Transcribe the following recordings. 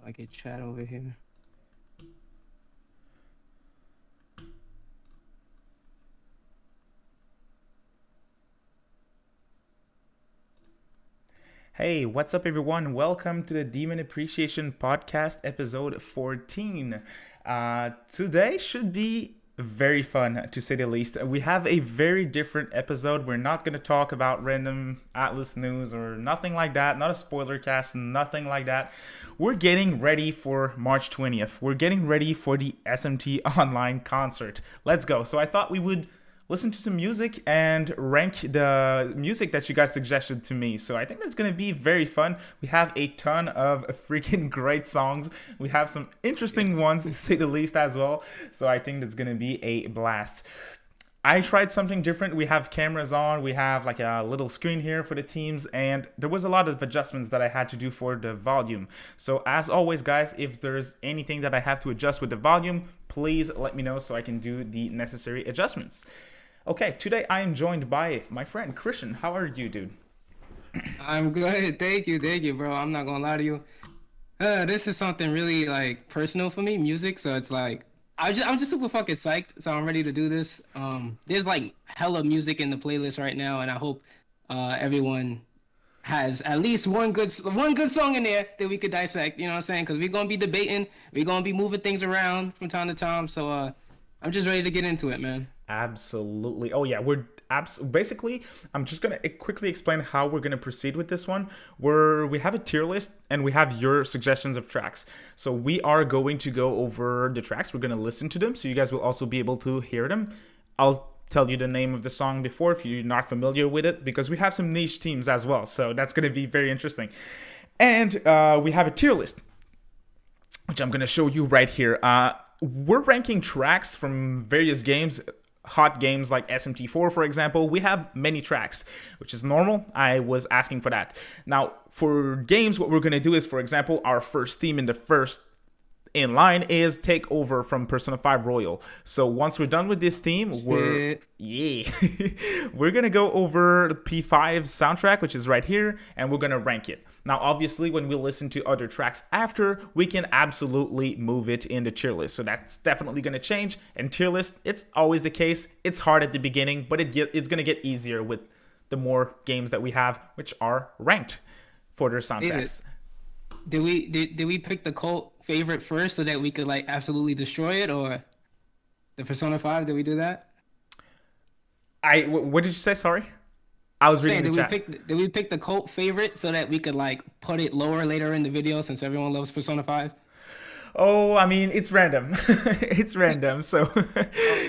I get chat over here. Hey, what's up, everyone? Welcome to the Demon Appreciation Podcast, episode 14. Today should be very fun, to say the least. We have a very different episode. We're not going to talk about random Atlus news or nothing like that, not a spoiler cast, nothing like that. We're getting ready for March 20th. We're getting ready for the SMT Online concert. Let's go. So I thought we would listen to some music and rank the music that you guys suggested to me. So I think that's going to be very fun. We have a ton of freaking great songs. We have some interesting ones, to say the least, as well. So I think that's going to be a blast. I tried something different. We have cameras on. We have like a little screen here for the teams. And there was a lot of adjustments that I had to do for the volume. So as always, guys, if there's anything that I have to adjust with the volume, please let me know so I can do the necessary adjustments. Okay, today I am joined by my friend Krischenn. How are you, dude? I'm good. Thank you, bro. I'm not gonna lie to you. This is something really like personal for me, music. So it's like I'm just super fucking psyched. So I'm ready to do this. There's like hella music in the playlist right now, and I hope everyone has at least one good song in there that we could dissect. You know what I'm saying? Because we're gonna be debating, we're gonna be moving things around from time to time. So I'm just ready to get into it, man. Absolutely. Oh yeah, basically, I'm just gonna quickly explain how we're gonna proceed with this one. We have a tier list and we have your suggestions of tracks. So we are going to go over the tracks. We're gonna listen to them, so you guys will also be able to hear them. I'll tell you the name of the song before if you're not familiar with it, because we have some niche teams as well. So that's gonna be very interesting. And we have a tier list, which I'm gonna show you right here. We're ranking tracks from various games. Hot games like SMT4, for example. We have many tracks, which is normal. I was asking for that. Now, for games, what we're going to do is, for example, our first theme in line is Take Over from Persona 5 Royal. So once we're done with this theme, we're going to go over the P5's soundtrack, which is right here, and we're going to rank it. Now, obviously, when we listen to other tracks after, we can absolutely move it in the tier list. So that's definitely going to change. And tier list, it's always the case. It's hard at the beginning, but it's going to get easier with the more games that we have, which are ranked for their soundtracks. Did we pick the cult favorite first so that we could like absolutely destroy it, or the Persona 5? Did we do that? What did you say? Sorry, I was reading the chat. Did we pick the cult favorite so that we could like put it lower later in the video since everyone loves Persona 5? Oh, I mean, it's random. It's random. So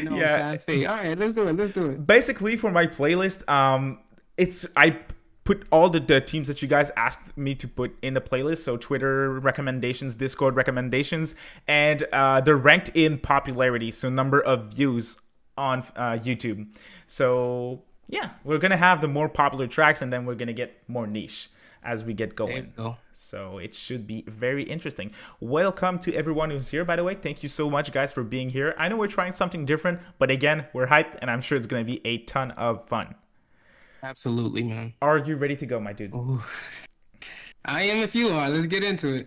yeah. Sad fate. All right, let's do it. Basically, for my playlist, I put all the teams that you guys asked me to put in the playlist. So Twitter recommendations, Discord recommendations, and they're ranked in popularity. So number of views on YouTube. So yeah, we're going to have the more popular tracks, and then we're going to get more niche as we get going. So it should be very interesting. Welcome to everyone who's here, by the way. Thank you so much, guys, for being here. I know we're trying something different, but again, we're hyped, and I'm sure it's going to be a ton of fun. Absolutely, man. Are you ready to go, my dude? Ooh. I am if you are. Let's get into it.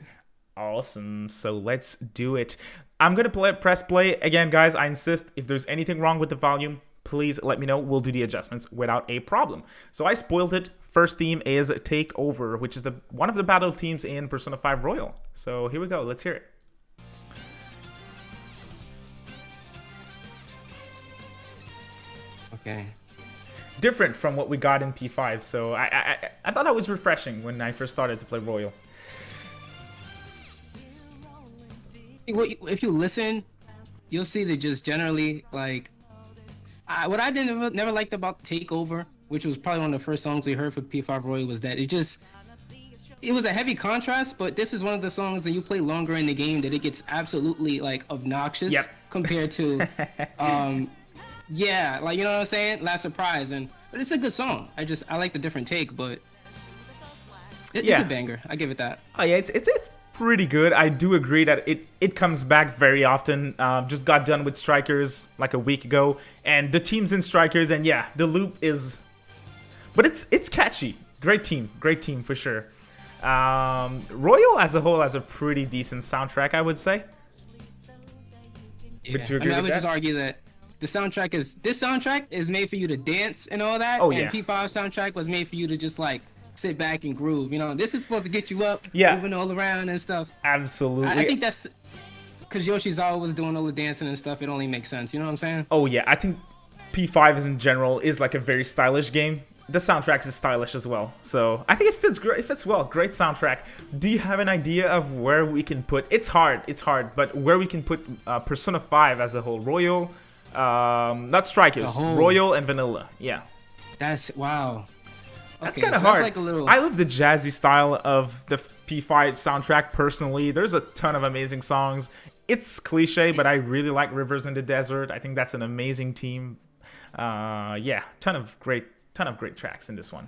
Awesome. So let's do it. I'm going to press play. Again, guys, I insist, if there's anything wrong with the volume, please let me know. We'll do the adjustments without a problem. So I spoiled it. First theme is Take Over, which is one of the battle themes in Persona 5 Royal. So here we go. Let's hear it. Okay. Different from what we got in P5, so I thought that was refreshing when I first started to play Royal. If you listen, you'll see that just generally, like, what I never liked about Takeover, which was probably one of the first songs we heard for P5 Royal, was that it was a heavy contrast, but this is one of the songs that you play longer in the game that it gets absolutely, like, obnoxious compared to, yeah, like, you know what I'm saying? Last Surprise, but it's a good song. I like the different take, but it's a banger. I give it that. Oh yeah, it's pretty good. I do agree that it comes back very often. Just got done with Strikers like a week ago, and the team's in Strikers, and yeah, the loop is, but it's catchy. Great team for sure. Royal as a whole has a pretty decent soundtrack, I would say. Yeah. Would you agree I with would that? just argue that this soundtrack is made for you to dance and all that. Oh, and yeah. P5 soundtrack was made for you to just like sit back and groove. You know, this is supposed to get you up, Yeah. moving all around and stuff. Absolutely. I think that's because Yoshizawa was doing all the dancing and stuff. It only makes sense. You know what I'm saying? Oh yeah, I think P5 is in general is like a very stylish game. The soundtrack is stylish as well, so I think it fits great. It fits well. Great soundtrack. Do you have an idea of where we can put? It's hard, but where we can put Persona 5 as a whole? Royal, not Strikers, Royal and Vanilla. Yeah, that's wow. That's Okay, kind of so that's hard. like a little... I love the jazzy style of the P5 soundtrack personally. There's a ton of amazing songs. It's cliche, but I really like Rivers in the Desert. I think that's an amazing team. Yeah, ton of great tracks in this one.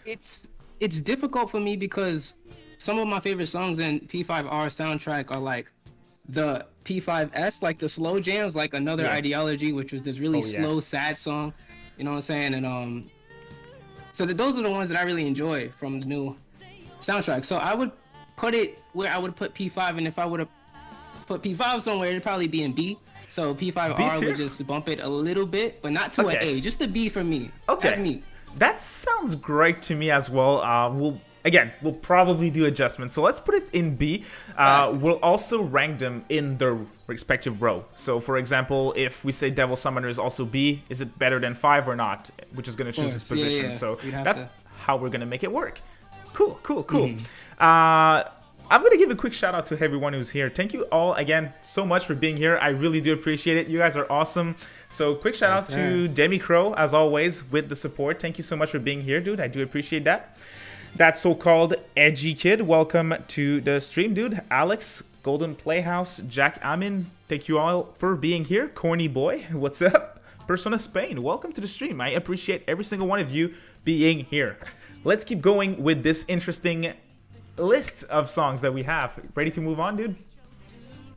It's difficult for me because some of my favorite songs in P5R soundtrack are like the P5S, like the slow jams, like Another Ideology, which was this really slow, sad song. You know what I'm saying? And so those are the ones that I really enjoy from the new soundtrack. So I would put it where I would put P5, and if I would have put P5 somewhere, it'd probably be in B. So P5R would just bump it a little bit, but not to an A, just a B for me. Okay. That's me. That sounds great to me as well. We'll probably do adjustments. So let's put it in B. We'll also rank them in their respective row. So for example, if we say Devil Summoner is also B, is it better than 5 or not? Which is going to choose its position. Yeah. So that's how we're going to make it work. Cool. Mm-hmm. I'm going to give a quick shout out to everyone who's here. Thank you all again so much for being here. I really do appreciate it. You guys are awesome. So quick shout out to Demi Crow, as always, with the support. Thank you so much for being here, dude. I do appreciate that. That so-called edgy kid, welcome to the stream, dude. Alex, Golden Playhouse, Jack Amin, thank you all for being here. Corny Boy, what's up? Persona Spain, welcome to the stream. I appreciate every single one of you being here. Let's keep going with this interesting list of songs that we have. Ready to move on, dude?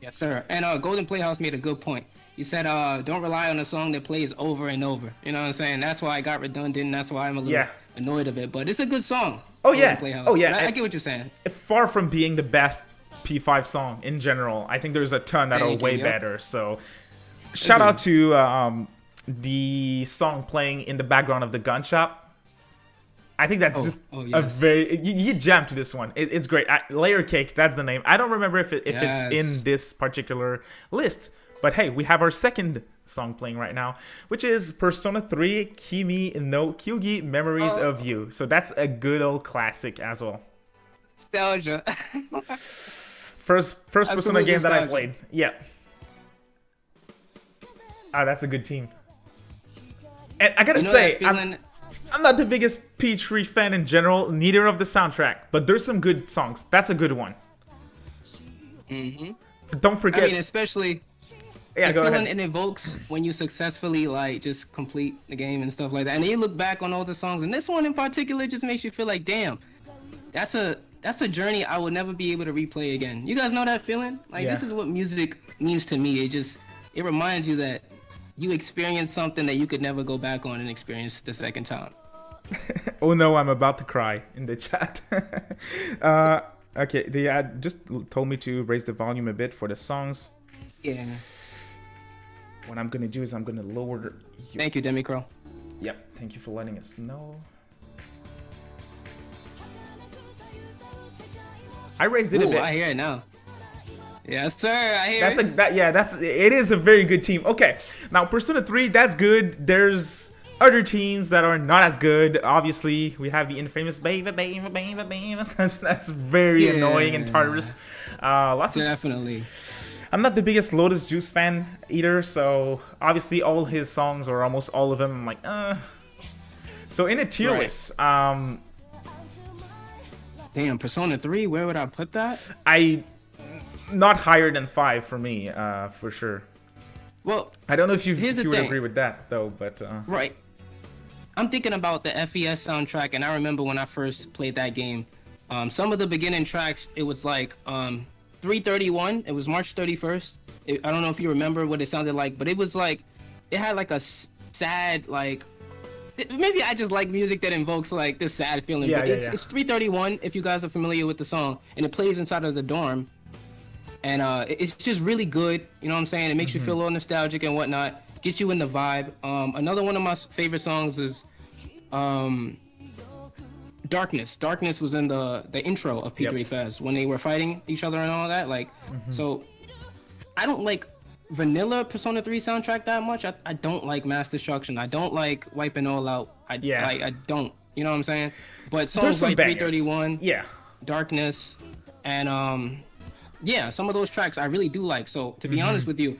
Yes, sir. And Golden Playhouse made a good point. You said, don't rely on a song that plays over and over. You know what I'm saying? That's why I got redundant. That's why I'm a little annoyed of it. But it's a good song. Playhouse. Oh, yeah. I get what you're saying. Far from being the best P5 song in general. I think there's a ton that are way better. So, shout out to the song playing in the background of the gun shop. I think that's a very... You jam to this one. It's great. Layer Cake, that's the name. I don't remember if it's in this particular list. But hey, we have our second song playing right now, which is Persona 3 Kimi no Kyugi Memories of You. So that's a good old classic as well. Nostalgia. First Persona game that I played. Yeah. That's a good team. And I gotta say, I'm not the biggest P3 fan in general, neither of the soundtrack, but there's some good songs. That's a good one. Mm-hmm. Don't forget. I mean, especially... Yeah, the go feeling ahead. it evokes when you successfully like just complete the game and stuff like that, and then you look back on all the songs, and this one in particular just makes you feel like, damn, that's a journey I would never be able to replay again. You guys know that feeling? Like this is what music means to me. It reminds you that you experienced something that you could never go back on and experience the second time. Oh no, I'm about to cry in the chat. Okay, they just told me to raise the volume a bit for the songs. Yeah. What I'm gonna do is I'm gonna lower. Thank you, Demi Crow. Yep. Thank you for letting us know. I raised it a bit. I hear it now. Yes, sir. I hear it. It is a very good team. Okay. Now Persona 3, that's good. There's other teams that are not as good. Obviously, we have the infamous baby. That's very annoying and Tartarus. Definitely. I'm not the biggest Lotus Juice fan either, so obviously all his songs, or almost all of them, I'm like, So in a tier list, damn, Persona 3, where would I put that? Not higher than 5 for me, for sure. Well, I don't know if you would agree with that, though, but... Right. I'm thinking about the FES soundtrack, and I remember when I first played that game, some of the beginning tracks, it was like... 331. It was March 31st. I don't know if you remember what it sounded like, but it was like it had like a sad like maybe I just like music that invokes like this sad feeling. Yeah, but yeah, it's 331 if you guys are familiar with the song, and it plays inside of the dorm, and it's just really good. You know what I'm saying? It makes you feel a little nostalgic and whatnot, gets you in the vibe. Another one of my favorite songs is Darkness. Darkness was in the intro of P3 Fest when they were fighting each other and all that. Like, so I don't like vanilla Persona 3 soundtrack that much. I don't like Mass Destruction. I don't like Wiping All Out. I don't. You know what I'm saying? But songs like 331, Darkness, and yeah, some of those tracks I really do like. So to be honest with you,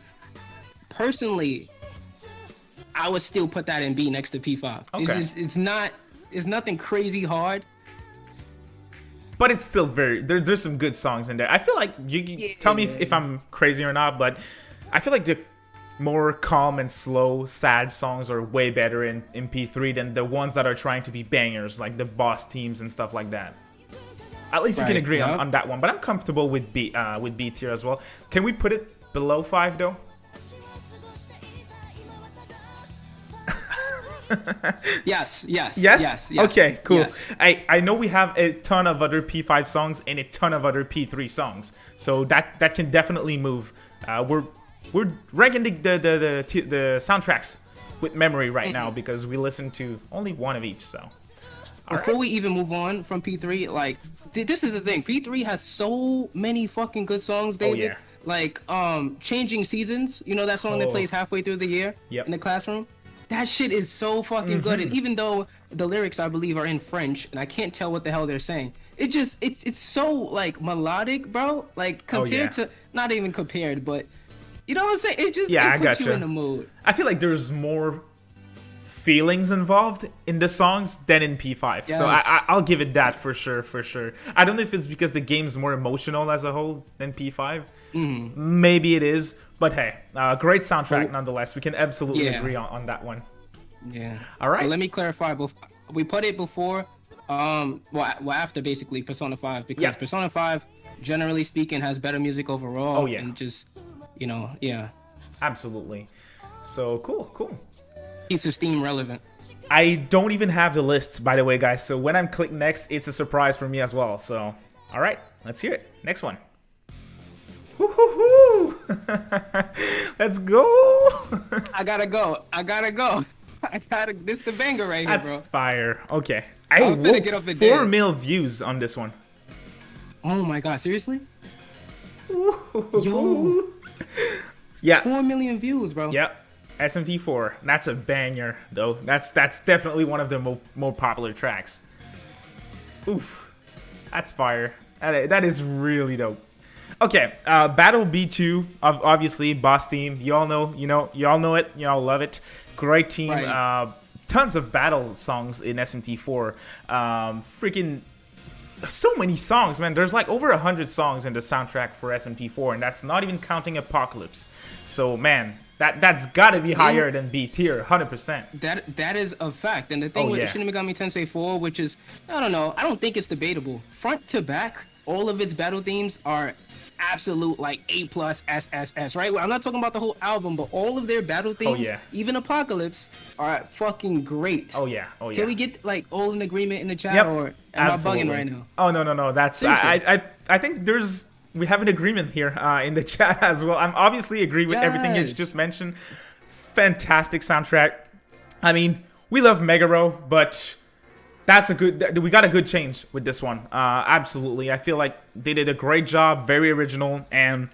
personally, I would still put that in B next to P5. Okay. It's nothing crazy hard. But it's still there's some good songs in there. I feel like you tell me if I'm crazy or not, but I feel like the more calm and slow, sad songs are way better in P3 than the ones that are trying to be bangers, like the boss teams and stuff like that. At least we can agree on that one. But I'm comfortable with B tier as well. Can we put it below 5 though? Yes. Okay, cool. Yes. I know we have a ton of other P5 songs and a ton of other P3 songs, so that can definitely move. We're ranking the soundtracks with memory right now because we listen to only one of each. So before we even move on from P3, like this is the thing. P3 has so many fucking good songs, David. Like Changing Seasons. You know that song that plays halfway through the year in the classroom. That shit is so fucking good, and even though the lyrics I believe are in French and I can't tell what the hell they're saying, it's so like melodic, bro. Like compared to not even compared, but you know what I'm saying? It just it puts you in the mood. I feel like there's more feelings involved in the songs than in P5, so I'll give it that for sure. I don't know if it's because the game's more emotional as a whole than P5. Maybe it is. But hey, great soundtrack nonetheless. We can absolutely agree on that one. Yeah. All right. But let me clarify. We put it before, after basically Persona 5 because Persona 5, generally speaking, has better music overall. Oh yeah. And just, Absolutely. So cool. Keeps the Steam relevant. I don't even have the list, by the way, guys. So when I'm click next, it's a surprise for me as well. So, all right, let's hear it. Next one. Woo-hoo-hoo! Let's go! I gotta go. This is the banger right here, bro. That's fire. Okay. I'm gonna get up and 4 million views on this one. Oh my god, seriously? Yo. Yeah. 4 million views, bro. Yep. SMT4. That's a banger, though. That's definitely one of the more popular tracks. Oof. That's fire. That is really dope. Okay, Battle B2, obviously, boss team. You all know it. You all love it. Great team. Right. Tons of battle songs in SMT4. Freaking so many songs, man. There's like over 100 songs in the soundtrack for SMT4, and that's not even counting Apocalypse. So, man, that's got to be higher than B tier, 100%. That is a fact. And the thing with Shin Megami Tensei 4, which is, I don't know, I don't think it's debatable. Front to back, all of its battle themes are absolute like A+ SSS, right? I'm not talking about the whole album, but all of their battle themes, even Apocalypse, are fucking great. Oh yeah. Can we get like all in agreement in the chat, or am I bugging right now? Oh no. That's I think we have an agreement here in the chat as well. I'm obviously agree with everything you just mentioned. Fantastic soundtrack. I mean, we love Megaro, but we got a good change with this one. Absolutely. I feel like they did a great job, very original, and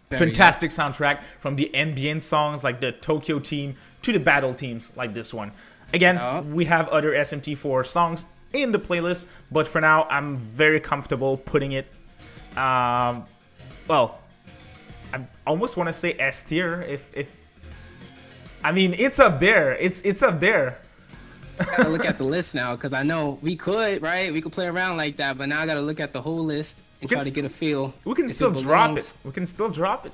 fantastic soundtrack from the ambient songs like the Tokyo team to the battle teams like this one. Again, we have other SMT4 songs in the playlist, but for now, I'm very comfortable putting it, well, I almost want to say S tier I mean, it's up there. It's up there. I gotta look at the list now, because I know we could play around like that, but now I gotta look at the whole list and try to get a feel. We can still drop it.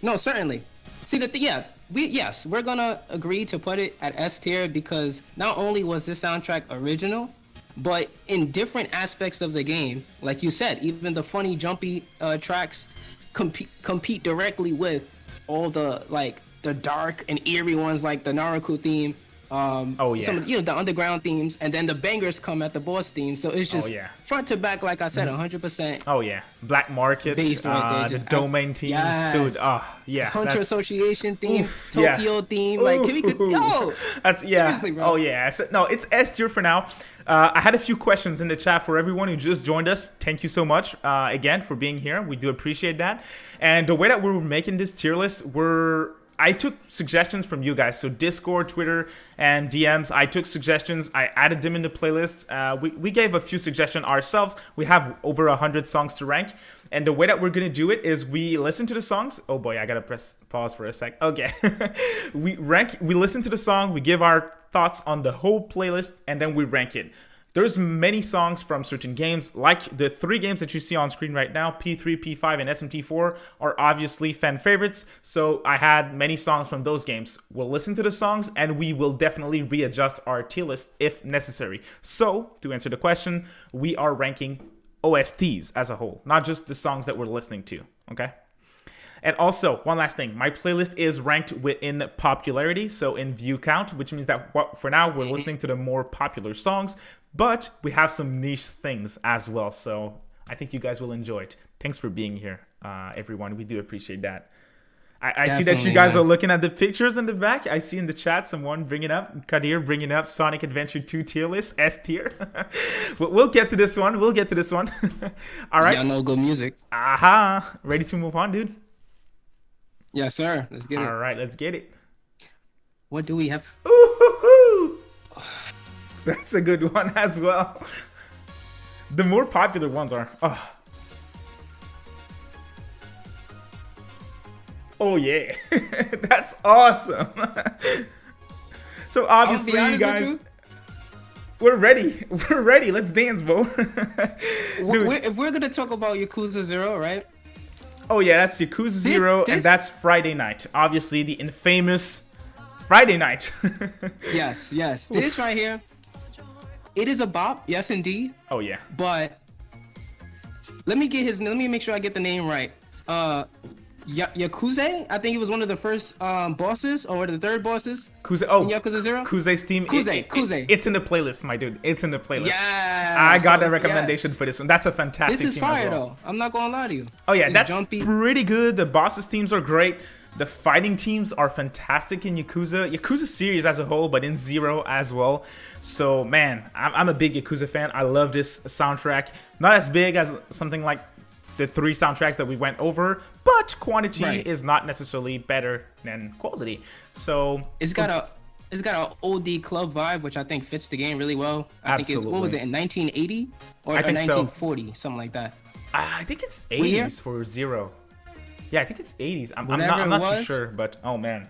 No, certainly. See, we're gonna agree to put it at S tier because not only was this soundtrack original, but in different aspects of the game, like you said, even the funny, jumpy tracks compete directly with all the like the dark and eerie ones like the Naruto theme Oh, yeah. Some of, the underground themes, and then the bangers come at the boss theme. So it's just yeah. front to back, like I said, 100%. Oh yeah, Black Market, Based right there, the just domain teams, yes. dude. Yeah, Hunter that's, Association theme, oof, Tokyo theme. Like, can we yo? That's Seriously, bro. Oh yeah. So, no, it's S tier for now. I had a few questions in the chat for everyone who just joined us. Thank you so much again for being here. We do appreciate that. And the way that we're making this tier list, I took suggestions from you guys. So Discord, Twitter, and DMs. I took suggestions. I added them in the playlist. We gave a few suggestions ourselves. We have over 100 songs to rank. And the way that we're going to do it is we listen to the songs. Oh boy, I got to press pause for a sec. Okay. we listen to the song. We give our thoughts on the whole playlist. And then we rank it. There's many songs from certain games, like the 3 games that you see on screen right now, P3, P5, and SMT4 are obviously fan favorites, so I had many songs from those games. We'll listen to the songs, and we will definitely readjust our tier list if necessary. So, to answer the question, we are ranking OSTs as a whole, not just the songs that we're listening to, okay? And also, one last thing, my playlist is ranked within popularity, so in view count, which means that for now we're listening to the more popular songs, but we have some niche things as well, so I think you guys will enjoy it. Thanks for being here, everyone. We do appreciate that. I see that you guys are looking at the pictures in the back. I see in the chat someone bringing up, Kadir bringing up Sonic Adventure 2 tier list, S tier. We'll get to this one. All right. Y'all know good music. Aha. Ready to move on, dude? Yes, sir. Let's get it. All right, let's get it. What do we have? Ooh, that's a good one as well. The more popular ones are. Oh yeah, that's awesome. So obviously, you guys, we're ready. We're ready. Let's dance, bro. If we're gonna talk about Yakuza 0, right? Oh yeah, that's Yakuza 0, and that's Friday night. Obviously, the infamous Friday night. Yes. This right here, it is a bop, yes indeed. Oh yeah. But let me make sure I get the name right. Yakuza? I think it was one of the first bosses, or the third bosses. Kuze, oh, in Yakuza 0? Kuze's team. Kuze. It's in the playlist, my dude. It's in the playlist. Yeah. I got a recommendation for this one. That's a fantastic team. This is fire as well. though. I'm not gonna lie to you. Oh yeah, It's that's jumpy. pretty good. The bosses teams are great. The fighting teams are fantastic in Yakuza series as a whole, but in 0 as well. So man, I'm a big Yakuza fan. I love this soundtrack. Not as big as something like the 3 soundtracks that we went over, but quantity is not necessarily better than quality. So it's got a OD club vibe, which I think fits the game really well. I think it's, what was it, in 1980 or 1940, something like that. I think it's 80s for 0. Yeah, I think it's 80s. I'm not too sure, but oh man,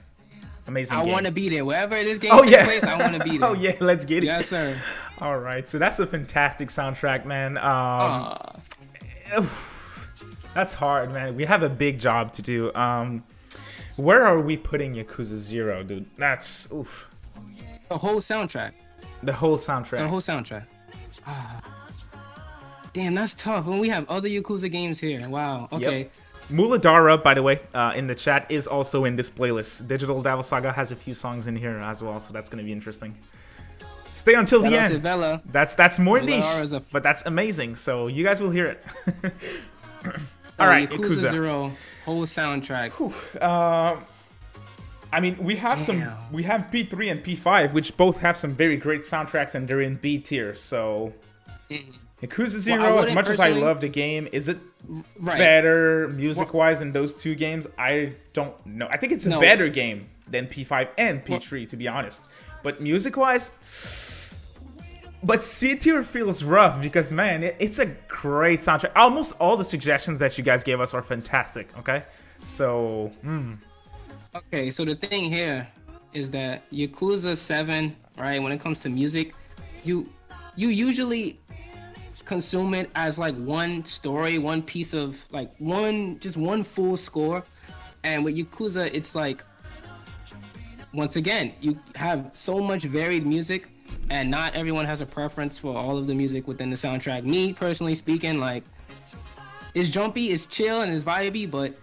amazing. I game. want to be there wherever this game takes place. I want to be there. Oh yeah, let's get it. Yes, sir. All right, so that's a fantastic soundtrack, man. That's hard, man. We have a big job to do. Where are we putting Yakuza 0, dude? That's oof. The whole soundtrack. The whole soundtrack. Damn, that's tough. When we have other Yakuza games here. Wow. Okay. Yep. Muladhara, by the way, in the chat is also in this playlist. Digital Devil Saga has a few songs in here as well, so that's gonna be interesting. Stay until the end. That's more niche, but that's amazing. So you guys will hear it. All right, Yakuza 0 whole soundtrack. I mean, we have we have P3 and P5, which both have some very great soundtracks, and they're in B tier. So Yakuza 0, as much as I love the game, is it better music-wise than those 2 games? I don't know. I think it's a better game than P5 and P3, to be honest. But music-wise, but C tier feels rough because, man, it's a great soundtrack. Almost all the suggestions that you guys gave us are fantastic, okay? So, Okay, so the thing here is that Yakuza 7, right, when it comes to music, you usually consume it as like one story, one piece of like one full score. And with Yakuza, it's like, once again, you have so much varied music, and not everyone has a preference for all of the music within the soundtrack. Me personally speaking, like, it's jumpy, it's chill, and it's vibey, but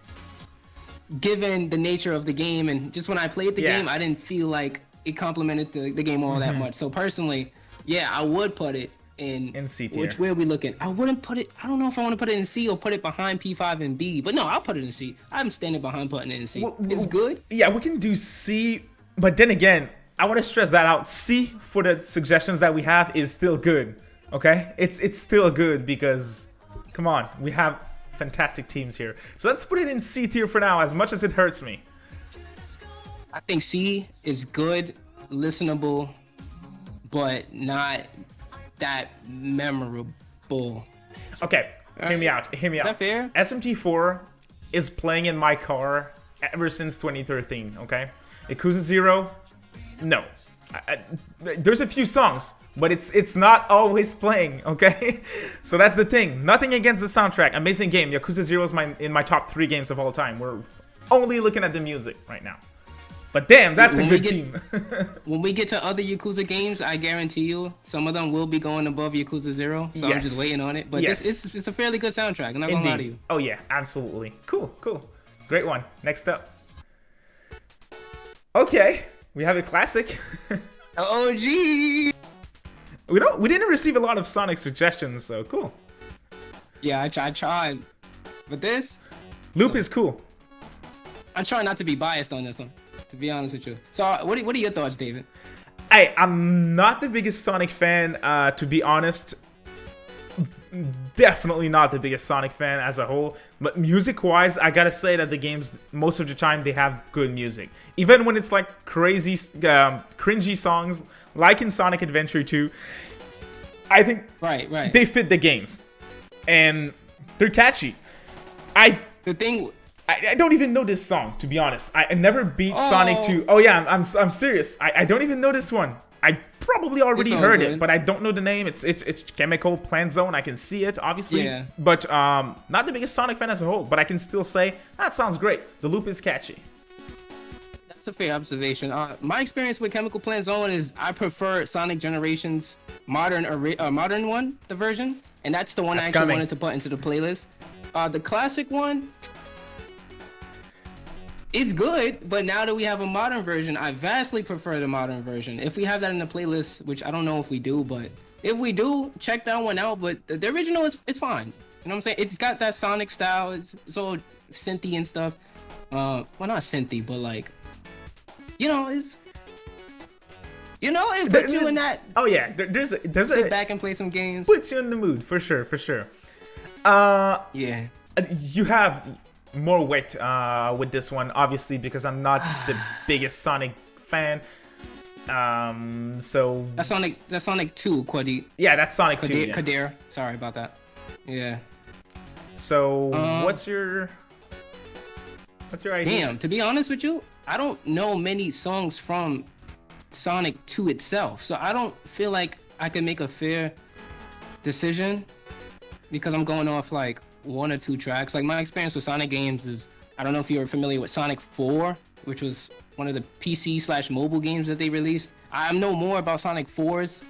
given the nature of the game and just when I played the game, I didn't feel like it complemented the game all that much. So personally, yeah, I would put it in C tier. Which way are we looking? I wouldn't put it. I don't know if I want to put it in C or put it behind P5 and B. But no, I'll put it in C. I'm standing behind putting it in C. It's good. Yeah, we can do C, but then again, I want to stress that out. C for the suggestions that we have is still good. Okay, it's still good because, come on, we have fantastic teams here. So let's put it in C tier for now, as much as it hurts me. I think C is good, listenable, but not that memorable. Okay, hear me out. Hear me out. Is that fair? SMT4 is playing in my car ever since 2013. Okay, Yakuza 0, no. There's a few songs, but it's not always playing, okay? So that's the thing. Nothing against the soundtrack. Amazing game. Yakuza 0 is in my top 3 games of all time. We're only looking at the music right now. But damn, that's a good team. When we get to other Yakuza games, I guarantee you, some of them will be going above Yakuza 0. So I'm just waiting on it. But it's a fairly good soundtrack. I'm not going to lie to you. Oh yeah, absolutely. Cool. Great one. Next up. Okay. We have a classic. OG. We didn't receive a lot of Sonic suggestions, so cool. Yeah, I tried. But this Loop is cool. I try not to be biased on this one, to be honest with you. So what are your thoughts, David? Hey, I'm not the biggest Sonic fan, to be honest. Definitely not the biggest Sonic fan as a whole, but music-wise, I gotta say that the games, most of the time, they have good music. Even when it's like crazy, cringy songs, like in Sonic Adventure 2, I think they fit the games, and they're catchy. I don't even know this song, to be honest. I never beat Sonic 2. Oh yeah, I'm serious. I don't even know this one. I probably already heard it, but I don't know the name. It's Chemical Plant Zone. I can see it, obviously. Yeah. But not the biggest Sonic fan as a whole, but I can still say, that sounds great. The loop is catchy. That's a fair observation. My experience with Chemical Plant Zone is I prefer Sonic Generations modern one, the version. And that's the one I actually wanted to put into the playlist. The classic one, it's good, but now that we have a modern version, I vastly prefer the modern version. If we have that in the playlist, which I don't know if we do, but if we do, check that one out. But the original is fine. You know what I'm saying? It's got that Sonic style. It's all synthy and stuff. Well, not synthy, but like, it puts you in that. Oh yeah, there's sit back and play some games. Puts you in the mood for sure. Yeah. You have more weight with this one, obviously, because I'm not the biggest Sonic fan. So that's Sonic 2, Quadi. Yeah, that's Sonic 2. Yeah. Kadir. Sorry about that. Yeah. So what's your idea? Damn, to be honest with you, I don't know many songs from Sonic 2 itself, so I don't feel like I can make a fair decision because I'm going off like 1 or 2 tracks. Like my experience with Sonic games is, I don't know if you're familiar with Sonic 4, which was one of the PC/mobile games that they released. I know more about Sonic 4's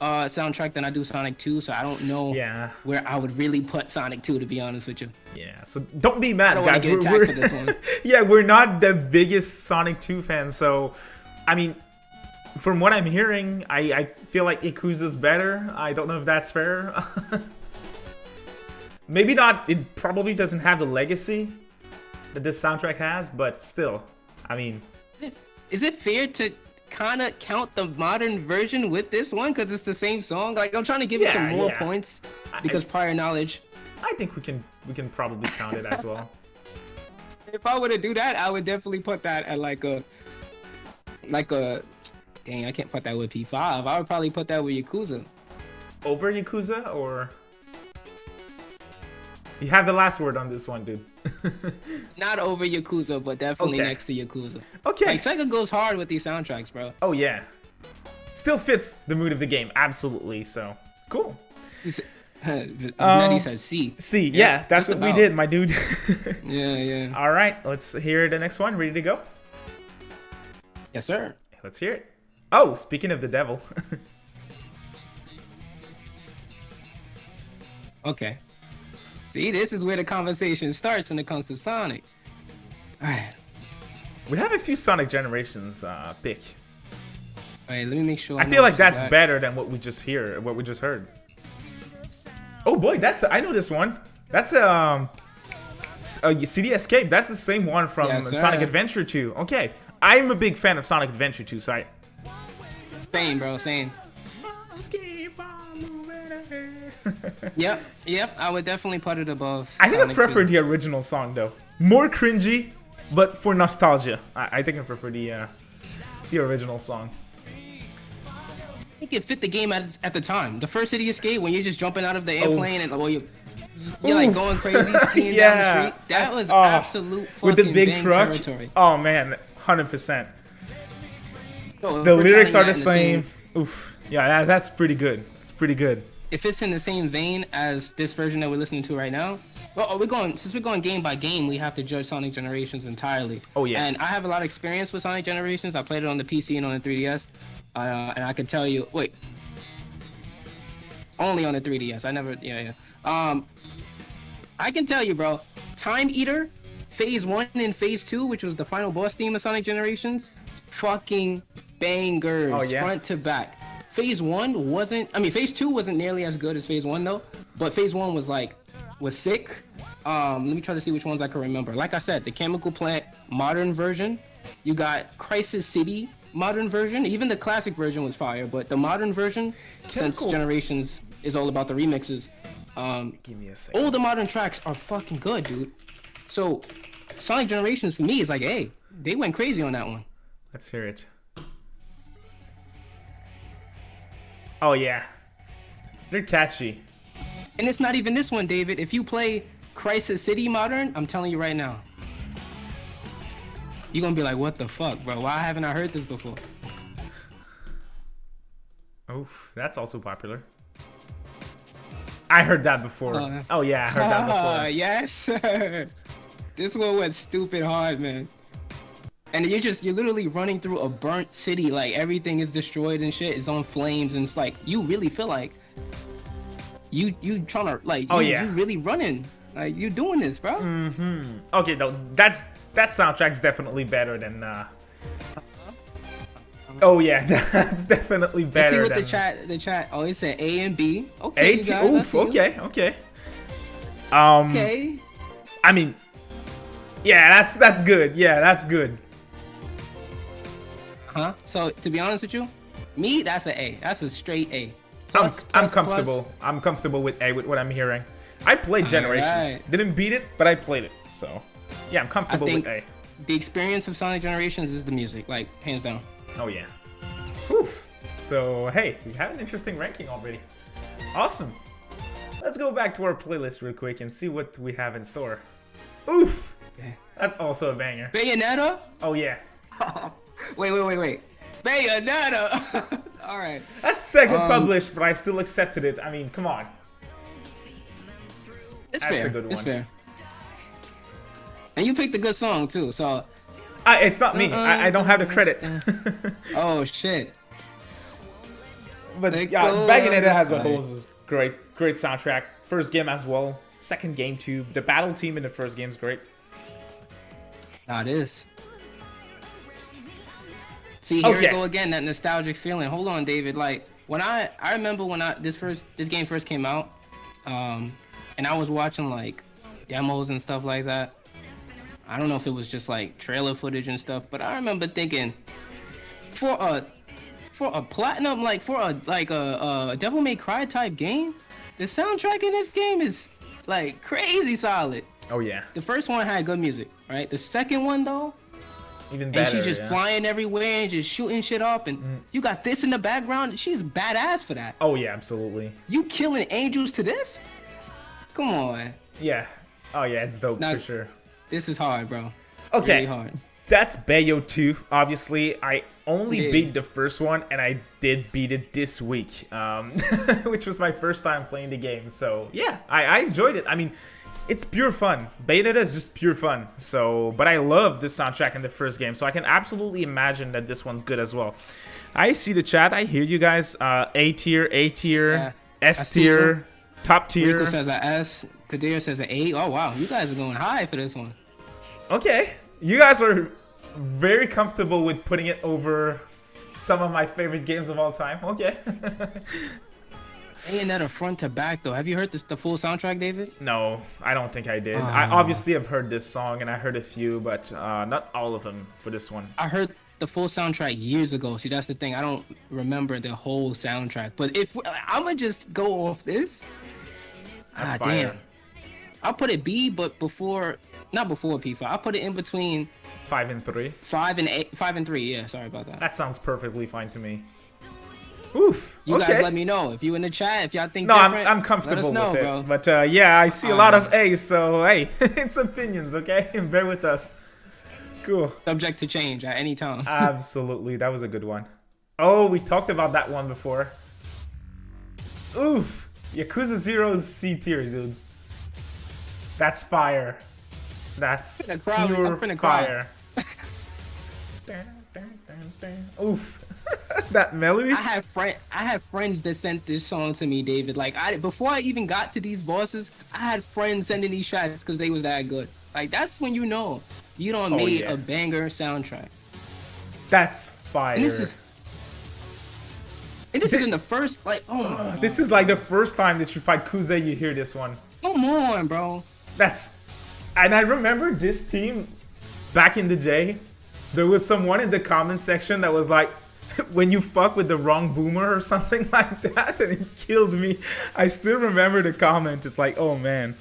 soundtrack than I do Sonic 2, so I don't know where I would really put Sonic 2, to be honest with you. Yeah, so don't be mad, guys. We're for this one. Yeah, we're not the biggest Sonic 2 fans, so I mean, from what I'm hearing, I feel like Yakuza's better. I don't know if that's fair. Maybe not. It probably doesn't have the legacy that this soundtrack has, but still, I mean, is it fair to kind of count the modern version with this one because it's the same song? Like, I'm trying to give it some more points because prior knowledge. I think we can probably count it as well. If I were to do that, I would definitely put that at like a dang, I can't put that with P5. I would probably put that with Yakuza. Over Yakuza, or you have the last word on this one, dude. Not over Yakuza, but definitely next to Yakuza. Okay. Like, Sega goes hard with these soundtracks, bro. Oh yeah. Still fits the mood of the game, absolutely. So cool. Nettie says C. C, yeah, that's what we did, my dude. Yeah. All right, let's hear the next one. Ready to go? Yes, sir. Let's hear it. Oh, speaking of the devil. Okay. See, this is where the conversation starts when it comes to Sonic. All right. We have a few Sonic Generations pick. Wait, let me make sure. I feel like that's better than what we just heard. Oh boy, I know this one. That's CD Escape. That's the same one from Sonic Adventure 2. Okay, I'm a big fan of Sonic Adventure 2. So same, bro, same. Yep. I would definitely put it above. I think I prefer the original song though. More cringy, but for nostalgia, I think I prefer the original song. I think it fit the game at the time. The first City Escape, when you're just jumping out of the airplane and you're like going crazy, skiing down the street. That was absolute fucking with the big truck. Territory. Oh man, 100%. So the lyrics are the same. Oof. Yeah, that's pretty good. It's pretty good. If it's in the same vein as this version that we're listening to right now, well, since we're going game by game, we have to judge Sonic Generations entirely. Oh yeah. And I have a lot of experience with Sonic Generations. I played it on the PC and on the 3DS, and I can tell you, only on the 3DS. I never, I can tell you, bro. Time Eater, Phase 1 and Phase 2, which was the final boss theme of Sonic Generations, fucking bangers, front to back. Phase 1 wasn't, Phase 2 wasn't nearly as good as Phase 1 though, but Phase 1 was sick. Let me try to see which ones I can remember. Like I said, the Chemical Plant modern version, you got Crisis City modern version, even the classic version was fire, but the modern version, since Generations is all about the remixes, give me a second. All the modern tracks are fucking good, dude. So Sonic Generations for me is like, hey, they went crazy on that one. Let's hear it. Oh yeah, they're catchy. And it's not even this one, David. If you play Crisis City Modern, I'm telling you right now, you're gonna be like, what the fuck, bro? Why haven't I heard this before? Oof, that's also popular. I heard that before. Oh yeah, I heard that before. Yes, sir. This one went stupid hard, man. And you're literally running through a burnt city, like everything is destroyed and shit. It's on flames, and it's like you really feel like you trying to you really running, like you doing this, bro. Okay, though that soundtrack's definitely better than. Oh yeah, that's definitely better. Let's see what the chat. Oh, it said A and B. Okay, you guys, oof. Okay. Okay. Yeah, that's good. Yeah, that's good. So to be honest with you, me, that's an A. That's a straight A. I'm comfortable. Plus. I'm comfortable with A with what I'm hearing. I played Generations. Right. Didn't beat it, but I played it. So yeah, I'm comfortable with A. The experience of Sonic Generations is the music, like hands down. Oh yeah. Oof. So hey, we have an interesting ranking already. Awesome. Let's go back to our playlist real quick and see what we have in store. Oof. Okay. That's also a banger. Bayonetta? Oh yeah. Wait. Bayonetta! Alright. That's Sega published, but I still accepted it. I mean, come on. That's fair. A good one. It's fair. And you picked a good song too, so... it's not me. I don't have the credit. Oh shit. But yeah, Bayonetta as a whole is great soundtrack. First game as well. Second game too. The battle team in the first game is great. That is. See, here we go again, that nostalgic feeling. Hold on, David. Like when I remember when this game first came out, and I was watching like demos and stuff like that. I don't know if it was just like trailer footage and stuff, but I remember thinking, for a platinum, like for a Devil May Cry type game, the soundtrack in this game is like crazy solid. Oh yeah. The first one had good music, right? The second one though, even better. And she's just flying everywhere and just shooting shit up, and you got this in the background. She's badass for that. Oh yeah, absolutely. You killing angels to this? Come on. Yeah. Oh yeah, it's dope for sure. This is hard, bro. Okay. Really hard. That's Bayo 2. Obviously, I only beat the first one, and I did beat it this week, which was my first time playing the game. So yeah, I enjoyed it. I mean, it's pure fun. Bayonetta is just pure fun. So, but I love the soundtrack in the first game, so I can absolutely imagine that this one's good as well. I see the chat. I hear you guys. A tier, S tier, top tier. Rico says a S. Kadir says an A. Oh wow, you guys are going high for this one. Okay, you guys are very comfortable with putting it over Some of my favorite games of all time. Okay. Bayonetta front to back though. Have you heard the full soundtrack, David? No, I don't think I did. I obviously have heard this song and I heard a few, but not all of them for this one. I heard the full soundtrack years ago. See, that's the thing. I don't remember the whole soundtrack. But if I'm gonna just go off this, That's fire. damn, I'll put it B, but not before P5. I'll put it in between 5 and 3. 5 and 3. Yeah, sorry about that. That sounds perfectly fine to me. Oof. You guys let me know if you in the chat, if y'all think No, different, I'm comfortable let us know, with it. bro. But yeah, I see a lot of A's, so hey, it's opinions, okay? Bear with us. Cool. Subject to change at any time. Absolutely, that was a good one. Oh, we talked about that one before. Oof. Yakuza 0's C tier, dude. That's fire. That's pure fire. Oof. That melody. I have friends that sent this song to me, David. Like before I even got to these bosses, I had friends sending these tracks because they was that good. Like that's when you know you don't made a banger soundtrack. That's fire. And this is in the first like this is like the first time that you fight Kuze, you hear this one. Come on, bro. And I remember this team back in the day. There was someone in the comment section that was like, when you fuck with the wrong boomer or something like that, and it killed me. I still remember the comment. It's like, oh man.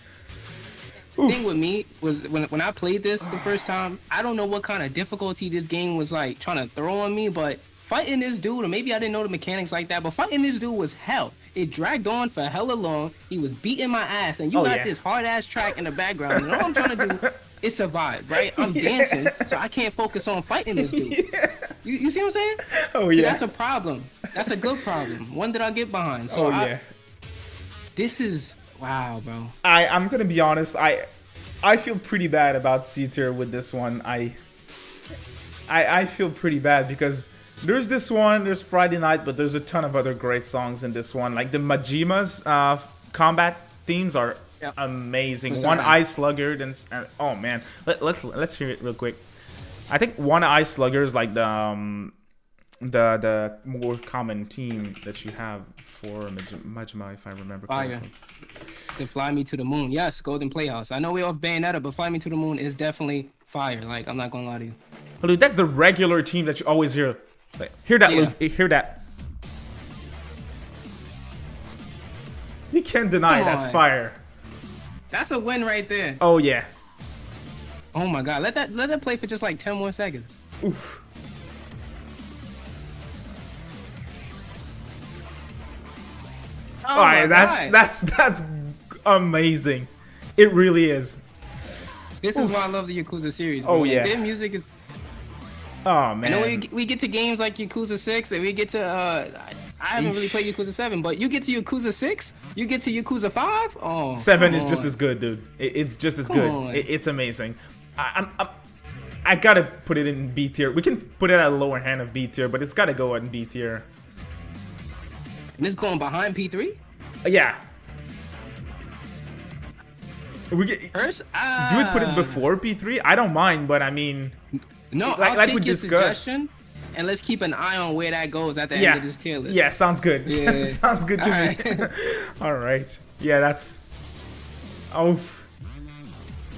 The thing with me was when I played this the first time, I don't know what kind of difficulty this game was like trying to throw on me, but fighting this dude, or maybe I didn't know the mechanics like that, but fighting this dude was hell. It dragged on for hella long. He was beating my ass, and you got this hard ass track in the background. And all I'm trying to do is survive, right? I'm dancing, so I can't focus on fighting this dude. You see what I'm saying? Oh see, yeah. That's a problem. That's a good problem. One that I'll get behind. So this is wow, bro. I'm gonna be honest. I feel pretty bad about C tier with this one. I feel pretty bad because there's this one, there's Friday Night, but there's a ton of other great songs in this one. Like the Majima's combat themes are amazing. One Eye Sluggard and oh man, let's hear it real quick. I think One Eye Slugger is like the more common theme that you have for Majima, if I remember correctly. To Fly Me to the Moon, yes, Golden Playhouse. I know we're off Bayonetta, but Fly Me to the Moon is definitely fire. Like I'm not gonna lie to you. But dude, that's the regular theme that you always hear. Like, hear that, Luke. Hear that. You can't deny that's fire. That's a win right there. Oh yeah. Oh my god, let that play for just like 10 more seconds. Oof. Oh my god. That's amazing. It really is. This is why I love the Yakuza series. Oh man. yeah. Their music is. Oh man. I know we get to games like Yakuza 6, and we get to I haven't really played Yakuza 7, but you get to Yakuza 6, you get to Yakuza 5. Oh. 7 is just as good, dude. It's just as good. It's amazing. I gotta put it in B tier. We can put it at a lower hand of B tier, but it's gotta go in B tier. And it's going behind P3? Yeah. First, you would put it before P3? I don't mind, but I mean, no, I'll take your suggestion, and let's keep an eye on where that goes at the end of this tier list. Yeah, sounds good. Yeah. Sounds good to me. All right. Yeah, that's. Oh.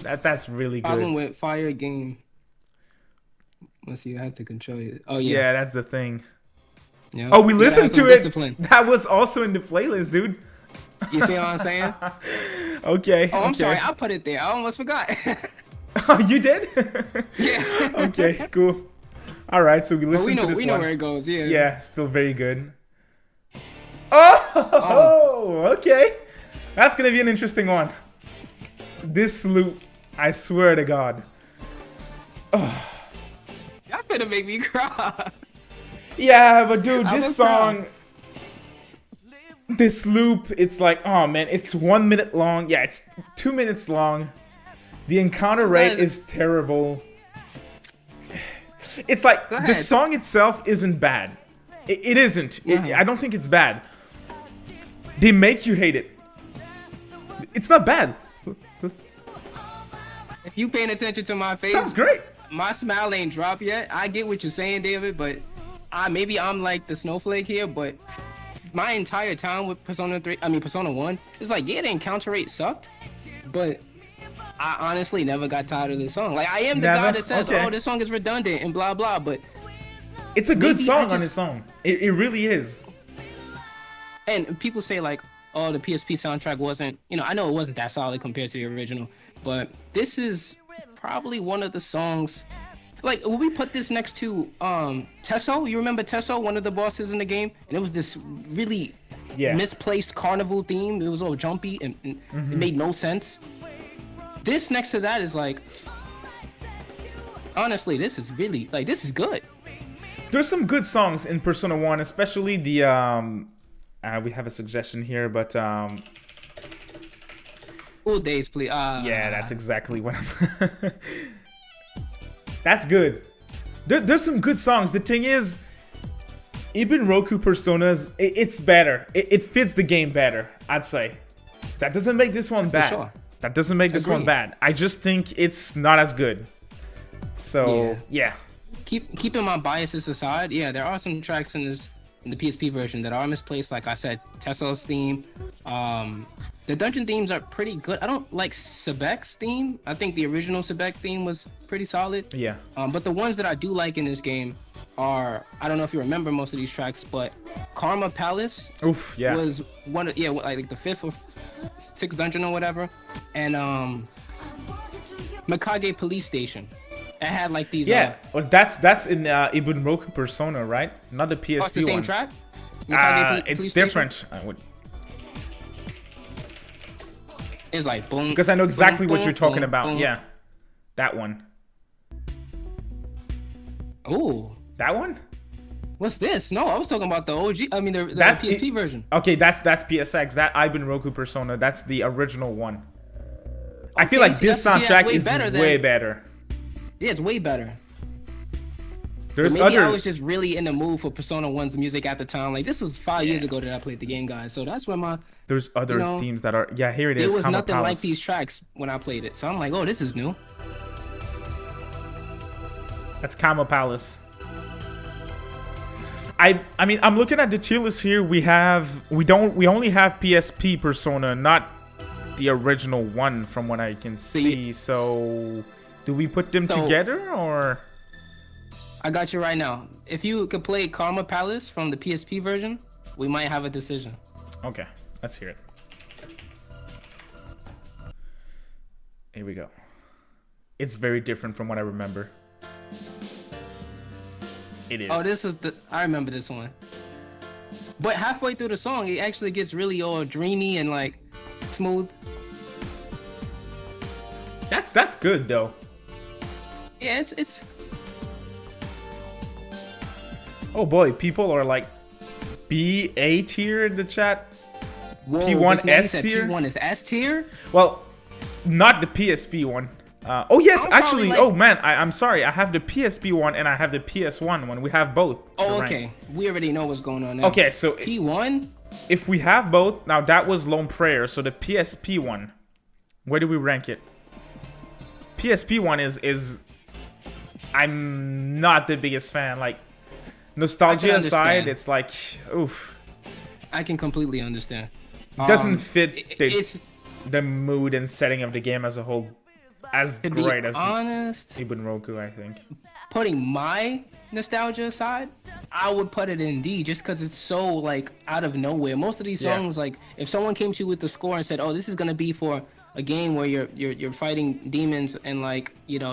That's really good. Problem with fire game. Let's see, I have to control it. Oh yeah. Yeah, that's the thing. Yep. Oh, we listened to it. Discipline. That was also in the playlist, dude. You see what I'm saying? Okay. Oh, I'm sorry. I put it there. I almost forgot. Oh, you did? Yeah. Okay, cool. All right, so we listened to this one. We know where it goes. Yeah. Yeah, still very good. Oh, okay. That's gonna be an interesting one. This loop, I swear to God. Oh. Y'all finna make me cry. Yeah, but dude, this song, this loop, it's like, oh man, it's 1 minute long. Yeah, it's 2 minutes long. The encounter rate is terrible. It's like, the song itself isn't bad. It isn't. I don't think it's bad. They make you hate it. It's not bad. If you paying attention to my face, Sounds great. My smile ain't dropped yet. I get what you're saying, David, but maybe I'm like the snowflake here, but my entire time with Persona 1, it's like, yeah, the encounter rate sucked, but I honestly never got tired of this song. Like, I am the guy that says, oh, this song is redundant and blah blah, but it's a good song on its own. It really is. And people say like, oh, the PSP soundtrack wasn't, I know it wasn't that solid compared to the original, but this is probably one of the songs. Like, will we put this next to Tesso? You remember Tesso, one of the bosses in the game? And it was this really misplaced carnival theme. It was all jumpy and it made no sense. This next to that is like, honestly, this is really, like, this is good. There's some good songs in Persona 1, especially the, we have a suggestion here, but, Cool Days, please. Yeah, that's exactly what I'm... That's good. There's some good songs. The thing is, Ibn Roku Personas, it's better. It fits the game better, I'd say. That doesn't make this one bad. Sure. That doesn't make this one bad. I just think it's not as good. So, yeah. Keeping my biases aside, yeah, there are some tracks in the PSP version that are misplaced. Like I said, Tesso's theme. The dungeon themes are pretty good. I don't like Sebek's theme. I think the original Sebek theme was pretty solid. Yeah. But the ones that I do like in this game are, I don't know if you remember most of these tracks, but Karma Palace was one of, like the 5th or 6th dungeon or whatever. And Mikage Police Station. It had like these. Yeah, well, that's in Ibn Roku Persona, right? Not the PSP one. It's the same track? It's different. It's like boom. Because I know exactly boom, what you're talking boom, about. Boom. Yeah, that one. Oh, that one. What's this? No, I was talking about the OG. I mean, the PSP version. Okay, that's PSX. That Ibn Roku Persona. That's the original one. I feel like this soundtrack is way better. Yeah, it's way better. There's maybe I was just really in the mood for Persona 1's music at the time. Like, this was 5 years ago that I played the game, guys. So that's where there's other themes that are... Yeah, here it is. There was nothing like these tracks when I played it. So I'm like, oh, this is new. That's Kama Palace. I mean, I'm looking at the tier list here. We only have PSP Persona, not the original one from what I can see. So... Do we put them together, or? I got you right now. If you could play Karma Palace from the PSP version, we might have a decision. Okay, let's hear it. Here we go. It's very different from what I remember. It is. Oh, I remember this one. But halfway through the song, it actually gets really all dreamy and like smooth. That's good though. Yeah, it's. Oh boy, people are like B-A tier in the chat. Whoa, P1 S tier. P1 is S tier. Well, not the PSP one. Oh yes, actually. Oh man, I'm sorry. I have the PSP one and I have the PS1 one. We have both. Oh, okay. We already know what's going on now. Okay, so P1. If we have both, now that was Lone Prayer. So the PSP one, where do we rank it? PSP one is. I'm not the biggest fan. Like, nostalgia aside, it's like, oof. I can completely understand. It doesn't fit the mood and setting of the game as a whole as great as Ibn Roku, I think. Putting my nostalgia aside, I would put it in D just because it's so like out of nowhere. Most of these songs, like if someone came to you with the score and said, "Oh, this is gonna be for a game where you're fighting demons and like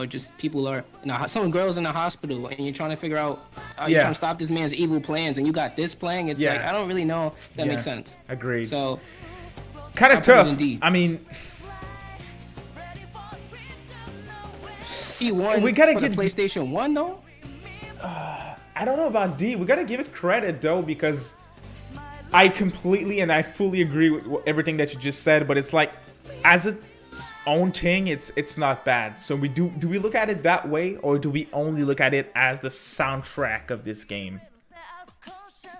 just people are some girls in the hospital and you're trying to figure out you're trying to stop this man's evil plans and you got this playing." It's like I don't really know if that makes sense. Agreed. So kind of tough. I mean, P1 we gotta for get the PlayStation 1 though. I don't know about D. We gotta give it credit though because I completely and I fully agree with everything that you just said. But it's like, as its own thing, it's not bad. So do we look at it that way, or do we only look at it as the soundtrack of this game?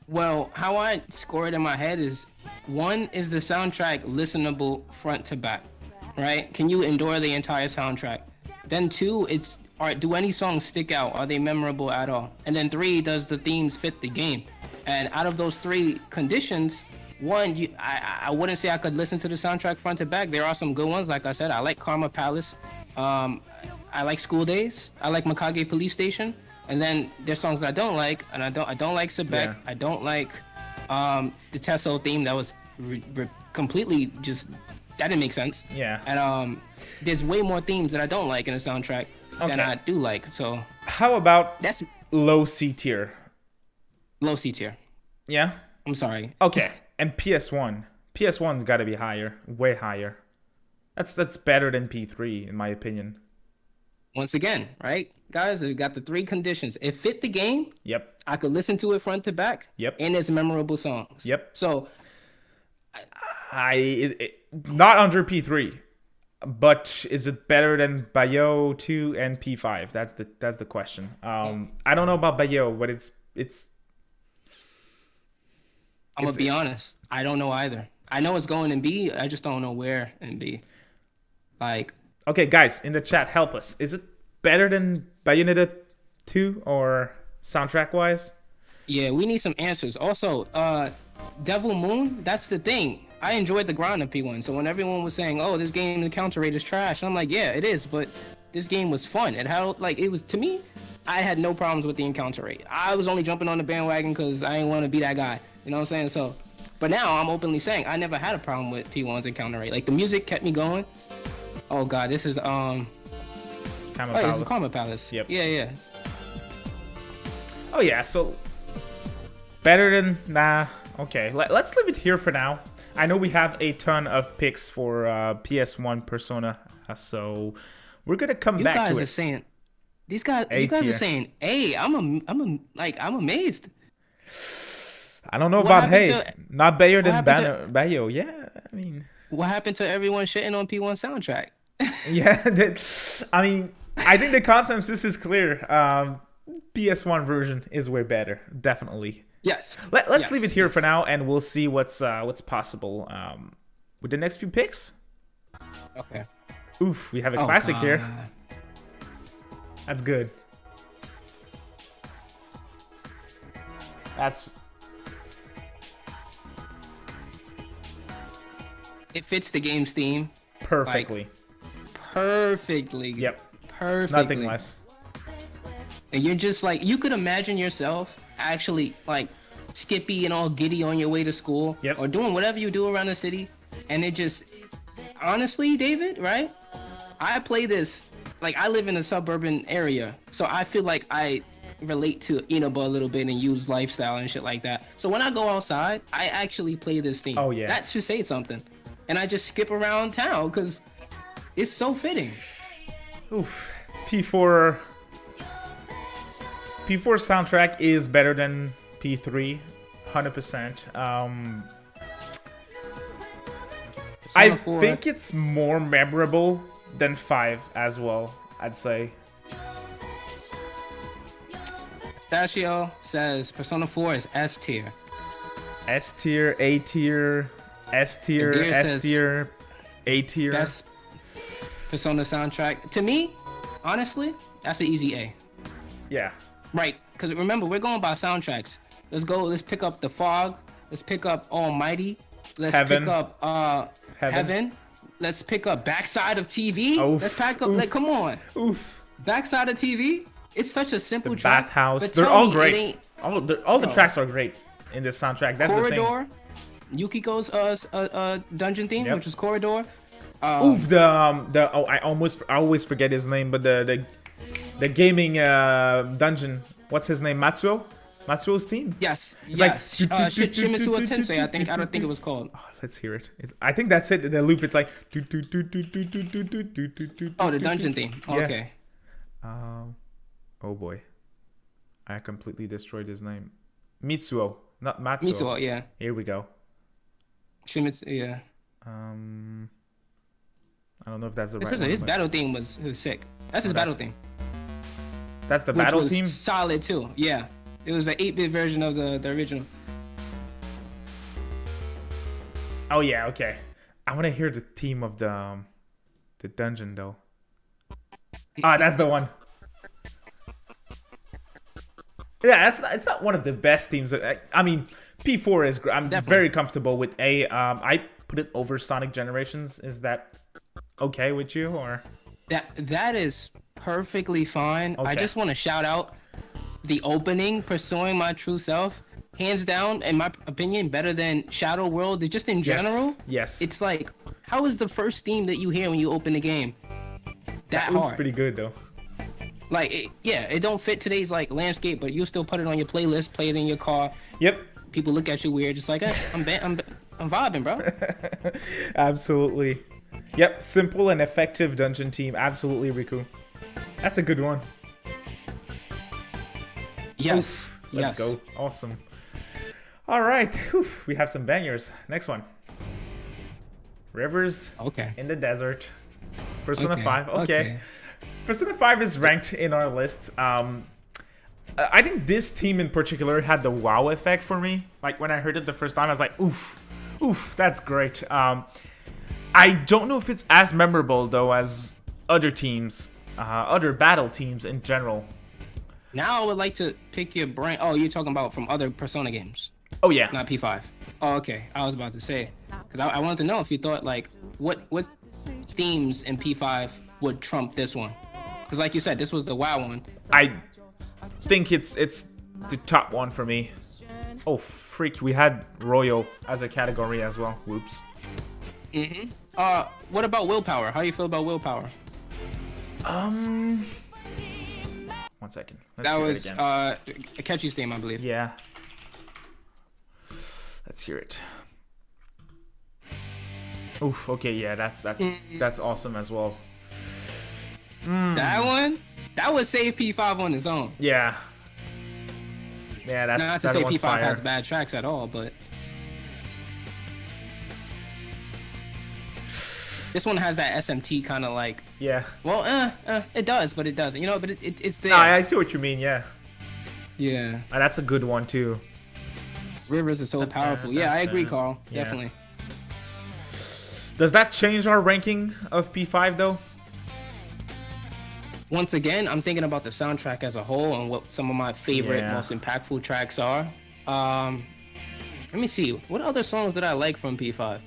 Well, how I score it in my head is 1 is the soundtrack listenable front to back, right? Can you endure the entire soundtrack? Then 2, it's do any songs stick out? Are they memorable at all? And then 3, does the themes fit the game? And out of those 3 conditions, one, I wouldn't say I could listen to the soundtrack front to back. There are some good ones, like I said. I like Karma Palace. I like School Days. I like Mikage Police Station. And then there's songs that I don't like, and I don't like Sebek. Yeah. I don't like the Tesso theme. That was completely just, that didn't make sense. Yeah. And there's way more themes that I don't like in the soundtrack than I do like. So how about that's low C tier? low C tier. Yeah. I'm sorry. Okay. And PS1's got to be higher, way higher. That's better than P3 in my opinion. Once again, right, guys, we got the 3 conditions. It fit the game. Yep. I could listen to it front to back. Yep. And it's memorable songs. Yep. So not under P3, but is it better than Bayo 2 and P5? That's the question. I don't know about Bayo, but it's. I'm gonna be honest. I don't know either. I know it's going in B. I just don't know where in B. Like. Okay, guys, in the chat, help us. Is it better than Bayonetta 2 or soundtrack-wise? Yeah, we need some answers. Also, Devil Moon, that's the thing. I enjoyed the grind of P1. So when everyone was saying, "Oh, this game, the counter rate is trash," I'm like, "Yeah, it is." But this game was fun. It had it was, to me, I had no problems with the encounter rate. I was only jumping on the bandwagon because I didn't want to be that guy. You know what I'm saying? So, but now I'm openly saying I never had a problem with P1's encounter rate. Like the music kept me going. Oh God, this is this is Karma Palace. Yep. Yeah. Oh yeah, so better than okay. Let's leave it here for now. I know we have a ton of picks for PS1 Persona, so we're gonna come back to it. You guys are saying these guys. You guys are saying, "Hey, I'm amazed." I don't know about not better than Bayo. Yeah, I mean, what happened to everyone shitting on P1 soundtrack? Yeah, I mean, I think the consensus is clear. PS1 version is way better, definitely. Yes. Let's leave it here for now, and we'll see what's possible with the next few picks. Okay. Oof, we have a classic here. That's good. It fits the game's theme perfectly. Perfectly. Yep. Perfectly. Nothing less. And you're just like, you could imagine yourself actually like skippy and all giddy on your way to school, or doing whatever you do around the city, and it just, honestly, David, right? I play this, like I live in a suburban area, so I feel like I relate to Inaba a little bit and use lifestyle and shit like that. So when I go outside, I actually play this theme. Oh yeah. That should say something. And I just skip around town because it's so fitting. Oof. P4 soundtrack is better than P3, 100%. I think it's more memorable than 5 as well, I'd say. Pistachio says Persona 4 is S tier. S tier, A tier, S tier, S tier, A tier. Best Persona soundtrack. To me, honestly, that's an easy A. Yeah. Right, because remember, we're going by soundtracks. Let's pick up The Fog. Let's pick up Almighty. Let's pick up Heaven. Let's pick up Backside of TV. Oof. Let's pack up, like, come on. Oof. Backside of TV. It's such a simple track. Bathhouse. They're all great. All the tracks are great in this soundtrack. That's Corridor. the thing. Yukiko's dungeon theme, which is Corridor. Oof. I always forget his name, but the gaming dungeon. What's his name? Matsuo's theme. Yes. Shimizu Tensei. I don't think it was called. Oh, let's hear it. I think that's it. The loop. It's like. Oh, the dungeon theme. Okay. Oh boy, I completely destroyed his name. Mitsuo, not Matsuo. Mitsuo, yeah. Here we go. Shimizu, yeah. I don't know if that's the right one. His battle theme was sick. That's his battle theme. That's the battle theme? Solid too, yeah. It was an 8-bit version of the original. Oh yeah, okay. I want to hear the theme of the dungeon though. Ah, that's the one. Yeah, it's not one of the best teams. I mean, P4 is. I'm Definitely. very comfortable with A. I put it over Sonic Generations. Is that okay with you, or? That is perfectly fine. I Okay. just want to shout out the opening, Pursuing My True Self. Hands down, in my opinion, better than Shadow World. Just in general, Yes. it's like, how is the first theme that you hear when you open the game that It was hard? pretty good though. Like, it don't fit today's like landscape, but you still put it on your playlist, play it in your car. Yep. People look at you weird, just like, I'm vibing, bro. Absolutely. Yep. Simple and effective dungeon team. Absolutely, Riku. That's a good one. Yes. Let's yes. go. Awesome. All right. Whew. We have some bangers. Next one. Rivers Okay. in the desert. Persona Okay, 5. Okay. okay. Persona 5 is ranked in our list. I think this team in particular had the wow effect for me. Like when I heard it the first time, I was like, oof, that's great. I don't know if it's as memorable though as other teams, other battle teams in general. Now I would like to pick your brain. Oh, you're talking about from other Persona games, Oh yeah. not P5. Oh, okay. I was about to say, because I wanted to know if you thought like what themes in P5 would trump this one. Because like you said, this was the WoW one. I think it's the top one for me. Oh freak, we had Royal as a category as well. Whoops. What about Willpower? How do you feel about Willpower? 1 second. Let's That hear it was again. Akechi's theme, I believe. Yeah. Let's hear it. Oof. Okay. Yeah. That's awesome as well. That would save P5 on its own. Yeah. Yeah. That's Not to that say one's P5 fire. has bad tracks at all, but this one has that SMT kind of like. Yeah. Well, it does, but it doesn't. You know, but it's there. No, I see what you mean. Yeah. Yeah. That's a good one too. Rivers are so powerful. Yeah, I agree, Carl. Yeah. Definitely. Does that change our ranking of P5 though? Once again, I'm thinking about the soundtrack as a whole and what some of my favorite, Yeah. most impactful tracks are. Let me see. What other songs did I like from P5?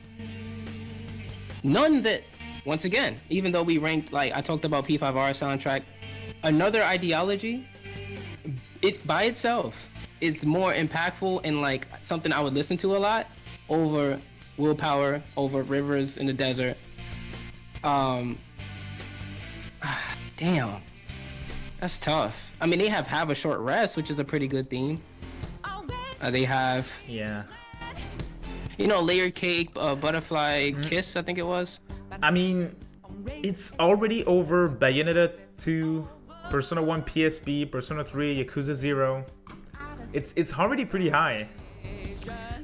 None that, once again, even though we ranked, like, I talked about P5R soundtrack, Another Ideology, it by itself is more impactful and, like, something I would listen to a lot over Willpower, over Rivers in the Desert. Damn. That's tough. I mean, they have a Short Rest, which is a pretty good theme. They have, Yeah. you know, Layer Cake, Butterfly Kiss, I think it was. I mean, it's already over Bayonetta 2, Persona 1 PSP, Persona 3, Yakuza 0. It's already pretty high.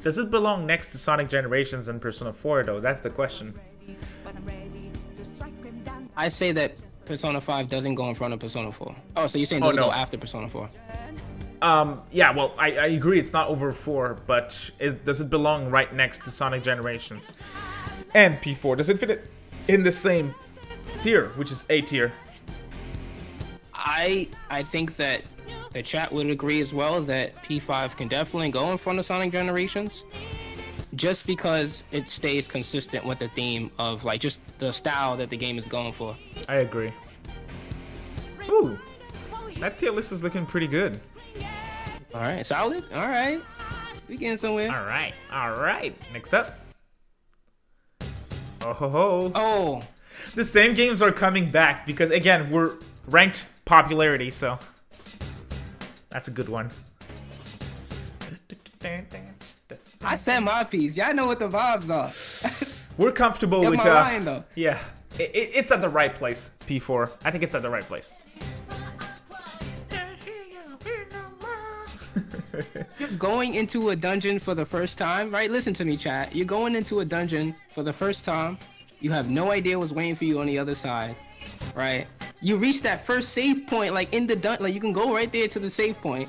Does it belong next to Sonic Generations and Persona 4 though? That's the question. I say that Persona 5 doesn't go in front of Persona 4. Oh, so you're saying it doesn't no. go after Persona 4? Yeah, well, I agree it's not over 4, but does it belong right next to Sonic Generations and P4? Does it fit in the same tier, which is A tier? I think that the chat would agree as well that P5 can definitely go in front of Sonic Generations, just because it stays consistent with the theme of like just the style that the game is going for. I agree. Ooh, that tier list is looking pretty good. All right, solid. All right, we getting somewhere. All right. Next up. Oh ho ho. Oh, The same games are coming back because again we're ranked popularity, so that's a good one. I said my piece. Y'all know what the vibes are. We're comfortable Got with my line though. yeah. It's at the right place. P4. I think it's at the right place. You're going into a dungeon for the first time, right? Listen to me, chat. You're going into a dungeon for the first time. You have no idea what's waiting for you on the other side, right? You reach that first save point, like in the dungeon. Like you can go right there to the save point.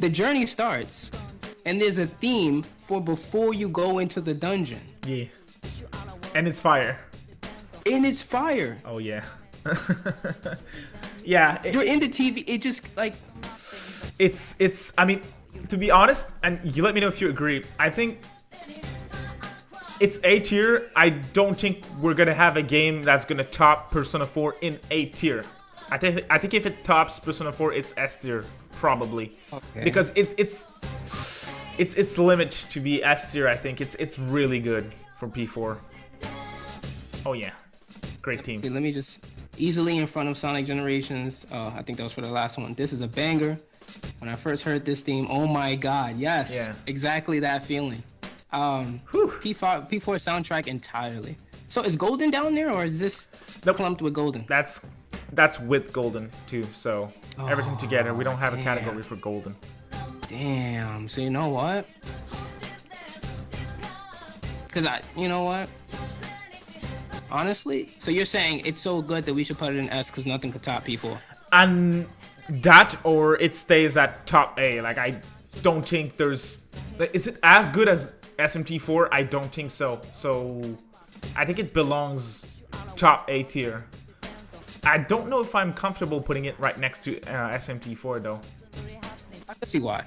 The journey starts, and there's a theme for before you go into the dungeon. Yeah. And it's fire. And it's fire. Oh yeah. Yeah. You're in the TV. It just like it's. I mean, to be honest, and you let me know if you agree. I think it's A tier. I don't think we're gonna have a game that's gonna top Persona 4 in A tier. I think if it tops Persona 4, it's S tier probably, because it's limit to be S tier. I think it's really good for P4. Oh yeah, great team. Okay, let me just easily in front of Sonic Generations. I think that was for the last one. This is a banger. When I first heard this theme, oh my god, yes, Yeah. exactly that feeling. P4 soundtrack entirely. So is Golden down there, or is this clumped with Golden? That's with Golden too. So everything together. We don't have a category for Golden. Damn. So you know what? You know what? Honestly, so you're saying it's so good that we should put it in S because nothing could top P4. And that, or it stays at top A. Like, I don't think there's... Is it as good as SMT4? I don't think so. So I think it belongs top A tier. I don't know if I'm comfortable putting it right next to SMT4 though. I can see why.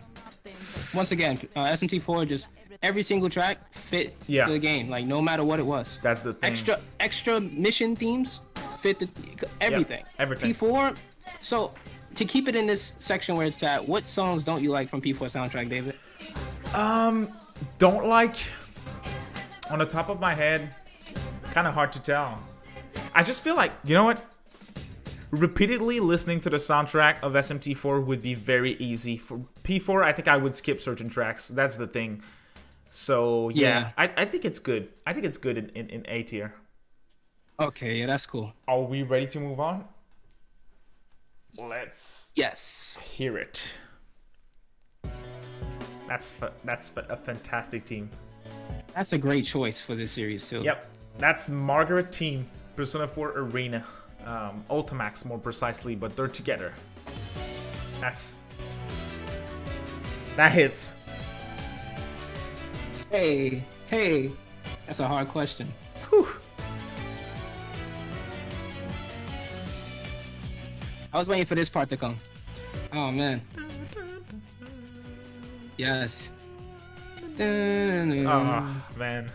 Once again, SMT4 just every single track fit the game, like no matter what it was. That's the thing. Extra mission themes fit everything. Yep, everything. P4. So to keep it in this section where it's at, what songs don't you like from P4 soundtrack, David? Don't like. On the top of my head, kind of hard to tell. I just feel like, you know what? Repeatedly listening to the soundtrack of SMT4 would be very easy. For P4, I think I would skip certain tracks. That's the thing. So yeah. I think it's good. I think it's good in A tier. Okay, yeah, that's cool. Are we ready to move on? Let's hear it. That's a fantastic team. That's a great choice for this series too. Yep, that's Margaret Team, Persona 4 Arena. Ultimax more precisely, but they're together. That hits. Hey, that's a hard question. Whew. I was waiting for this part to come. Oh man. Yes. Oh man.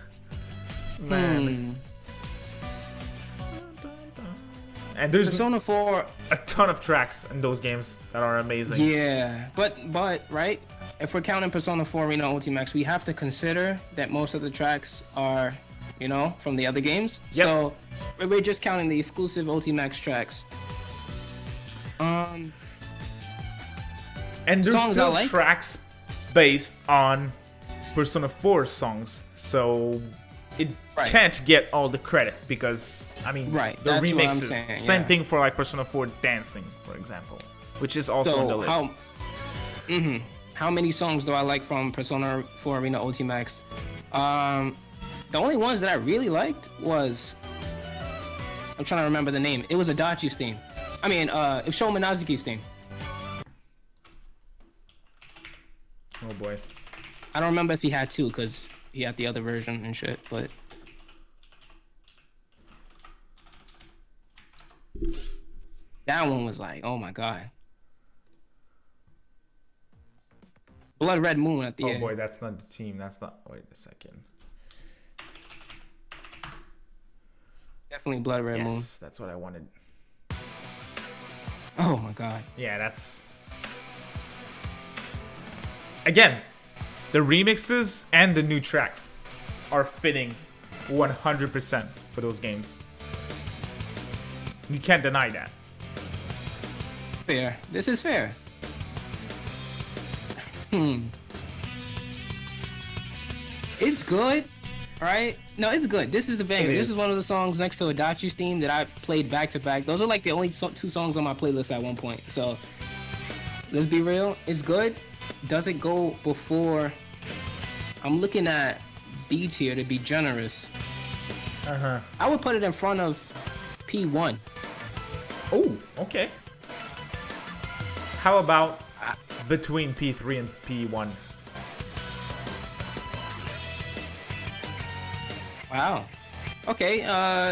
And there's Persona 4 a ton of tracks in those games that are amazing. Yeah, but right, if we're counting Persona 4 Arena Ultimax, we have to consider that most of the tracks are, from the other games. Yep. So we're just counting the exclusive Ultimax tracks. And there's songs still I like. tracks based on Persona 4 songs, so it can't get all the credit because, I mean, the that's remixes. what I'm saying, Same thing for like Persona 4 Dancing, for example, which is also on the list. How many songs do I like from Persona 4 Arena Ultimax? The only ones that I really liked was, I'm trying to remember the name. It was Adachi's theme. I mean, it was Sho Minazuki's theme. Oh boy. I don't remember if he had two, because he had the other version and shit, but... that one was like, oh my god. Blood Red Moon at the end. Oh boy, that's not the team. That's not... Wait a second. Definitely Blood Red Moon. Yes, that's what I wanted. Oh my god. Yeah, that's... Again, the remixes and the new tracks are fitting 100% for those games. You can't deny that. Fair. This is fair. It's good, right? No, it's good. This is the banger. This is one of the songs next to Adachi's theme that I played back to back. Those are like the only two songs on my playlist at one point. So let's be real. It's good. Does it go before? I'm looking at B tier to be generous. I would put it in front of P1. Oh, okay. How about between P3 and P1? Wow. Okay,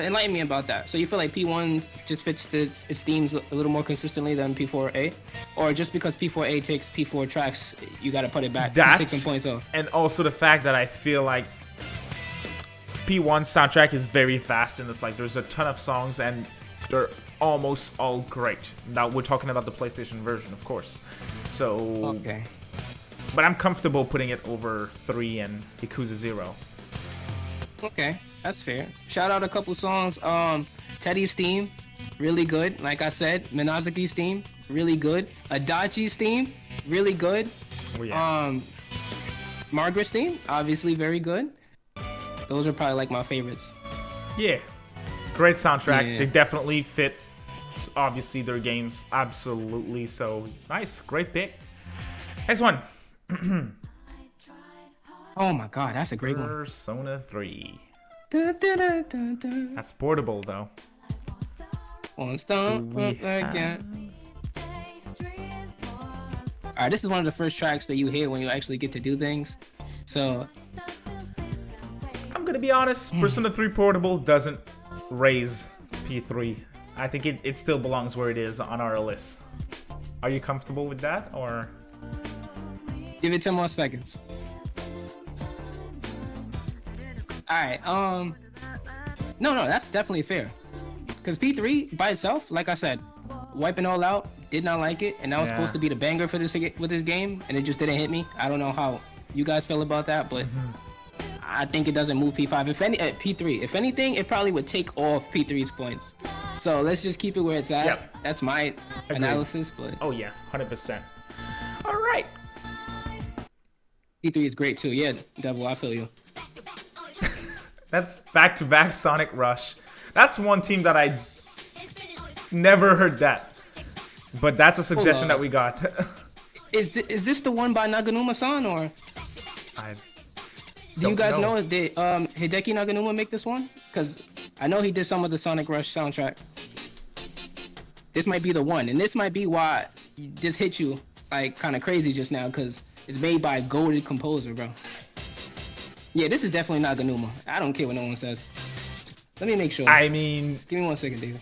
enlighten me about that. So you feel like P1 just fits its themes a little more consistently than P4A? Or just because P4A takes P4 tracks, you gotta put it back and take some points off? And also the fact that I feel like P1's soundtrack is very fast, and it's like there's a ton of songs, and they're almost all great. Now we're talking about the PlayStation version, of course. So, okay. But I'm comfortable putting it over 3 and Yakuza 0. Okay, that's fair. Shout out a couple songs. Teddy's theme, really good. Like I said, Minazaki's theme, really good. Adachi's theme, really good. Oh, yeah. Margaret's theme, obviously very good. Those are probably like my favorites. Yeah, great soundtrack. Yeah. They definitely fit, obviously, their games absolutely. So nice, great pick. Next one. Oh my god, that's a great one. Persona 3. Dun, dun, dun, dun, dun. That's portable though. On stone again. Alright, this is one of the first tracks that you hear when you actually get to do things. So I'm gonna be honest, Persona 3 Portable doesn't raise P3. I think it still belongs where it is on our list. Are you comfortable with that, or? give it 10 more seconds. Alright, no, that's definitely fair. Because P3 by itself, like I said, wiping all out, did not like it, and that was supposed to be the banger for this with this game, and it just didn't hit me. I don't know how you guys feel about that, but I think it doesn't move P5. If any, P3. If anything, it probably would take off P3's points. So let's just keep it where it's at. Yep. That's my analysis, but oh yeah, 100%. All right. P3 is great too. Yeah, Devil, I feel you. That's back-to-back Sonic Rush. That's one team that I never heard that. But that's a suggestion that we got. Is this the one by Naganuma-san, or I do you guys know did Hideki Naganuma make this one? Because I know he did some of the Sonic Rush soundtrack. This might be the one, and this might be why this hit you like kind of crazy just now, because it's made by a goated composer, bro. Yeah, this is definitely Naganuma. I don't care what no one says. Let me make sure. I mean, give me 1 second, David.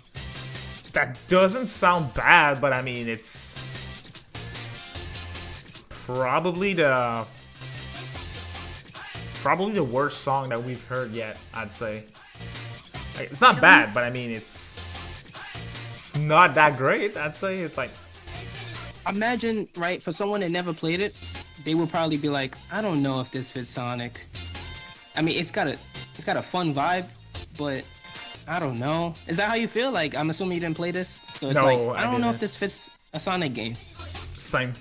That doesn't sound bad, but I mean, it's probably the worst song that we've heard yet, I'd say. Like, it's not bad, but I mean, it's not that great, I'd say. It's like, imagine, right, for someone that never played it, they would probably be like, I don't know if this fits Sonic. I mean, it's got a fun vibe, but I don't know. Is that how you feel? Like, I'm assuming you didn't play this, so it's like, I don't know if this fits a Sonic game. Same.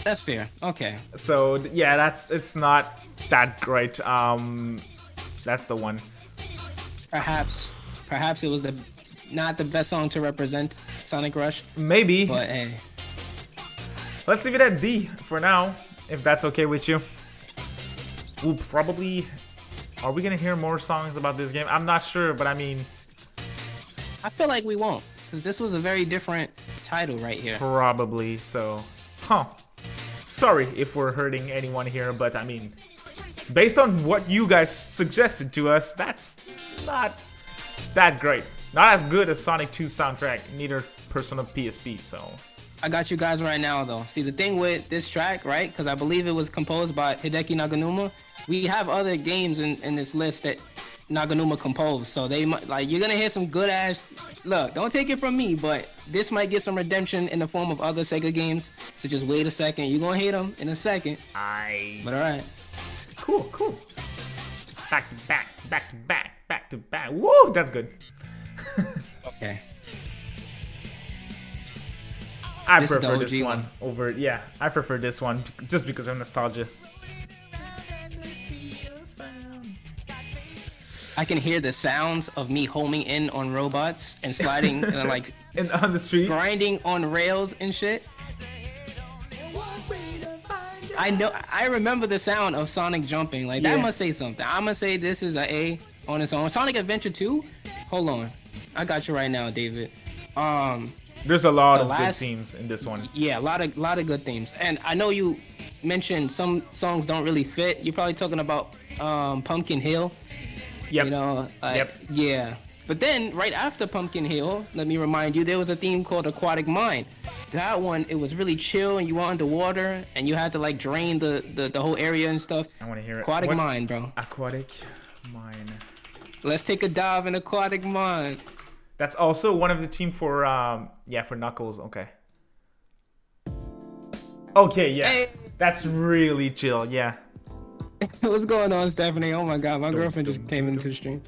That's fair. Okay. So yeah, it's not that great. That's the one. Perhaps it was not the best song to represent Sonic Rush. Maybe. But hey. Let's leave it at D for now, if that's okay with you. We'll probably... Are we gonna hear more songs about this game? I'm not sure, but I mean... I feel like we won't, because this was a very different title right here. Probably, so... Huh. Sorry if we're hurting anyone here, but I mean... Based on what you guys suggested to us, that's not that great. Not as good as Sonic 2 soundtrack, neither Persona PSP, so... I got you guys right now, though. See, the thing with this track, right, because I believe it was composed by Hideki Naganuma, we have other games in this list that Naganuma composed, so they might, like, you're gonna hear some good ass. Look, don't take it from me, but this might get some redemption in the form of other Sega games. So just wait a second. You're gonna hate them in a second. But all right. Cool. Back to back. Woo, that's good. Okay. I prefer this one over. Yeah, I prefer this one just because of nostalgia. I can hear the sounds of me homing in on robots and sliding and like on the street, grinding on rails and shit. I remember the sound of Sonic jumping. Like that must say something. I'm gonna say this is a on its own. Sonic Adventure 2. Hold on, I got you right now, David. There's a lot of good themes in this one. Yeah, a lot of good themes. And I know you mentioned some songs don't really fit. You're probably talking about Pumpkin Hill. Yep. You know, yeah. But then, right after Pumpkin Hill, let me remind you, there was a theme called Aquatic Mine. That one, it was really chill, and you were underwater, and you had to like drain the whole area and stuff. I want to hear it. Aquatic Mine, bro. Aquatic Mine. Let's take a dive in Aquatic Mine. That's also one of the team for for Knuckles. Okay. Okay, yeah. Hey. That's really chill. Yeah. What's going on, Stephanie? Oh my god, my girlfriend just came into the stream.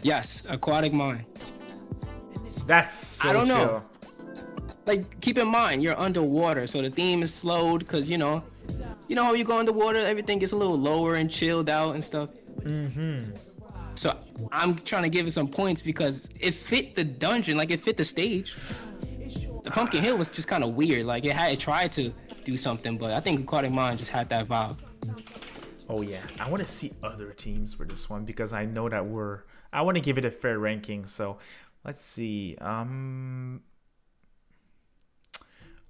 Yes, Aquatic Mine. That's so I don't chill. know. Like, keep in mind, you're underwater, so the theme is slowed, because, you know how you go underwater, everything gets a little lower and chilled out and stuff. So I'm trying to give it some points because it fit the dungeon, like it fit the stage. The Pumpkin Hill was just kind of weird, like it tried to do something, but I think Aquatic Mine just had that vibe. Oh yeah, I want to see other teams for this one because I know that I want to give it a fair ranking. So let's see.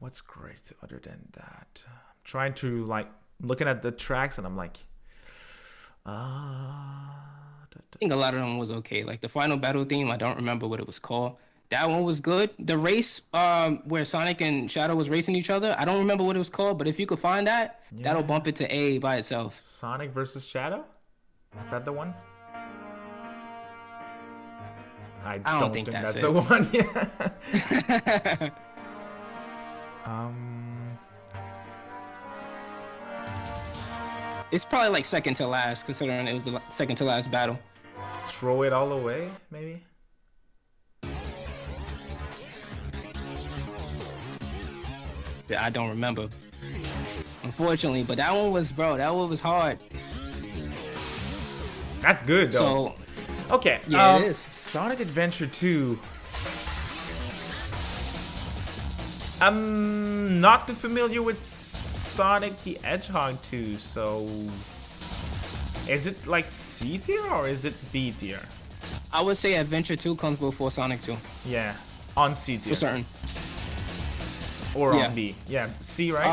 What's great other than that? I'm trying to like looking at the tracks and I'm like, I think a lot of them was okay. Like the final battle theme, I don't remember what it was called. That one was good. The race where Sonic and Shadow was racing each other, I don't remember what it was called, but if you could find that, that'll bump it to A by itself. Sonic versus Shadow? Is that the one? I don't think that's the one. Yeah. It's probably like second to last, considering it was the second to last battle. Throw it all away, maybe? I don't remember, unfortunately, but that one was hard. That's good though. So okay, yeah, it is. Sonic Adventure 2. I'm not too familiar with Sonic the Hedgehog 2, so is it like C tier or is it B tier? I would say Adventure 2 comes before Sonic 2. Yeah, on C tier. For certain. Or on B. Yeah, C, right?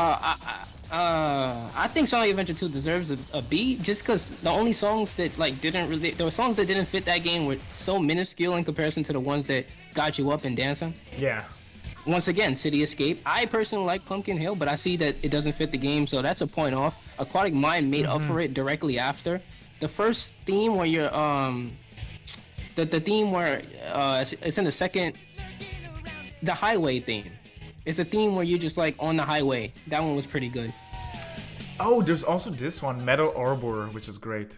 I think Sonic Adventure 2 deserves a B, just because the only songs that there were songs that didn't fit that game were so minuscule in comparison to the ones that got you up and dancing. Yeah. Once again, City Escape. I personally like Pumpkin Hill, but I see that it doesn't fit the game, so that's a point off. Aquatic Mine made up for it directly after. The first theme where you're the theme where it's in the second, the highway theme. It's a theme where you're just like on the highway. That one was pretty good. Oh, there's also this one, Metal Arbor, which is great.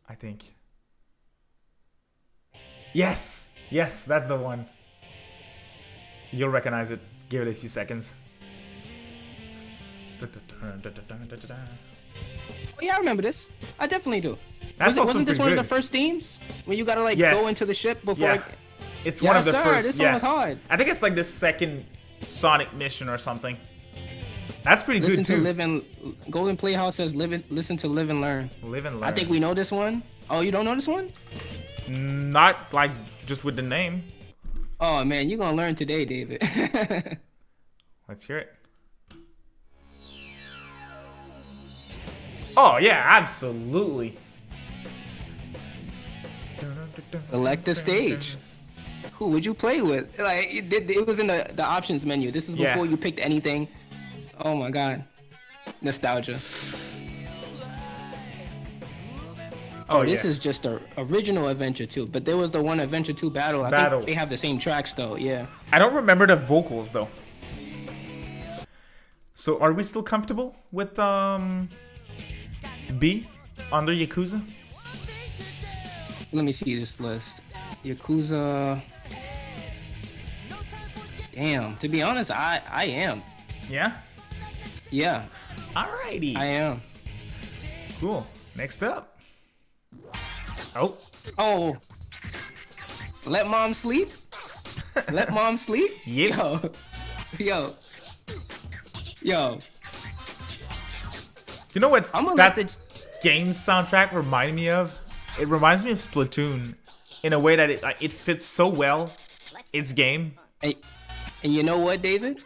I think. Yes, that's the one. You'll recognize it. Give it a few seconds. Oh yeah, I remember this. I definitely do. Wasn't this one of the first themes where you gotta like go into the ship before? Yeah. It's one of the first. This one was hard. I think it's like the second Sonic mission or something. That's pretty good too. Golden Playhouse says, listen to Live and Learn. Live and Learn. I think we know this one. Oh, you don't know this one? Not like just with the name. Oh man, you're gonna learn today, David. Let's hear it. Oh yeah, absolutely. Select the stage. Who would you play with? Like it was in the options menu. This is before you picked anything. Oh my god, nostalgia. Oh, this is just a original Adventure 2, but there was the one Adventure 2 battle. I think they have the same tracks though. Yeah. I don't remember the vocals though. So are we still comfortable with B under Yakuza? Let me see this list. Yakuza. Damn. To be honest, I am. Yeah? Yeah. Alrighty. I am. Cool. Next up. Oh. Oh. Let Mom Sleep? Let Mom Sleep? Yep. Yo. You know what that game soundtrack reminded me of? It reminds me of Splatoon in a way that it fits so well its game. And you know what, David?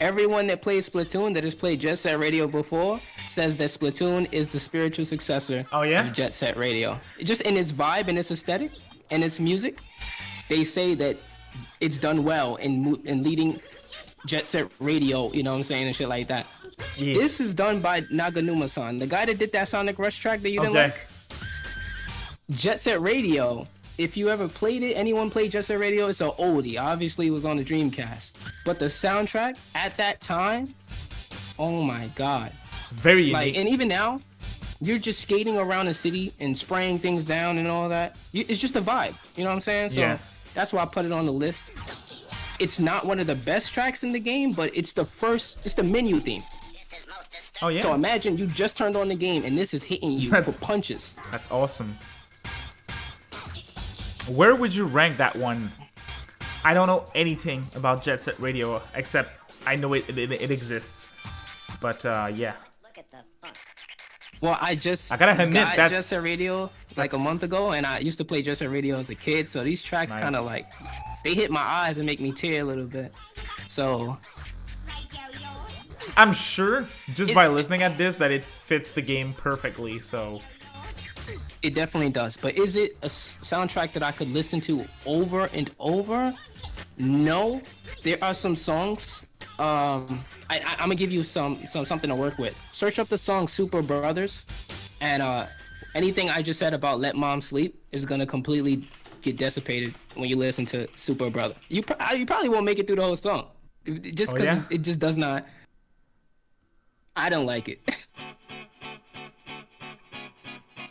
Everyone that plays Splatoon that has played Jet Set Radio before says that Splatoon is the spiritual successor of Jet Set Radio. Just in its vibe and its aesthetic and its music, they say that it's done well in leading Jet Set Radio, you know what I'm saying, and shit like that. Yeah. This is done by Naganuma-san, the guy that did that Sonic Rush track that you didn't like. Jet Set Radio, if you ever played it, anyone played Jet Set Radio, it's an oldie. Obviously, it was on the Dreamcast. But the soundtrack at that time, oh my god. Very unique. Like, and even now, you're just skating around the city and spraying things down and all that. It's just a vibe, you know what I'm saying? So that's why I put it on the list. It's not one of the best tracks in the game, but it's the menu theme. Oh yeah. So imagine you just turned on the game and this is hitting you for punches. That's awesome. Where would you rank that one? I don't know anything about Jet Set Radio except I know it exists. But yeah. Well, I gotta admit got Jet Set Radio like a month ago, and I used to play Jet Set Radio as a kid. So these tracks kind of like they hit my eyes and make me tear a little bit. So I'm sure just by listening at this that it fits the game perfectly. So. It definitely does, but is it a soundtrack that I could listen to over and over? No, there are some songs. I'm gonna give you something to work with. Search up the song "Super Brothers," and anything I just said about "Let Mom Sleep" is gonna completely get dissipated when you listen to "Super Brother." You probably won't make it through the whole song, just because it just does not. I don't like it.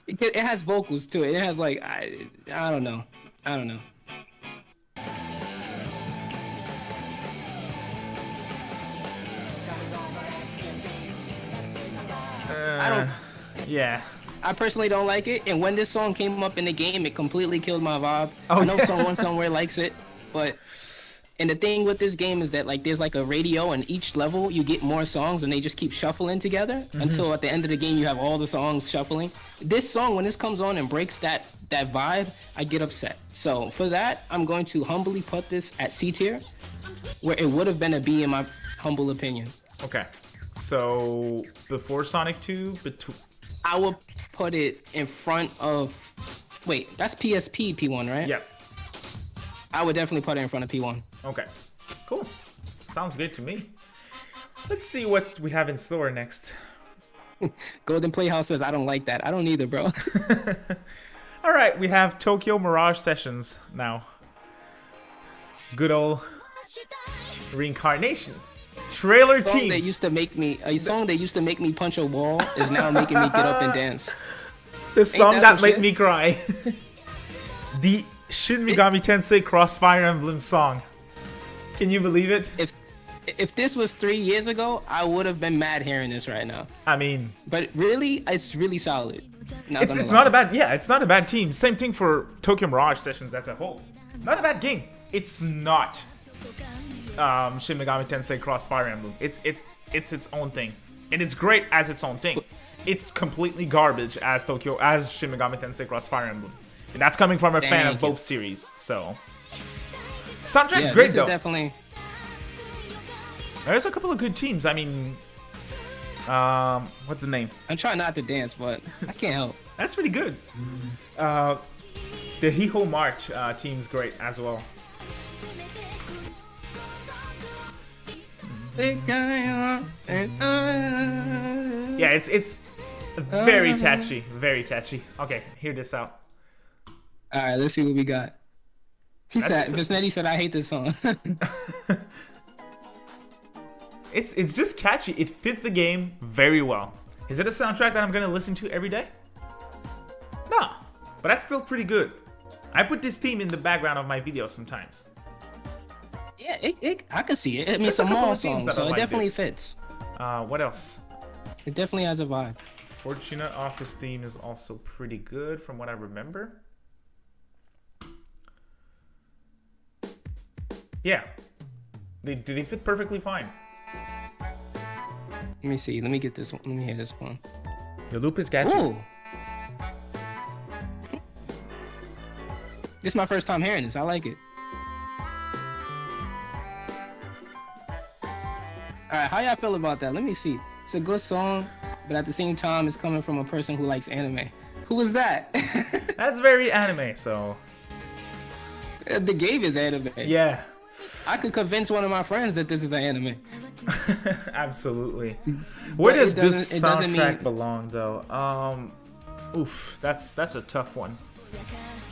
It has vocals to it. It has like I don't know. I don't know. Yeah. I personally don't like it, and when this song came up in the game, it completely killed my vibe. I know someone somewhere likes it, but and the thing with this game is that like there's like a radio, and each level you get more songs, and they just keep shuffling together until at the end of the game you have all the songs shuffling. This song, when this comes on and breaks that vibe, I get upset. So for that, I'm going to humbly put this at C tier, where it would have been a B in my humble opinion. Okay, so before Sonic 2, I will put it in front of. Wait, that's PSP P1, right? Yep. I would definitely put it in front of P1. Okay, cool. Sounds good to me. Let's see what we have in store next. Golden Playhouse says, I don't like that. I don't either, bro. All right, we have Tokyo Mirage Sessions now. Good old reincarnation. Trailer team. That used to make me, a song that used to make me punch a wall is now making me get up and dance. The song that made me cry. The Shin Megami Tensei Crossfire Emblem song. Can you believe it? If this was 3 years ago, I would have been mad hearing this right now. I mean, but really, it's really solid. It's not a bad, it's not a bad team. Same thing for Tokyo Mirage Sessions as a whole. Not a bad game. It's not Shin Megami Tensei Crossfire Emblem. It's its own thing, and it's great as its own thing. It's completely garbage as Shin Megami Tensei Crossfire Emblem, and that's coming from a fan of both series. So soundtrack's great though. Definitely. There's a couple of good teams. I mean, what's the name? I'm trying not to dance, but I can't help. That's pretty good. The Hiho March team's great as well. Yeah, it's very catchy, very catchy. Okay, hear this out. All right, let's see what we got. Visnetti said, "I hate this song." It's just catchy. It fits the game very well. Is it a soundtrack that I'm gonna listen to every day? No, but that's still pretty good. I put this theme in the background of my videos sometimes. Yeah, I can see it. I mean, it's a mall song, so it definitely fits. What else? It definitely has a vibe. Fortuna Office theme is also pretty good from what I remember. Yeah, they fit perfectly fine. Let me see. Let me get this one. Let me hear this one. The loop is catchy. Ooh. This is my first time hearing this. I like it. All right, how y'all feel about that? Let me see. It's a good song, but at the same time, it's coming from a person who likes anime. Who was that? That's very anime, so The game is anime. yeah. I could convince one of my friends that this is an anime. Absolutely. Where But does it this doesn't- it doesn't soundtrack mean- belong, though? Oof, that's a tough one.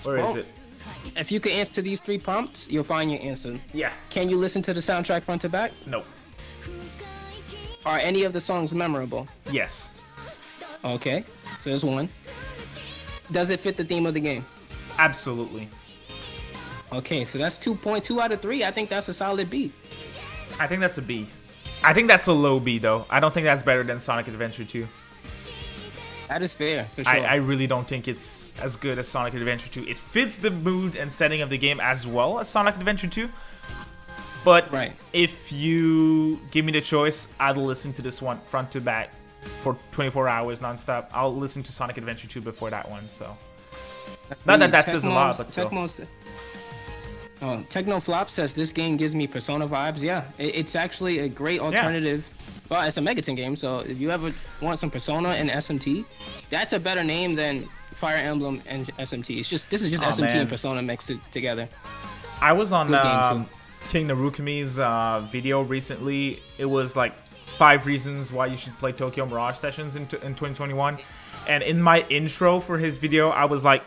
Where is Well, it? If you can answer these 3 prompts, you'll find your answer. Yeah. Can you listen to the soundtrack front to back? Nope. Are any of the songs memorable? Yes. Okay, so there's 1. Does it fit the theme of the game? Absolutely. Okay, so that's 2.2 out of 3. I think that's a solid B. I think that's a B. I think that's a low B, though. I don't think that's better than Sonic Adventure 2. That is fair, for sure. I really don't think it's as good as Sonic Adventure 2. It fits the mood and setting of the game as well as Sonic Adventure 2. But Right. if you give me the choice, I'd listen to this one front to back for 24 hours nonstop. I'll listen to Sonic Adventure 2 before that one, so. Not that says a lot, but still. Technoflop says this game gives me Persona vibes. Yeah, it's actually a great alternative. Well, it's a Megaton game, so if you ever want some Persona and SMT, that's a better name than Fire Emblem and SMT. This is just SMT man. and Persona mixed together. I was on Good game, too. King Narukumi's video recently. It was like 5 reasons why you should play Tokyo Mirage Sessions in 2021. And in my intro for his video, I was like,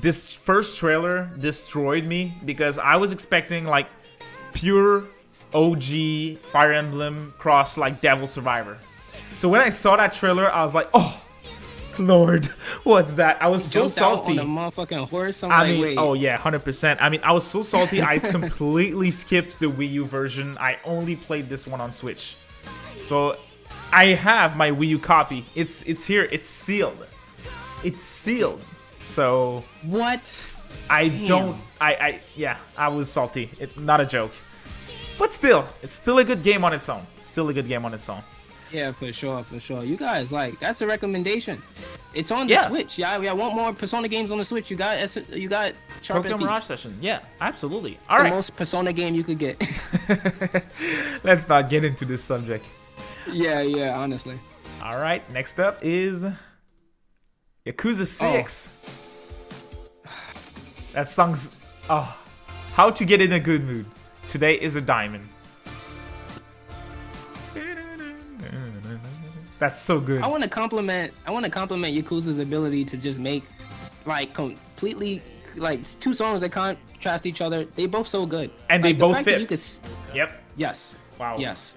this first trailer destroyed me because I was expecting like pure OG Fire Emblem cross like Devil Survivor. So when I saw that trailer, I was like, oh, Lord, what's that? I was so Jumped out salty. on a motherfucking horse. I'm I like, mean, wait. oh yeah, 100%. I mean, I was so salty, I completely skipped the Wii U version. I only played this one on Switch. So I have my Wii U copy. It's here. It's sealed. It's sealed. So What? yeah, I was salty. Not a joke. But still, it's still a good game on its own. Still a good game on its own. Yeah, for sure, for sure. You guys, like, that's a recommendation. It's on the Switch. Yeah, I want more Persona games on the Switch. You got Sharp Tokyo FE. Mirage Session. Yeah, absolutely. It's All the right. most Persona game you could get. Let's not get into this subject. yeah, honestly. All right, next up is Yakuza 6. That song's how to get in a good mood. Today is a diamond. That's so good. I want to compliment Yakuza's ability to just make like completely like 2 songs that contrast each other. They both so good. And like, they both fact that fit. You could, Yep. yes. Wow. Yes.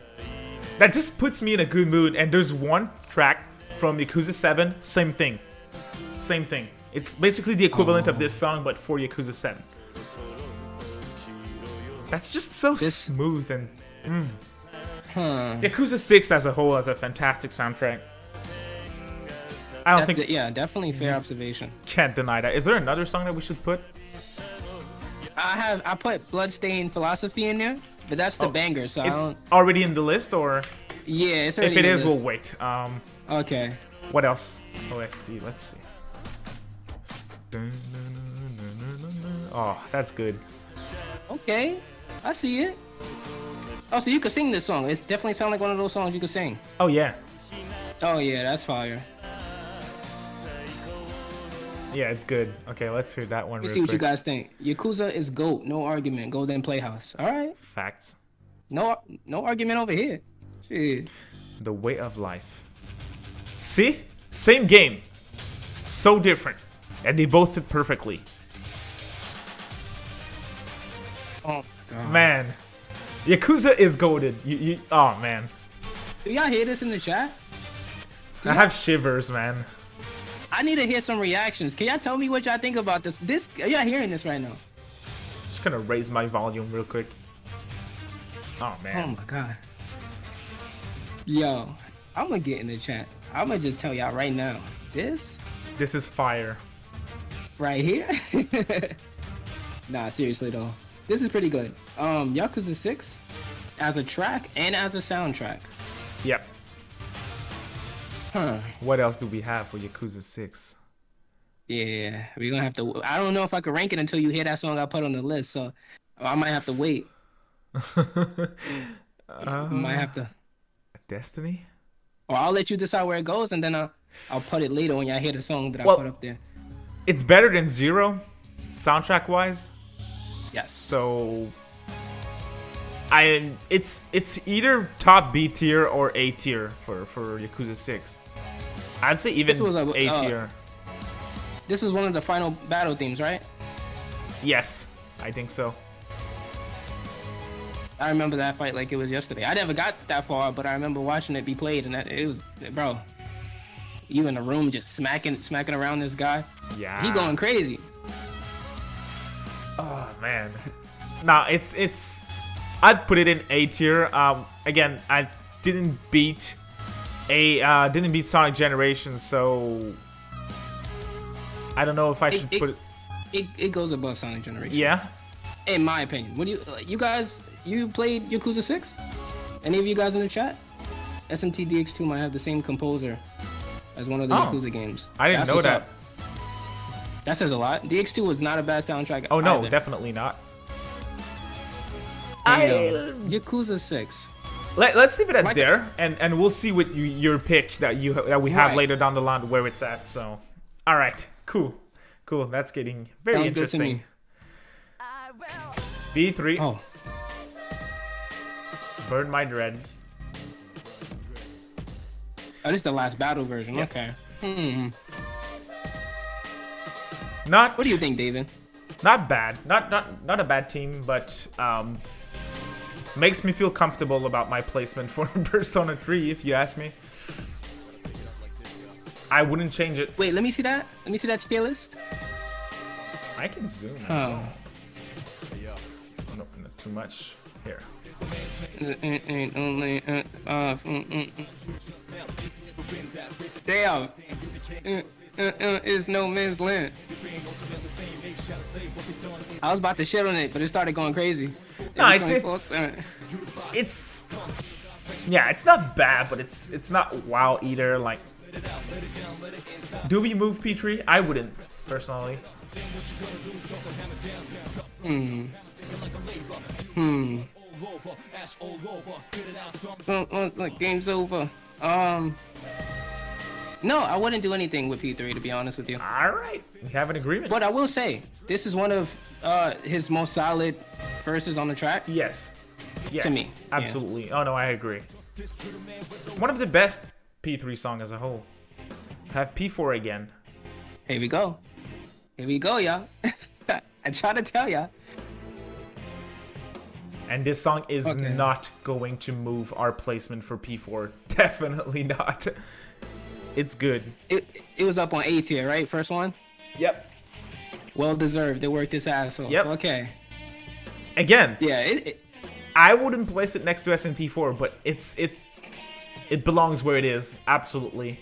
That just puts me in a good mood. And there's one track from Yakuza 7, same thing. Same thing. It's basically the equivalent of this song, but for Yakuza 7. That's just so smooth and... Yakuza 6 as a whole has a fantastic soundtrack. I don't think... Yeah, definitely fair observation. Can't deny that. Is there another song that we should put? I put Bloodstained Philosophy in there, but that's the banger, so I It's don't... already in the list, or... Yeah, it's already If it in is, the we'll list. wait. Okay. What else? OST, let's see. Oh, that's good. Okay, I see it. Oh, so you could sing this song. It definitely sounds like one of those songs you could sing. Oh, yeah. Oh yeah, that's fire. Yeah, it's good. Okay, let's hear that one Let's real see what you quick. guys think. Yakuza is GOAT, no argument. Golden Playhouse. All right, Facts. no argument over here. Shit. The Way of Life. See? Same game. So different. And they both fit perfectly. Oh God. Man. Yakuza is goated. Oh, man. Do y'all hear this in the chat? I have shivers, man. I need to hear some reactions. Can y'all tell me what y'all think about this? Are y'all hearing this right now? Just gonna raise my volume real quick. Oh, Oh man. my God. Yo, I'm gonna get in the chat. I'm gonna just tell y'all right now. This This is fire. right here. Nah, seriously though. This is pretty good. Yakuza 6 as a track and as a soundtrack. Yep. Huh. What else do we have for Yakuza 6? Yeah, we're gonna have to. I don't know if I can rank it until you hear that song I put on the list, so I might have to wait. You might have to, Destiny. or I'll let you decide where it goes, and then I'll put it later when y'all hear the song that I put Well, up there. it's better than Zero, soundtrack wise. Yes. So it's either top B tier or A tier for Yakuza 6. I'd say even was A tier. This was one of the final battle themes, right? Yes, I think so. I remember that fight like it was yesterday. I never got that far, but I remember watching it be played, and it was, bro. You in the room just smacking around this guy. Yeah. He going crazy. Oh man. Nah, it's. I'd put it in A tier. Again, I didn't beat Sonic Generations, so I don't know if I should put it. It goes above Sonic Generations. Yeah. In my opinion. What do you guys? You played Yakuza 6? Any of you guys in the chat? SMT DX2 might have the same composer as one of the Yakuza games. I didn't know that. Up. That says a lot. DX2 was not a bad soundtrack. Oh no, either. definitely not. Yakuza 6. Let's leave it at there, and we'll see what your pick that we have later down the line where it's at. So, all right, cool. That's getting very Sounds interesting. B3. Oh. Burn My Dread. Oh, this is the last battle version. Yep. Okay. Not. What do you think, David? Not bad. Not a bad team, but makes me feel comfortable about my placement for Persona 3, if you ask me. I wouldn't change it. Wait, let me see that. Let me see that tier list. I can zoom. Oh. No, not too much. Here. Damn. It's no man's land. I was about to shit on it, but it started going crazy. No, it's yeah, it's not bad, but it's not wow either. Like, do we move P3? I wouldn't personally. Like, game's over. No, I wouldn't do anything with P3, to be honest with you. All right, we have an agreement. But I will say, this is one of his most solid verses on the track. Yes. To me, absolutely. Yeah. Oh no, I agree. One of the best P3 song as a whole. Have P4 again. Here we go, y'all. I try to tell y'all. And this song is not going to move our placement for P4. Definitely not. It's good. It was up on A tier, right? First one? Yep. Well deserved. They worked this ass off. Yep. Okay. Again. Yeah. I wouldn't place it next to SNT4, but it belongs where it is. Absolutely.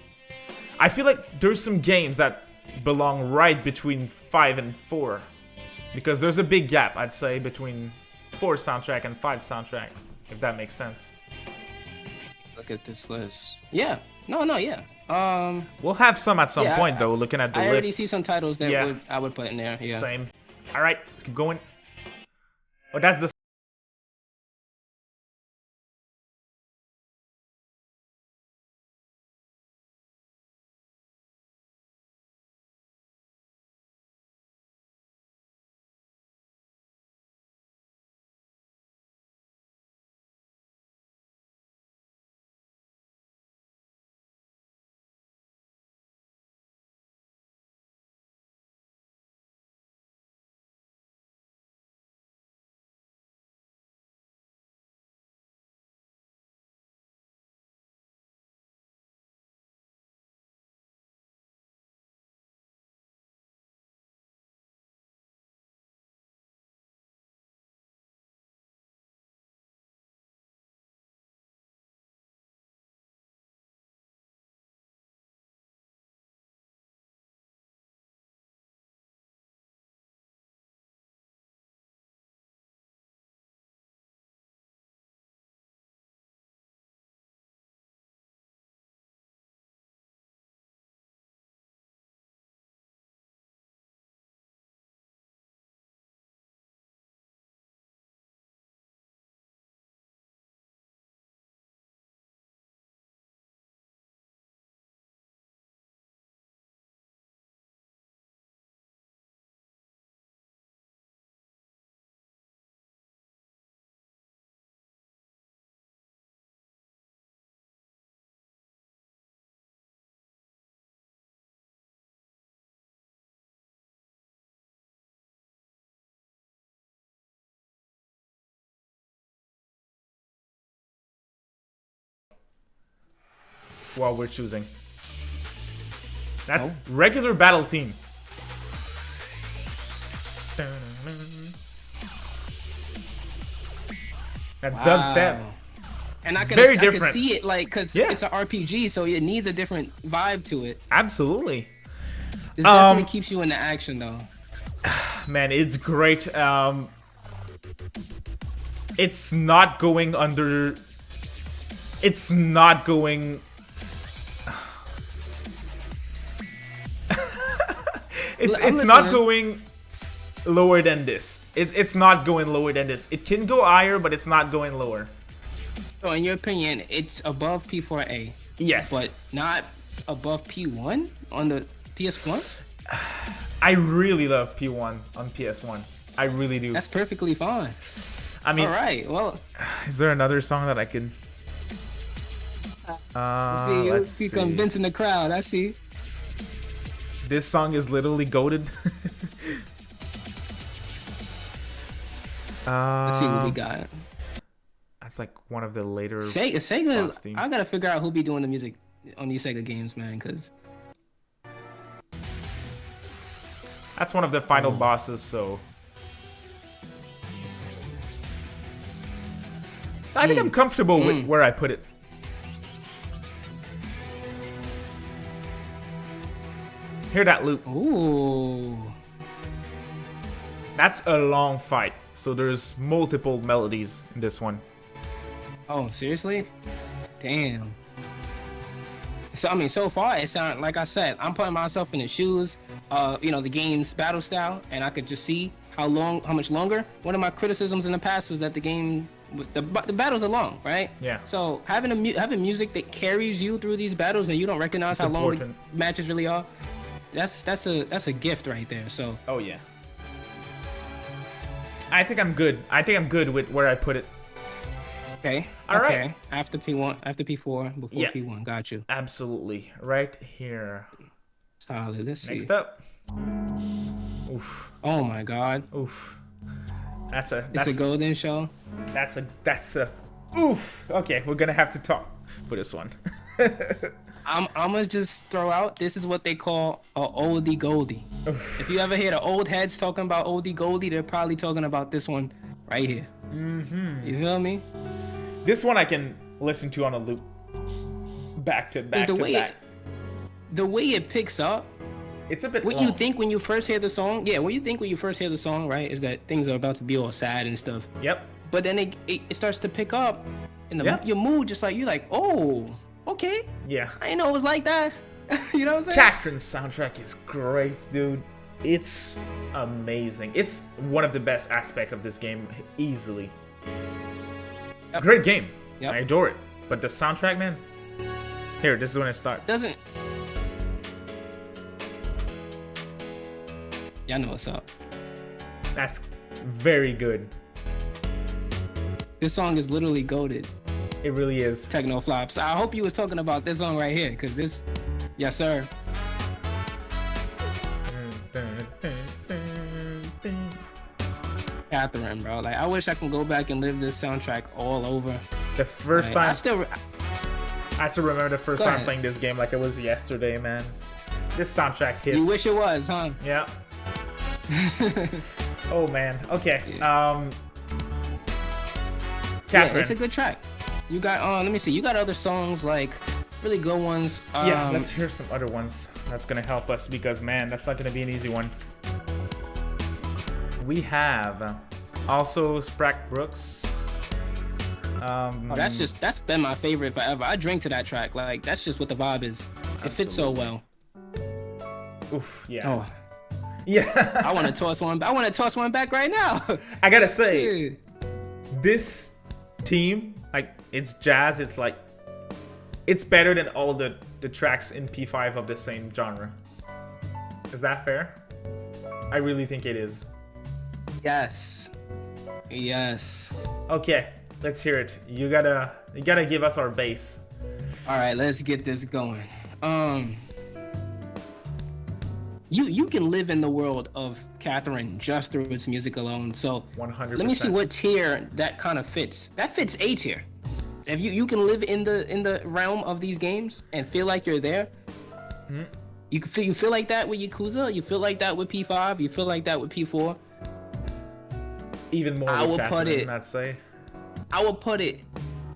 I feel like there's some games that belong right between 5 and 4. Because there's a big gap, I'd say, between 4 soundtrack and 5 soundtrack. If that makes sense. Look at this list. Yeah. No, yeah. We'll have some at some point, though, looking at the list. I already see some titles that I would put in there. Yeah. Same. All right, let's keep going. Oh, that's the while we're choosing. That's regular battle team. That's dubstep. And I can, Very I different. can see it, like, because it's an RPG, so it needs a different vibe to it. Absolutely. This definitely keeps you in the action, though. Man, it's great. It's not going under... It's not going... it's not going lower than this. It's not going lower than this. It can go higher, but it's not going lower. So in your opinion, it's above P4A. Yes. But not above P1 on the PS1? I really love P1 on PS1. I really do. That's perfectly fine. I mean, all right. Well, is there another song that I could? Let's see. You're convincing the crowd. I see. This song is literally goated. Let's see what we got. That's like one of the later. Sega. I gotta figure out who be doing the music on these Sega games, man. Cause that's one of the final bosses. So I think I'm comfortable with where I put it. Hear that loop. Ooh. That's a long fight. So there's multiple melodies in this one. Oh, seriously? Damn. So I mean, so far it sounds like I said, I'm putting myself in the shoes, the game's battle style, and I could just see how much longer. One of my criticisms in the past was that the game, the battles are long, right? Yeah. So having music that carries you through these battles and you don't recognize how long the matches really are, that's a gift right there. So. Oh yeah. I think I'm good. I think I'm good with where I put it. Okay. All right. After P1, after P4, before P1. Got you. Absolutely. Right here. Solid. Let's see. Next up. Oof. Oh my God. Oof. It's a golden show. That's a. Oof. Okay, we're gonna have to talk for this one. I'm gonna just throw out. This is what they call a oldie goldie. If you ever hear the old heads talking about oldie goldie, they're probably talking about this one right here. Mm-hmm. You feel me? This one I can listen to on a loop, back to back to back. The way it picks up. It's a bit. What you think when you first hear the song? Yeah, what you think when you first hear the song, right? Is that things are about to be all sad and stuff. Yep. But then it starts to pick up, and your mood just like you're like, oh. Okay. Yeah. I didn't know it was like that. You know what I'm saying? Krischenn's soundtrack is great, dude. It's amazing. It's one of the best aspects of this game, easily. Yep. Great game. Yep. I adore it. But the soundtrack, man. Here, this is when it starts. Y'all know what's up. That's very good. This song is literally goated. It really is. Techno flops. I hope you was talking about this song right here, because this, yes sir. Catherine, bro. Like, I wish I could go back and live this soundtrack all over. The first time. I still remember the first time ahead. playing this game like it was yesterday, man. This soundtrack hits. You wish it was, huh? Yeah. Oh man. Okay. Yeah. Catherine. Yeah, it's a good track. You got let me see. You got other songs like really good ones. Yeah, let's hear some other ones. That's gonna help us because man, that's not gonna be an easy one. We have also Sprack Brooks. That's been my favorite forever. I drink to that track. Like that's just what the vibe is. It fits so well. Oof. Yeah. Oh. Yeah. I want to toss one. I want to toss one back right now. I gotta say, this team, like, it's jazz. It's like, it's better than all the tracks in P5 of the same genre. Is that fair? I really think it is. Yes. Yes. Okay, let's hear it. You gotta give us our bass. All right, let's get this going. You can live in the world of Catherine just through its music alone. So 100%. Let me see what tier that kind of fits. That fits A tier. If you can live in the realm of these games and feel like you're there, you feel like that with Yakuza, you feel like that with P5, you feel like that with P4. Even more. I with will Catherine, put it. I'd say. I would put it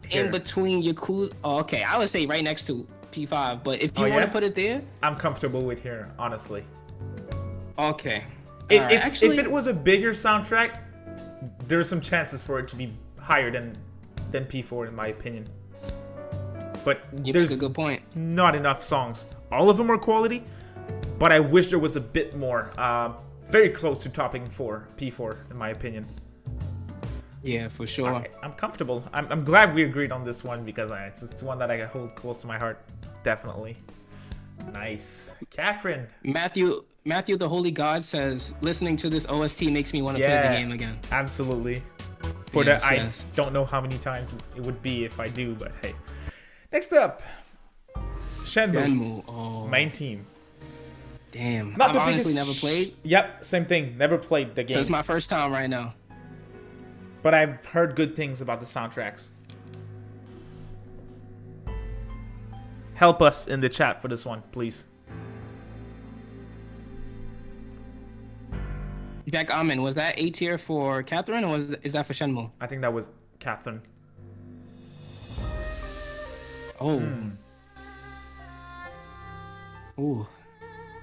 Here. in between Yakuza. Oh, okay, I would say right next to P5. But if you want to put it there, I'm comfortable with here, honestly. okay. If it was a bigger soundtrack, there's some chances for it to be higher than P4 in my opinion. But there's a good point. Not enough songs. All of them are quality, but I wish there was a bit more. Very close to topping P4 in my opinion. Yeah, for sure. Okay, I'm comfortable. I'm glad we agreed on this one because it's one that I hold close to my heart. Definitely. Nice. Catherine. Matthew the Holy God says, listening to this OST makes me want to play the game again. Absolutely. I don't know how many times it would be if I do, but hey. Next up, Shenmue. Oh. Main team. Damn. Not I've honestly never played. Yep, same thing. Never played the game. So it's my first time right now. But I've heard good things about the soundtracks. Help us in the chat for this one, please. Jack Amin, was that A tier for Catherine or is that for Shenmue? I think that was Catherine. Oh. Ooh.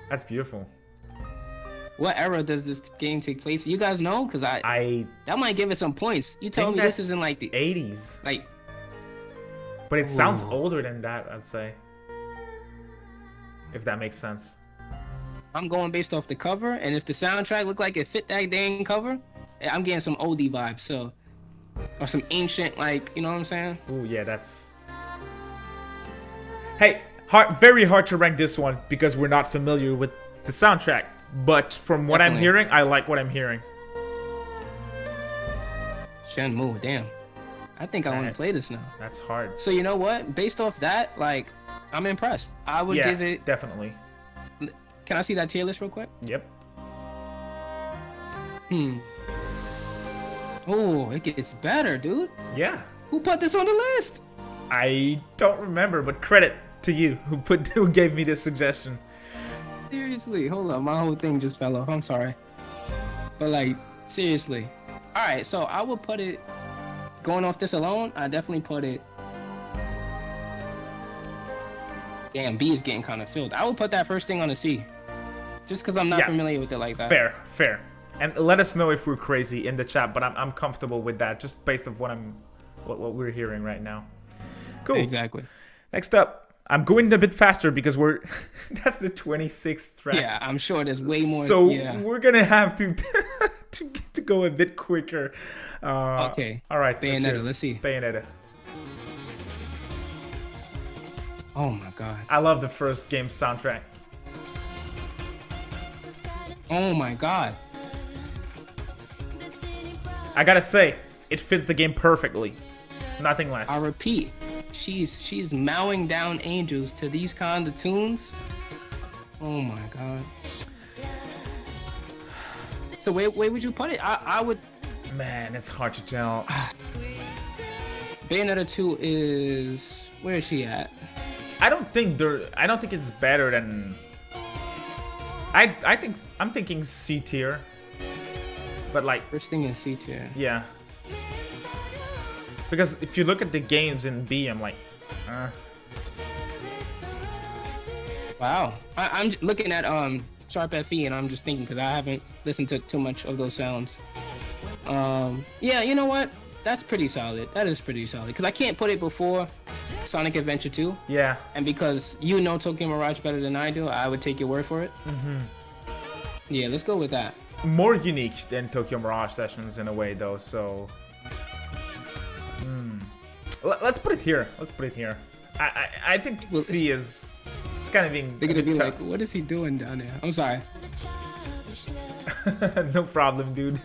That's beautiful. What era does this game take place? You guys know? Because I that might give it some points. You tell me this isn't like the 80s. Like. But it sounds older than that, I'd say. If that makes sense. I'm going based off the cover, and if the soundtrack looked like it fit that dang cover, I'm getting some oldie vibes, so. Or some ancient, like, you know what I'm saying? Ooh, yeah, that's... Hey, very hard to rank this one because we're not familiar with the soundtrack. But from what I'm hearing, I like what I'm hearing. Shenmue, damn. I think I want to play this now. That's hard. So you know what? Based off that, like, I'm impressed. I would give it... definitely. Can I see that tier list real quick? Yep. Oh, it gets better, dude. Yeah. Who put this on the list? I don't remember, but credit to you who gave me this suggestion. Seriously, hold up. My whole thing just fell off. I'm sorry. But, like, seriously. All right, so I would put it... Going off this alone, I definitely put it... Damn, B is getting kind of filled. I would put that first thing on a C. Just because I'm not familiar with it like that. Fair. And let us know if we're crazy in the chat, but I'm comfortable with that, just based off what we're hearing right now. Cool. Exactly. Next up, I'm going a bit faster because that's the 26th track. Yeah, I'm sure there's way more. So we're gonna have to to go a bit quicker. Okay. All right. Bayonetta. Let's see. Bayonetta. Oh my god. I love the first game's soundtrack. Oh my god. I gotta say, it fits the game perfectly. Nothing less. I repeat, she's mowing down angels to these kind of tunes. Oh my god. So where would you put it? I would. Man, it's hard to tell. Bayonetta 2 is, where is she at? I don't think it's better than. I'm thinking C tier. But like first thing in C tier. Yeah. Because if you look at the games in B, I'm like, Wow. I'm looking at Sharp FE and I'm just thinking because I haven't listened to too much of those sounds. Yeah, you know what? That's pretty solid. That is pretty solid. Because I can't put it before Sonic Adventure 2. Yeah. And because you know Tokyo Mirage better than I do, I would take your word for it. Yeah, let's go with that. More unique than Tokyo Mirage Sessions in a way, though, so... Let's put it here. I think C is... It's kind of being... They're gonna be tough. like, what is he doing down there? I'm sorry. No problem, dude.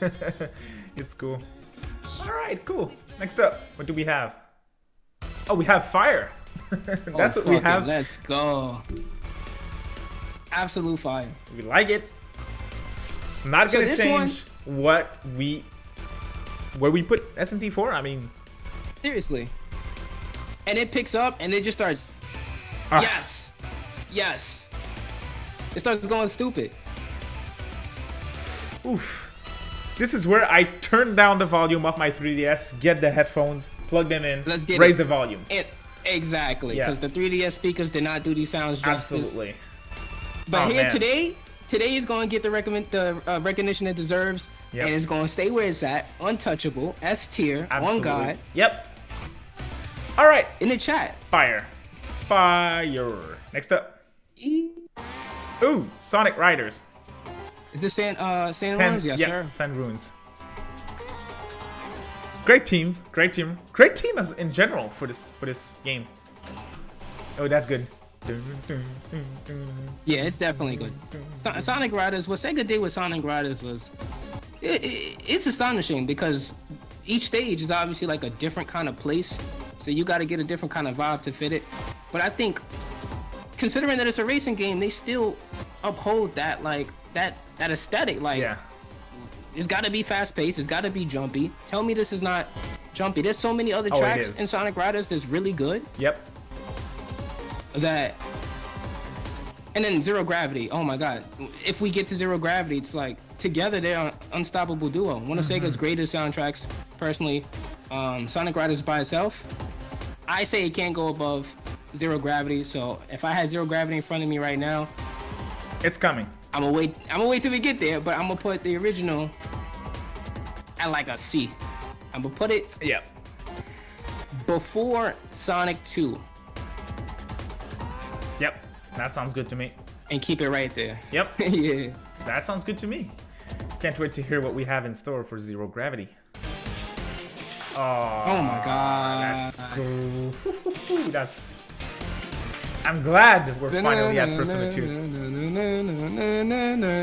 It's cool. Alright, cool. Next up, what do we have? Oh, we have Fire. That's what we have. Let's go. Absolute fire. We like it. It's not gonna change where we put SMT4. I mean, seriously. and it picks up, and it just starts. Ah. Yes, yes. It starts going stupid. Oof. This is where I turn down the volume of my 3DS, get the headphones, plug them in, raise the volume. Exactly, because the 3DS speakers did not do these sounds justice. Absolutely. But today is going to get the recognition it deserves, and it's going to stay where it's at, untouchable, S tier, on God. Yep. All right. In the chat. Fire. Next up. Ooh, Sonic Riders. Is this Sand Runes? Yes, sir. Sand Runes. Great team as in general for this game. Oh, that's good. Yeah, it's definitely good. Sonic Riders, what Sega did with Sonic Riders was, it's astonishing because each stage is obviously like a different kind of place, so you got to get a different kind of vibe to fit it. But I think, considering that it's a racing game, they still uphold that that aesthetic. It's got to be fast paced. It's got to be jumpy. Tell me this is not jumpy. There's so many other tracks in Sonic Riders that's really good. Yep. And then Zero Gravity. Oh my God. If we get to Zero Gravity, it's like together they're an unstoppable duo. One of Sega's greatest soundtracks, personally. Sonic Riders by itself, I say it can't go above Zero Gravity. So if I had Zero Gravity in front of me right now, it's coming. I'm gonna wait till we get there, but I'm gonna put the original at like a C. I'm gonna put it before Sonic 2. Yep, that sounds good to me. And keep it right there. Yep. Yeah. That sounds good to me. Can't wait to hear what we have in store for Zero Gravity. Oh my God. That's cool. I'm glad we're finally at Persona 2.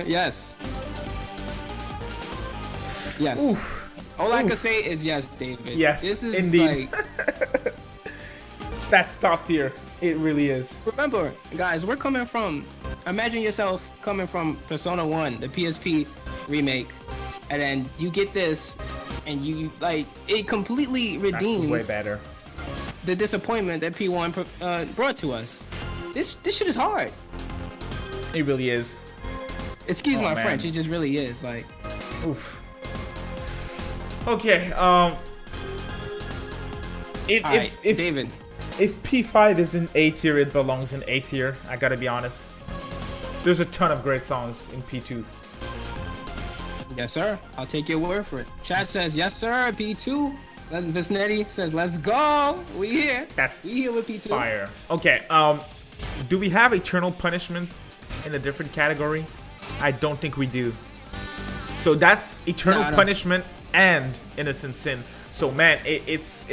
Yes. Yes. Oof. All I can say is yes, David. Yes, this is indeed. That's top tier. It really is. Remember, guys, we're coming from... Imagine yourself coming from Persona 1, the PSP remake, and then you get this, and you, it completely redeems... That's way better. The disappointment that P1 brought to us. This shit is hard. It really is. Excuse my French, it just really is. Oof. Okay, if David, if P5 is in A tier, it belongs in A tier. I gotta be honest. There's a ton of great songs in P2. Yes, sir. I'll take your word for it. Chat says yes, sir. P2. Visnetti says let's go. We here. We here with P2. Fire. Okay. Do we have Eternal Punishment in a different category? I don't think we do. So that's Eternal Punishment and Innocent Sin. So man, it's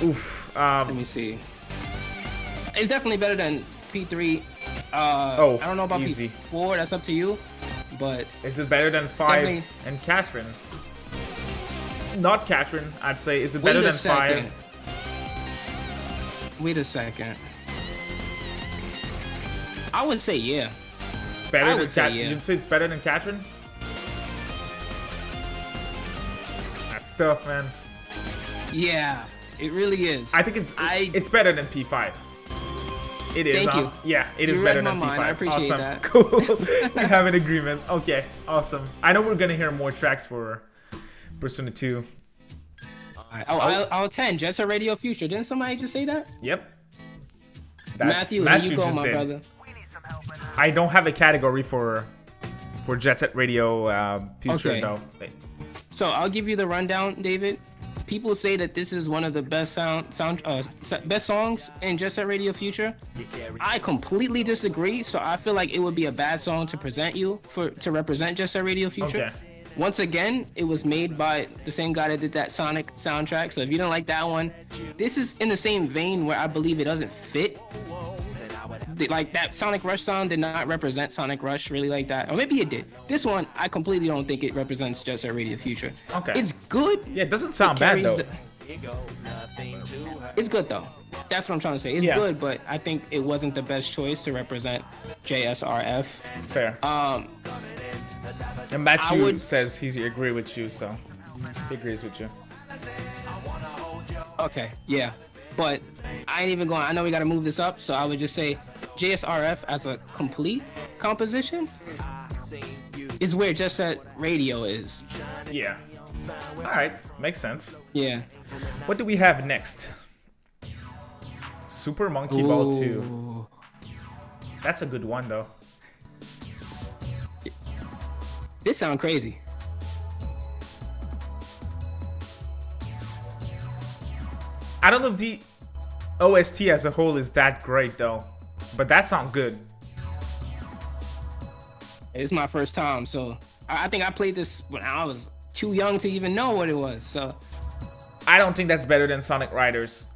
oof. Let me see. It's definitely better than P3. I don't know about easy. P4. That's up to you. But is it better than 5 and Katrin? Not Katrin. I'd say. Is it better than 5? Wait a second. I would say yeah. Better than Katrin? Yeah. You'd say it's better than Katrin? That's tough, man. Yeah, it really is. I think it's better than P5. It is. Thank you. Yeah, it is better than P5. I appreciate awesome. that. Cool. We have an agreement. Okay, awesome. I know we're gonna hear more tracks for Persona 2. I'll attend. Jet Set Radio Future. Didn't somebody just say that? Yep. Matthew, you go, my brother. I don't have a category for Jet Set Radio Future though. So I'll give you the rundown, David. People say that this is one of the best best songs in Jet Set Radio Future. I completely disagree. So I feel like it would be a bad song to present to represent Jet Set Radio Future. Okay. Once again, it was made by the same guy that did that Sonic soundtrack. So if you don't like that one, this is in the same vein where I believe it doesn't fit. Like that Sonic Rush song did not represent Sonic Rush really like that. Or maybe it did. This one, I completely don't think it represents Jet Set Radio Future. Okay. It's good. Yeah, it doesn't sound bad though. It's good though. That's what I'm trying to say. It's good, but I think it wasn't the best choice to represent JSRF. Fair. And Matthew says he agrees with you, so he agrees with you. Okay, yeah. But I ain't even going. I know we got to move this up, so I would just say JSRF as a complete composition is where Jet Set Radio is. Yeah. All right, makes sense. Yeah. What do we have next? Super Monkey Ball 2. Ooh. That's a good one though. This sounds crazy. I don't know if the OST as a whole is that great though, but that sounds good. It's my first time, so I think I played this when I was too young to even know what it was. So I don't think that's better than Sonic Riders.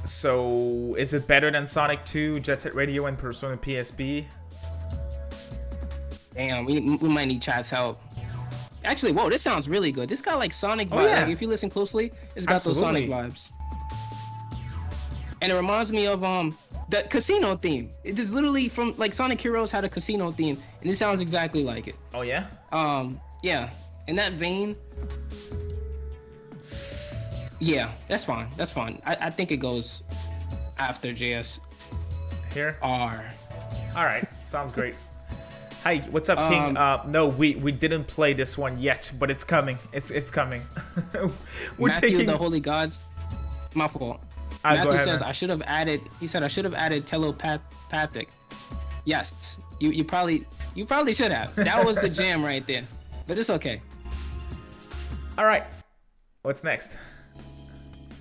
So is it better than Sonic 2, Jet Set Radio, and Persona PSP? damn, we might need chat's help. Actually, whoa, this sounds really good. This got like Sonic vibes. yeah. Like, if you listen closely, it's got those Sonic vibes. And it reminds me of the casino theme. It is literally from like Sonic Heroes had a casino theme, and it sounds exactly like it. Oh yeah? Yeah, in that vein. Yeah, that's fine. That's fine. I think it goes after JS. Here? R. Alright, sounds great. Hi, what's up, King? No, we didn't play this one yet, but it's coming. It's coming. We're Matthew, taking the Holy Gods. My fault. Go Matthew ahead, says man. I should have added. He said I should have added telepathic. Yes, you probably should have. That was the jam right there. But it's okay. Alright. What's next?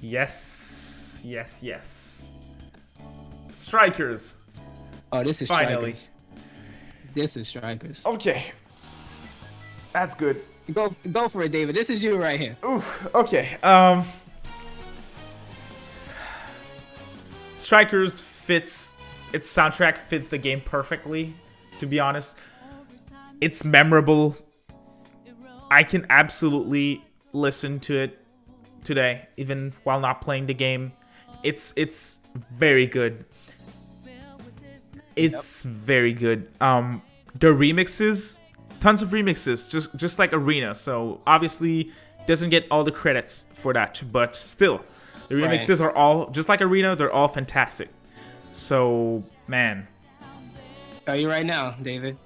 Yes. Yes, yes. Strikers. Oh, this is Finally. Strikers. This is Strikers. Okay. That's good. Go for it, David. This is you right here. Oof. Okay. Strikers fits, its soundtrack fits the game perfectly, to be honest. It's memorable. I can absolutely listen to it today, even while not playing the game. It's very good. It's very good. The remixes, tons of remixes, just like Arena. So obviously doesn't get all the credits for that, but still, the remixes are all just like Arena. They're all fantastic. So man, Tell you right now, David.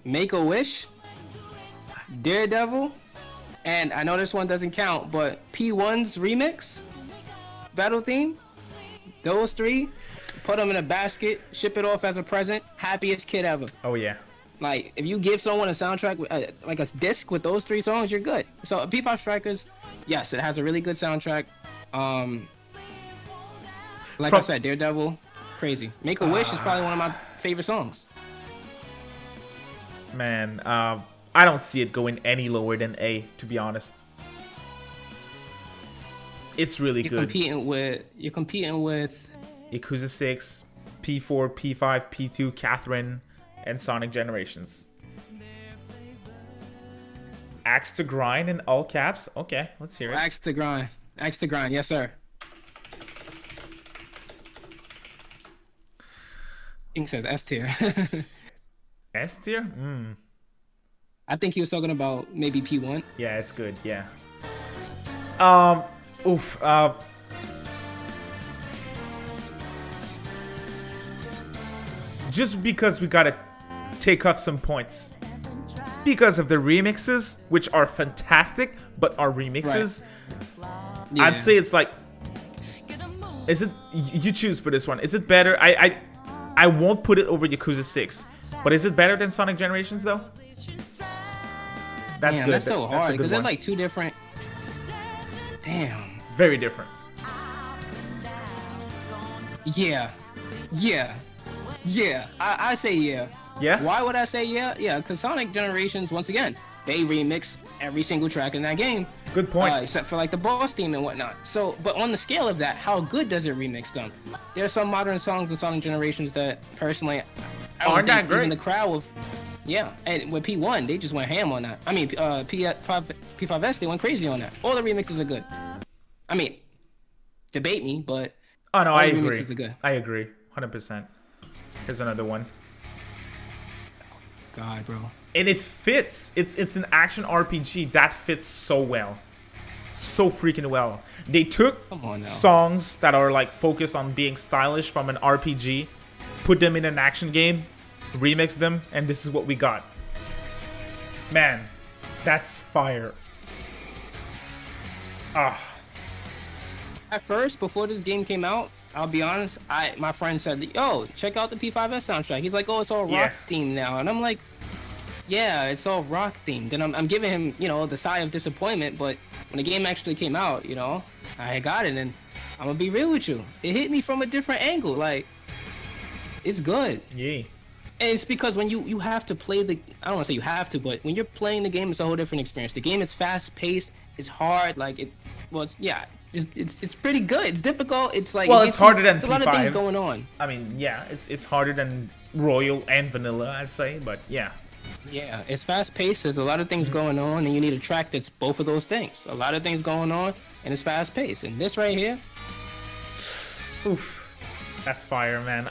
Make a Wish, Daredevil, and I know this one doesn't count, but P1's remix, battle theme, those three, put them in a basket, ship it off as a present, happiest kid ever. oh yeah. Like, if you give someone a soundtrack, like a disc with those three songs, you're good. So P5 Strikers, yes, it has a really good soundtrack. Like I said, Daredevil, crazy. Make a Wish is probably one of my favorite songs. Man, I don't see it going any lower than A, to be honest. It's really good. You're competing with Yakuza 6, P4, P5, P2, Catherine, and Sonic Generations. Axe to Grind in all caps? Okay, let's hear it. Axe to Grind. Axe to Grind, yes sir. Ink says S tier. S tier? I think he was talking about maybe P1. Yeah, it's good, yeah. Oof, just because we gotta take off some points. Because of the remixes, which are fantastic, but are remixes, Yeah. I'd say it's like, is it, you choose for this one. Is it better? I won't put it over Yakuza 6, but is it better than Sonic Generations though? That's Damn, good. that's so That's a hard good because they're one. like two different. Damn. Very different. Yeah. I say yeah. Yeah? Why would I say yeah? Yeah, because Sonic Generations, once again, they remix every single track in that game. Good point. Except for like the boss theme and whatnot. So, but on the scale of that, how good does it remix them? There's some modern songs in Sonic Generations that personally Aren't that great? Even the crowd with, yeah, and with P1 they just went ham on that. I mean, P5S they went crazy on that. All the remixes are good. I mean, debate me, but Oh no, all I the agree. remixes are good. I agree, 100%. Here's another one, God, bro. and it fits. It's an action RPG that fits so well, so freaking well. They took Come on now. songs that are like focused on being stylish from an RPG, put them in an action game, remix them, and this is what we got. Man, that's fire. Ah. At first, before this game came out, I'll be honest, my friend said, yo, check out the P5S soundtrack. He's like, oh, it's all rock themed now. And I'm like, yeah, it's all rock themed. And I'm giving him, you know, the sigh of disappointment. But when the game actually came out, you know, I got it. And I'm going to be real with you. It hit me from a different angle. Like, it's good. Yeah. And it's because when you have to play the, I don't want to say you have to, but when you're playing the game, it's a whole different experience. The game is fast paced. It's hard. Like, it's pretty good. It's difficult. It's like, well, it's harder than P5. P5. A lot of things going on. I mean, yeah, it's harder than Royal and Vanilla, I'd say, but yeah. Yeah, it's fast paced. There's a lot of things going on, and you need a track that's both of those things. A lot of things going on, and it's fast paced. And this right here, oof, that's fire, man.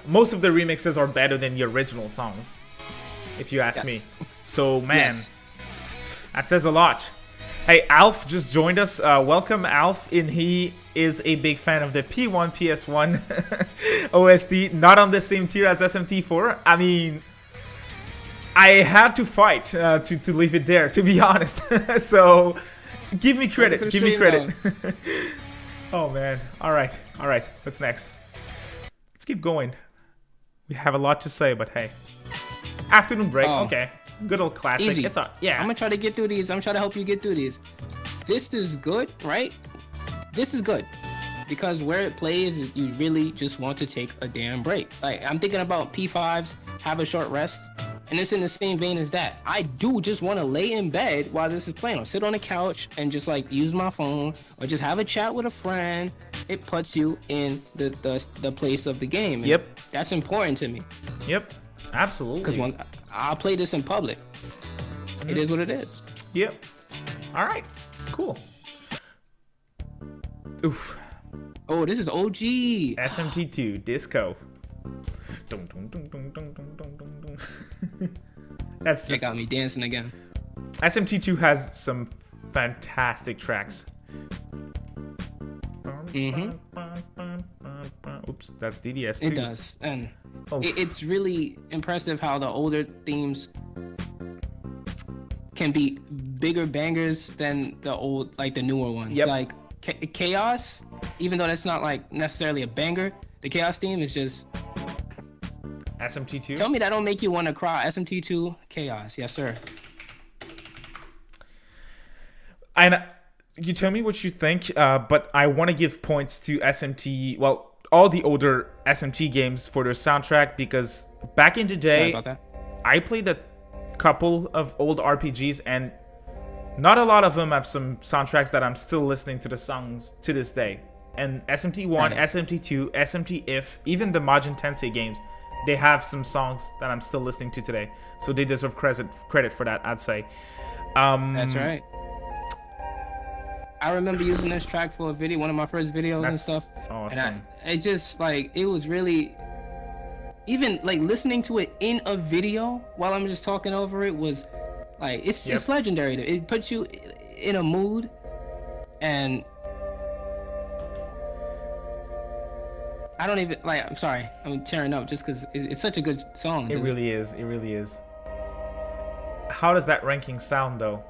Most of the remixes are better than the original songs, if you ask me. So, man, that says a lot. Hey, Alf just joined us. Welcome, Alf. And he is a big fan of the P1, PS1 OST. Not on the same tier as SMT4. I mean, I had to fight to leave it there, to be honest. So, give me credit. Give me credit. Oh, man. All right. What's next? Let's keep going. We have a lot to say, but hey. Afternoon break. Okay. Good old classic. Easy. It's yeah. I'm gonna try to get through these. I'm trying to help you get through these. This is good, right? This is good because where it plays, you really just want to take a damn break. Like I'm thinking about P5s, have a short rest, and it's in the same vein as that. I do just want to lay in bed while this is playing, or sit on the couch and just like use my phone, or just have a chat with a friend. It puts you in the place of the game. And that's important to me. Yep. Absolutely. Because when I'll play this in public, it is what it is. Yep. All right. Cool. Oof. Oh, this is OG. SMT2 Disco. That's just. That got me dancing again. SMT2 has some fantastic tracks. Oops, that's DDS2. It does, and it's really impressive how the older themes can be bigger bangers than the newer ones. Yep. Like Chaos, even though that's not like necessarily a banger, the Chaos theme is just. SMT2. Tell me that don't make you want to cry. SMT2 Chaos, yes sir. And you tell me what you think, but I want to give points to SMT. Well, all the older SMT games for their soundtrack, because back in the day, I played a couple of old RPGs, and not a lot of them have some soundtracks that I'm still listening to the songs to this day. And SMT1, SMT2, SMT-IF, even the Majin Tensei games, they have some songs that I'm still listening to today. So they deserve credit for that, I'd say. That's right. I remember using this track for a video, one of my first videos and stuff. Awesome. And it just like, it was really, even like listening to it in a video while I'm just talking over it was like, it's legendary. It puts you in a mood, and I don't even like, I'm sorry, I'm tearing up just because it's such a good song. It really is. It really is. How does that ranking sound though?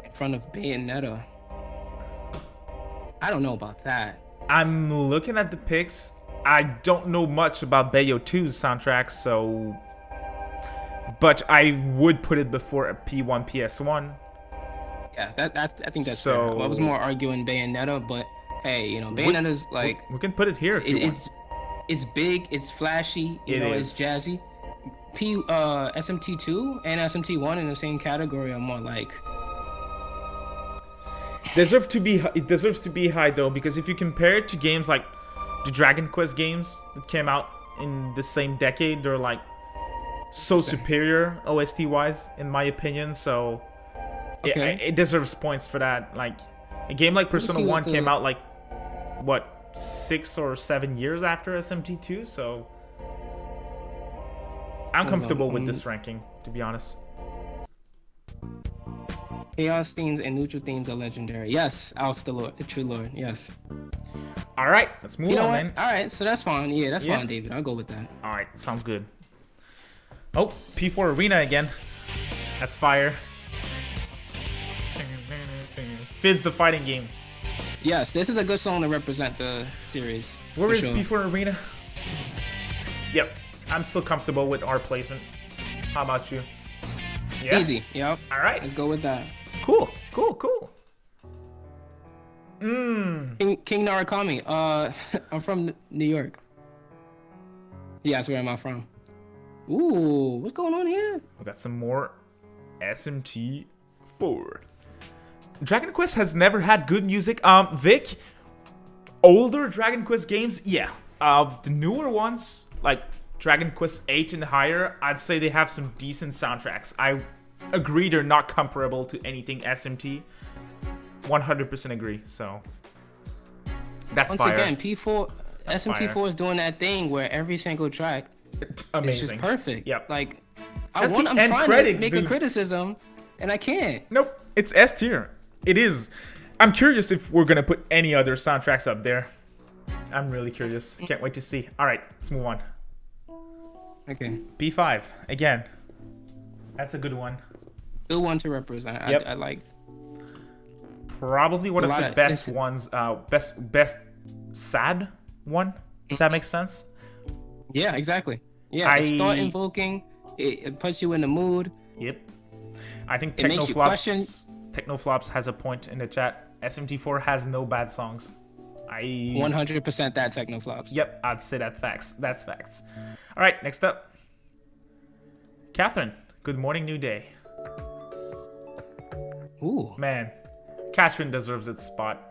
In front of Bayonetta. I don't know about that. I'm looking at the pics. I don't know much about Bayo 2's soundtrack, so... But I would put it before a P1, PS1. Yeah, I think that's fair. I was more arguing Bayonetta, but hey, you know, Bayonetta's like... We can put it here if you want. It's big, it's flashy, it's jazzy. SMT2 and SMT1 in the same category are more like... It deserves to be high though, because if you compare it to games like the Dragon Quest games that came out in the same decade, they're like so superior OST wise, in my opinion. So it deserves points for that. Like a game like Persona 1 came out like what, 6 or 7 years after SMT2, so I'm comfortable with this ranking, to be honest. Chaos themes and neutral themes are legendary. Yes, Alf the Lord, the True Lord. Yes. All right, let's move You know on, what? man. All right, so that's fine. Yeah, that's Yeah. fine, David. I'll go with that. All right, sounds good. Oh, P4 Arena again. That's fire. Fid's the fighting game. Yes, this is a good song to represent the series. Where for is sure. P4 Arena? Yep, I'm still comfortable with our placement. How about you? Yeah. Easy. Yep. All right. Let's go with that. Cool. King Narakami. I'm from New York. Yeah, that's where am I from? Ooh, what's going on here? We got some more SMT4. Dragon Quest has never had good music. Vic, older Dragon Quest games, yeah. The newer ones, like Dragon Quest 8 and higher, I'd say they have some decent soundtracks. I agree they're not comparable to anything SMT. 100% agree, so that's Once fire. again, P4, That's SMT4 fire. is doing that thing where every single track Amazing. is just perfect. Yep. Like, That's I'm the end trying credits, to make dude. a criticism, and I can't. Nope, it's S tier. It is. I'm curious if we're gonna put any other soundtracks up there. I'm really curious. Can't wait to see. All right, let's move on. Okay. B5 again. That's a good one. Good one to represent. Yep. I like. Probably one A of lot the of best instant- ones. Best sad one. If that makes sense. Yeah, exactly. Yeah, the start invoking. It puts you in the mood. Yep. I think It makes you question. Technoflops has a point in the chat. SMT4 has no bad songs. 100% that Technoflops. Yep, I'd say that facts. That's facts. All right, next up. Catherine, good morning, new day. Ooh. Man, Catherine deserves its spot.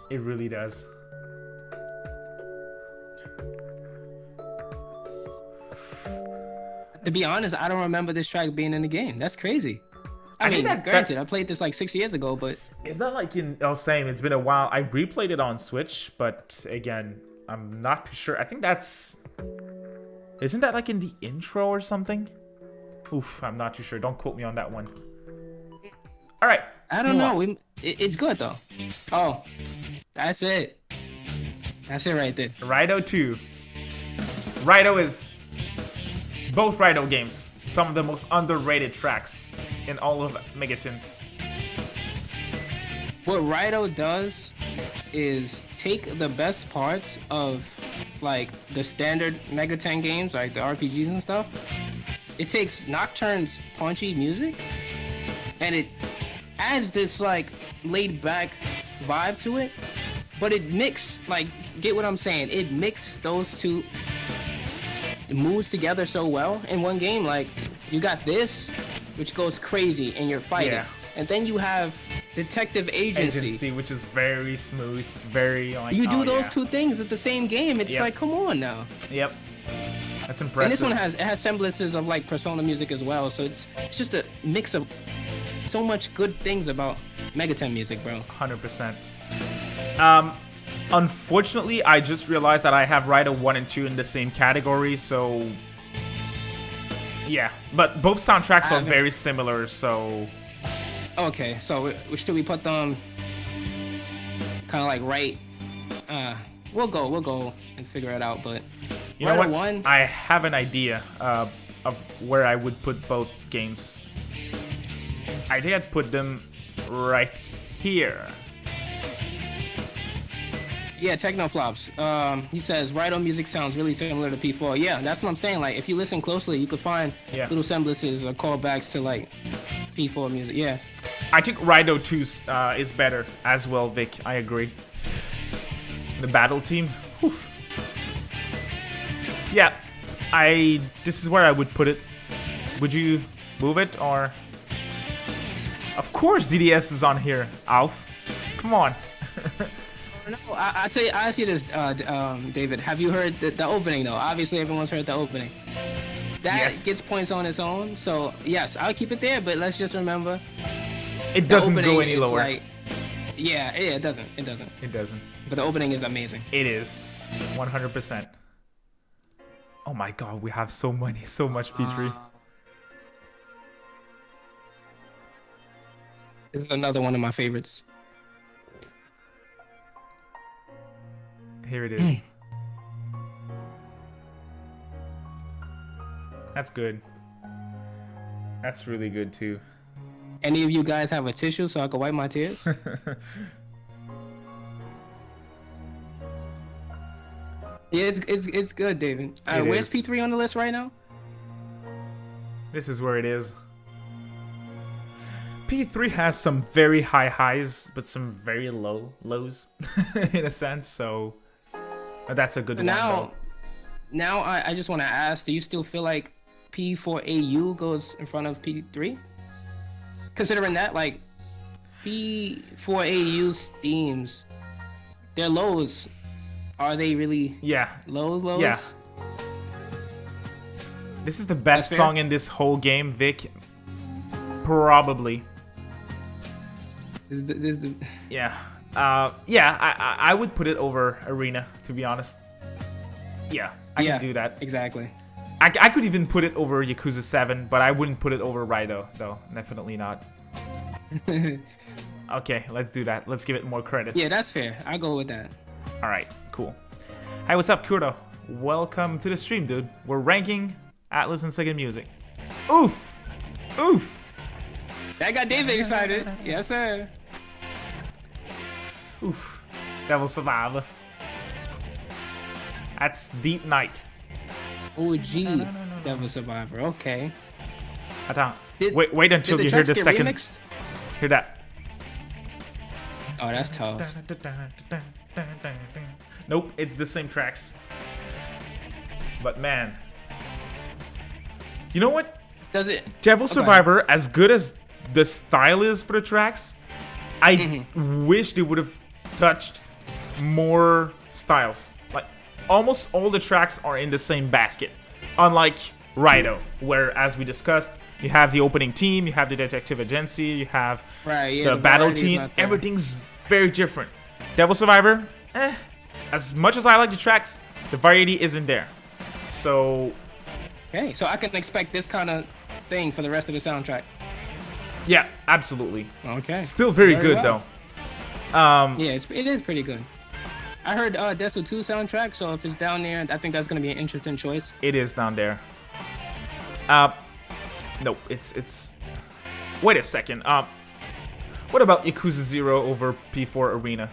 It really does. To be honest, I don't remember this track being in the game. That's crazy. I think mean, that- granted, I played this like 6 years ago, but Is that like in... Oh, same. It's been a while. I replayed it on Switch, but again, I'm not too sure. I think that's... Isn't that like in the intro or something? Oof, I'm not too sure. Don't quote me on that one. All right. I don't know. It's good though. Oh, that's it. That's it right there. Raito 2. Raito is... Both Raito games. Some of the most underrated tracks in all of Megaton. What Raito does is take the best parts of like the standard Mega 10 games, like the RPGs and stuff. It takes Nocturne's punchy music and it adds this like laid back vibe to it, but it get what I'm saying? It mixed those two moves together so well in one game. Like you got this, which goes crazy and you're fighting, Yeah. and then you have Detective Agency. Which is very smooth, very like... You do oh, those yeah. two things at the same game. It's Yep. like, come on now. Yep. That's impressive. And this one has semblances of like Persona music as well. So it's just a mix of so much good things about Mega 10 music, bro. 100%. Unfortunately, I just realized that I have Raito 1 and 2 in the same category, so... Yeah, but both soundtracks are very similar, so... Okay, so should we put them kind of like right? We'll go and figure it out. But You know Raito what? 1, I have an idea of where I would put both games. I think I'd put them right here. yeah, Technoflops. He says Raito music sounds really similar to P4. Yeah, that's what I'm saying. Like if you listen closely, you could find little semblances or callbacks to like P4 music. Yeah. I think Raito 2 is better as well, Vic. I agree. The battle team. Oof. Yeah, this is where I would put it. Would you move it or? Of course, DDS is on here, Alf. Come on. No, I tell you, I see this, David. Have you heard the opening though? Obviously, everyone's heard the opening. That Yes. gets points on its own. So yes, I'll keep it there. But let's just remember, It the doesn't go opening any is lower. like- yeah, it doesn't. It doesn't. It doesn't. But the opening is amazing. It is. 100%. Oh my god, we have so much P3. This is another one of my favorites. Here it is. That's good. That's really good too. Any of you guys have a tissue so I can wipe my tears? Yeah, it's good, David. Where's P3 on the list right now? This is where it is. P3 has some very high highs, but some very low lows, in a sense. So that's a good one. Now I just want to ask: do you still feel like P4AU goes in front of P3? Considering that, like, P4AU's themes, their lows, are they really lows? Yeah. This is the best song in this whole game, Vic. Probably. Yeah. I would put it over Arena, to be honest. Yeah, I can do that. Exactly. I could even put it over Yakuza 7, but I wouldn't put it over Raido, though. Definitely not. Okay, let's do that. Let's give it more credit. Yeah, that's fair. I'll go with that. Alright, cool. Hi, what's up, Kuro? Welcome to the stream, dude. We're ranking Atlus and Sega music. Oof! Oof! That got David excited. Yes, sir. Oof. Devil Survivor. That's Deep Night. OG Devil Survivor. Okay. Attends. Wait until you hear the second. Remixed? Hear that. Oh, that's tough. Nope, it's the same tracks. But man. You know what? Does it? Devil Survivor, as good as the style is for the tracks, I wish they would have touched more styles. Like, almost all the tracks are in the same basket. Unlike Raido, where, as we discussed, you have the opening team, you have the detective agency, you have the battle team. Everything's very different. Devil Survivor, as much as I like the tracks, the variety isn't there. So... Okay, so I can expect this kind of thing for the rest of the soundtrack. Yeah, absolutely. Okay. Still very good, though. Yeah, it is pretty good. I heard Desu 2 soundtrack, so if it's down there, I think that's going to be an interesting choice. It is down there. Nope, it's... Wait a second. What about Yakuza 0 over P4 Arena?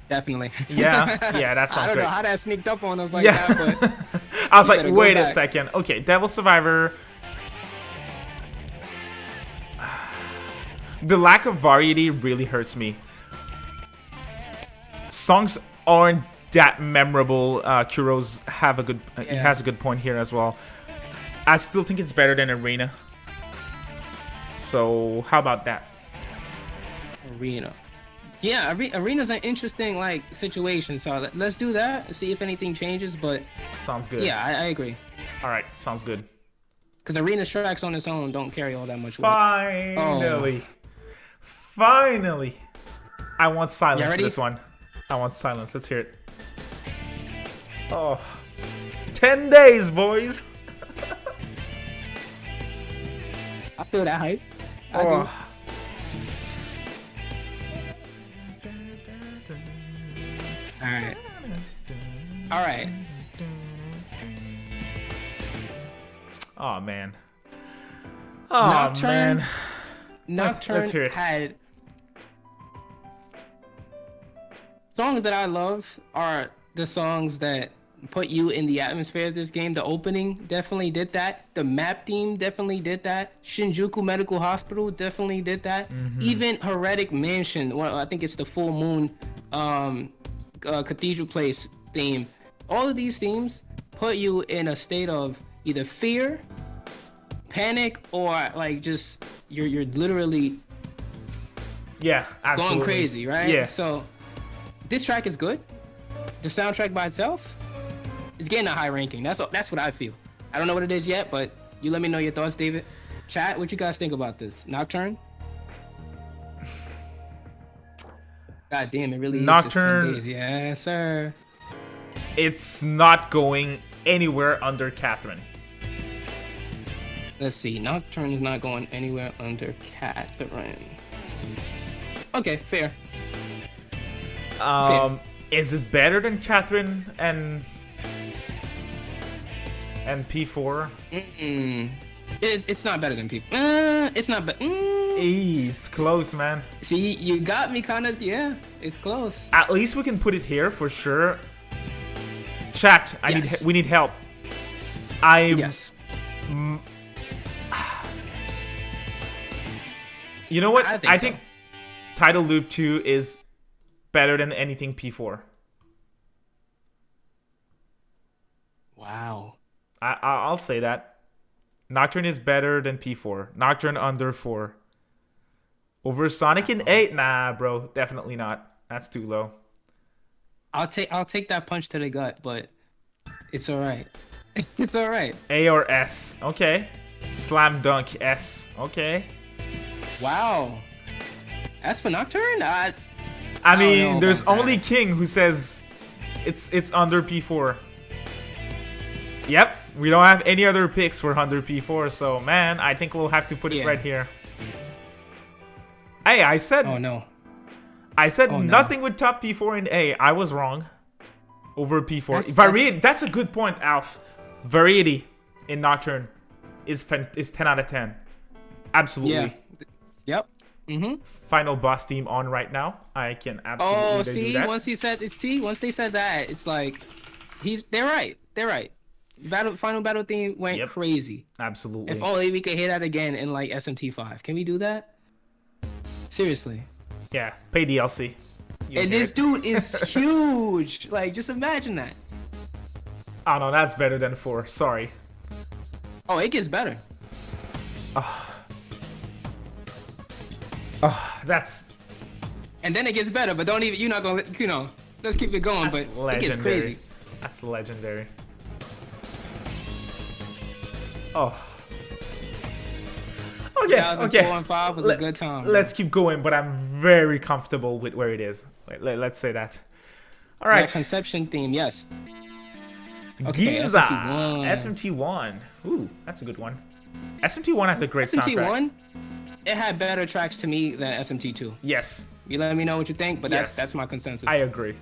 Definitely. Yeah, that sounds great. I don't know how that sneaked up on us like that, but... I was like, wait a second. Okay, Devil Survivor... The lack of variety really hurts me. Songs aren't that memorable. Kuro's he has a good point here as well. I still think it's better than Arena. So how about that? Arena. Yeah, Arena's an interesting situation. So let's do that. See if anything changes. But sounds good. Yeah, I agree. All right, sounds good. Because Arena's tracks on its own don't carry all that much weight. Finally. Finally! I want silence for this one. I want silence. Let's hear it. Oh. 10 days, boys! I feel that hype. I do. Alright. Alright. Oh, man. Oh, man. Nocturne had... Songs that I love are the songs that put you in the atmosphere of this game. The opening definitely did that. The map theme definitely did that. Shinjuku Medical Hospital definitely did that. Even Heretic Mansion, well, I think it's the Full Moon Cathedral Place theme. All of these themes put you in a state of either fear, panic, or just you're literally absolutely going crazy, right? Yeah. So this track is good. The soundtrack by itself is getting a high ranking. That's what I feel. I don't know what it is yet, but you let me know your thoughts, David. Chat, what you guys think about this? Nocturne? God damn, it really Nocturne, is just 10 days. Yes, sir. It's not going anywhere under Catherine. Let's see. Nocturne is not going anywhere under Catherine. Okay, fair. Is it better than Catherine and P4? It's not better than people. It's not better. It's close, man. See, you got me kind of. Yeah, it's close. At least we can put it here for sure. Chat, we need help. Yes. You know what? I think Title Loop 2 is better than anything P4. Wow. I'll say that. Nocturne is better than P4. Nocturne under 4. Over Sonic and 8? Nah, bro. Definitely not. That's too low. I'll take that punch to the gut, but it's alright. It's alright. A or S. Okay. Slam dunk S. Okay. Wow. As for Nocturne? I mean, there's only King who says it's under P4. Yep, we don't have any other picks for under P4, so man, I think we'll have to put it right here. Hey, I said. Oh no. I said nothing would top P4 in A. I was wrong. Over P4. Variety. That's a good point, Alf. Variety in Nocturne is 10 out of 10. Absolutely. Yeah. Yep. Final boss team on right now. I can absolutely do that. Once they said that, it's like they're right. They're right. Final battle theme went crazy. Absolutely. If only we could hear that again in like SMT5. Can we do that? Seriously. Yeah, pay DLC. And this dude is huge. Like, just imagine that. Oh no, that's better than 4. Sorry. Oh, it gets better. That's. And then it gets better, but don't even. You're not gonna. Let's keep it going. But legendary. It gets crazy. That's legendary. Oh. Okay. 2004 and 5 was a good time. Let's keep going, but I'm very comfortable with where it is. Let's say that. All right. That conception theme, yes. Okay, Ginza, SMT1. Ooh, that's a good one. SMT1 has a great soundtrack. SMT1, it had better tracks to me than SMT2. Yes. You let me know what you think, but that's my consensus. I agree.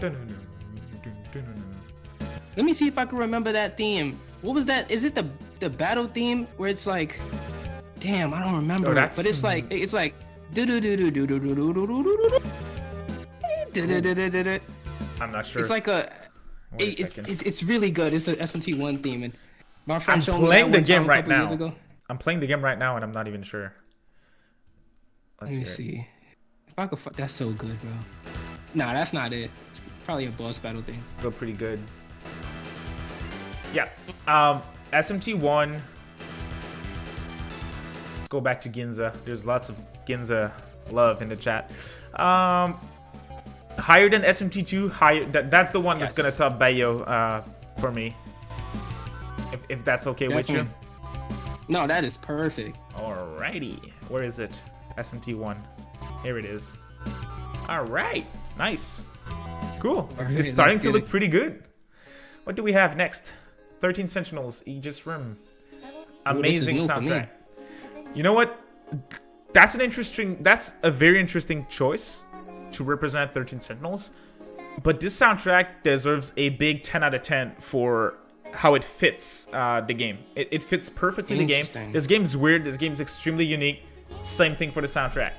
Let me see if I can remember that theme. What was that? Is it the battle theme where it's like, damn, I don't remember it, but it's like do do do do do do do do do do do. I'm not sure. It's like it's really good. It's an SMT1 theme, and my friend showed me that one the game time right a couple years now. ago. I'm playing the game right now, and I'm not even sure. Let me see. If I could, that's so good, bro. Nah, that's not it. It's probably a boss battle thing. Still pretty good. Yeah. SMT1. Let's go back to Ginza. There's lots of Ginza love in the chat. Higher than SMT2. Higher. That's the one that's gonna top Bayo for me. If that's okay with you. No, that is perfect. Alrighty. Where is it? SMT1. Here it is. Alright. Nice. Cool. It's starting to look pretty good. What do we have next? 13 Sentinels, Aegis Rim. Amazing soundtrack. You know what? That's a very interesting choice to represent 13 Sentinels. But this soundtrack deserves a big 10 out of 10 for how it fits the game. It fits perfectly the game. This game's weird. This game's extremely unique. Same thing for the soundtrack.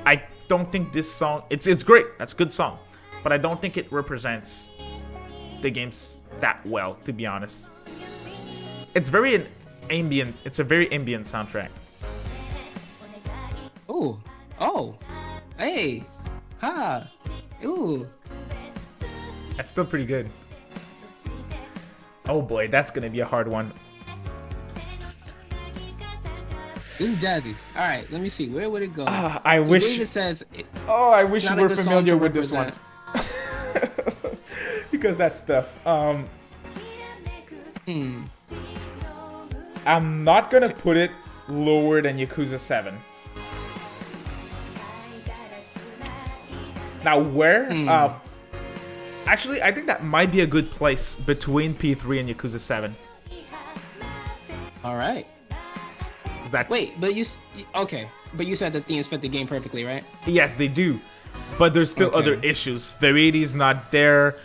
I don't think this song... It's great. That's a good song. But I don't think it represents the games that well, to be honest. It's very ambient. It's a very ambient soundtrack. Oh. Hey. Ha. Ooh. That's still pretty good. Oh boy, that's gonna be a hard one. This is jazzy. All right, let me see. Where would it go? I wish. It says. I wish you were familiar with this one. Because that's tough. I'm not gonna put it lower than Yakuza 7. Now where? Actually, I think that might be a good place between P3 and Yakuza 7. All right. That Wait, but okay, but you said the themes fit the game perfectly, right? yes, they do, but there's still Okay. other issues. Variety is not there.